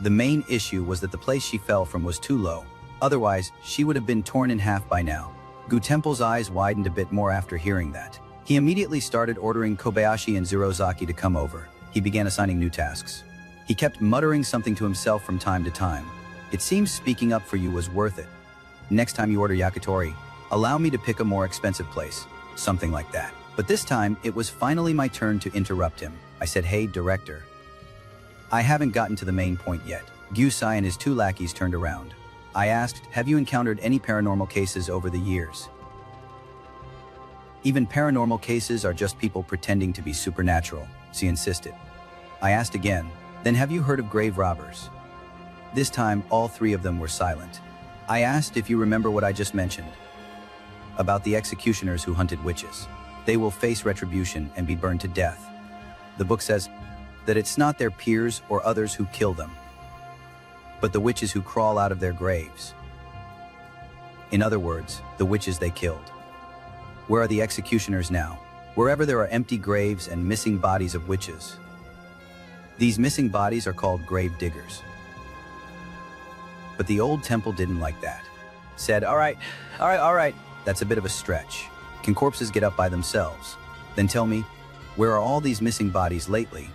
[SPEAKER 1] The main issue was that the place she fell from was too low. Otherwise, she would have been torn in half by now." Gu Temple's eyes widened a bit more after hearing that. He immediately started ordering Kobayashi and Zirozaki to come over. He began assigning new tasks. He kept muttering something to himself from time to time. "It seems speaking up for you was worth it. Next time you order yakitori, allow me to pick a more expensive place." Something like that. But this time, it was finally my turn to interrupt him. I said, "Hey, director. I haven't gotten to the main point yet." Gyusai and his two lackeys turned around. I asked, "Have you encountered any paranormal cases over the years?" "Even paranormal cases are just people pretending to be supernatural," she insisted. I asked again, "Then have you heard of grave robbers?" This time, all three of them were silent. I asked if you remember what I just mentioned about the executioners who hunted witches. They will face retribution and be burned to death. The book says that it's not their peers or others who kill them. but the witches who crawl out of their graves. In other words, the witches they killed. Where are the executioners now? Wherever there are empty graves and missing bodies of witches. These missing bodies are called grave diggers. But the old temple didn't like that. Said, all right, that's a bit of a stretch. Can corpses get up by themselves? Then tell me, where are all these missing bodies lately?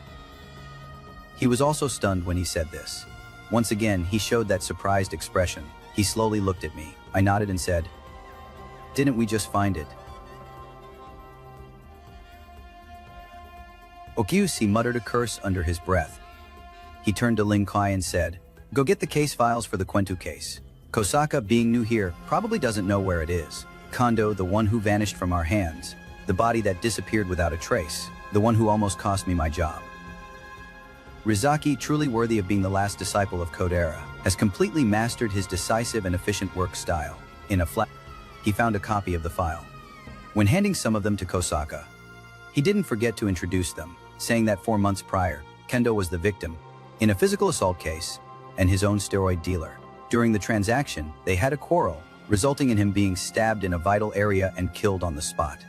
[SPEAKER 1] He was also stunned when he said this. Once again, he showed that surprised expression. He slowly looked at me. I nodded and said, didn't we just find it? Okyusi muttered a curse under his breath. He turned to Ling Kai and said, go get the case files for the Quentu case. Kosaka, being new here, probably doesn't know where it is. Kondo, the one who vanished from our hands, the body that disappeared without a trace, the one who almost cost me my job. Rizaki, truly worthy of being the last disciple of Kodera, has completely mastered his decisive and efficient work style. In a flash, he found a copy of the file. When handing some of them to Kosaka, he didn't forget to introduce them, saying that 4 months prior, Kendo was the victim, in a physical assault case, and his own steroid dealer. During the transaction, they had a quarrel, resulting in him being stabbed in a vital area and killed on the spot.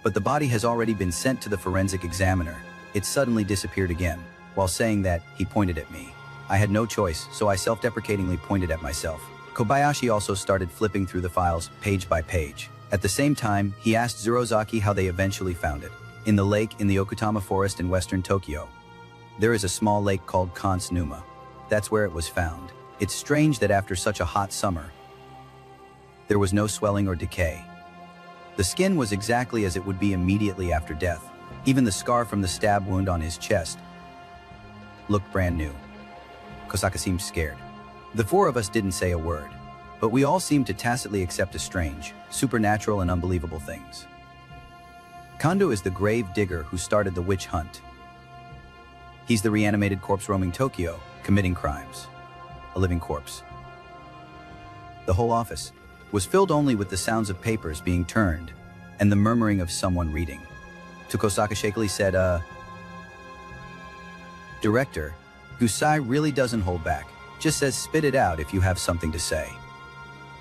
[SPEAKER 1] But the body has already been sent to the forensic examiner. It suddenly disappeared again. While saying that, he pointed at me. I had no choice, so I self-deprecatingly pointed at myself. Kobayashi also started flipping through the files, page by page. At the same time, he asked Zurozaki how they eventually found it. In the lake in the Okutama forest in western Tokyo. There is a small lake called Kansnuma. That's where it was found. It's strange that after such a hot summer, there was no swelling or decay. The skin was exactly as it would be immediately after death. Even the scar from the stab wound on his chest looked brand new. Kosaka seemed scared. The 4 of us didn't say a word, but we all seemed to tacitly accept a strange, supernatural and unbelievable things. Kondo is the grave digger who started the witch hunt. He's the reanimated corpse roaming Tokyo, committing crimes. A living corpse. The whole office was filled only with the sounds of papers being turned and the murmuring of someone reading. To Kosaka shakily said, Director, Gusai really doesn't hold back, just says spit it out if you have something to say.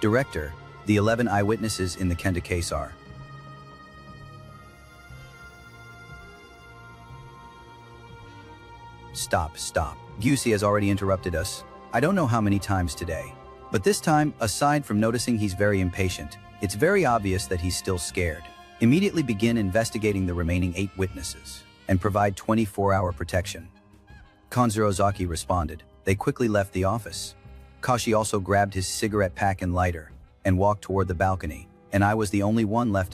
[SPEAKER 1] Director, the 11 eyewitnesses in the Kenda case are. Stop. Gusai has already interrupted us. I don't know how many times today. But this time, aside from noticing he's very impatient, it's very obvious that he's still scared. Immediately begin investigating the remaining 8 witnesses and provide 24-hour protection. Kanzuro Ozaki responded. They quickly left the office. Kashi also grabbed his cigarette pack and lighter and walked toward the balcony, and I was the only one left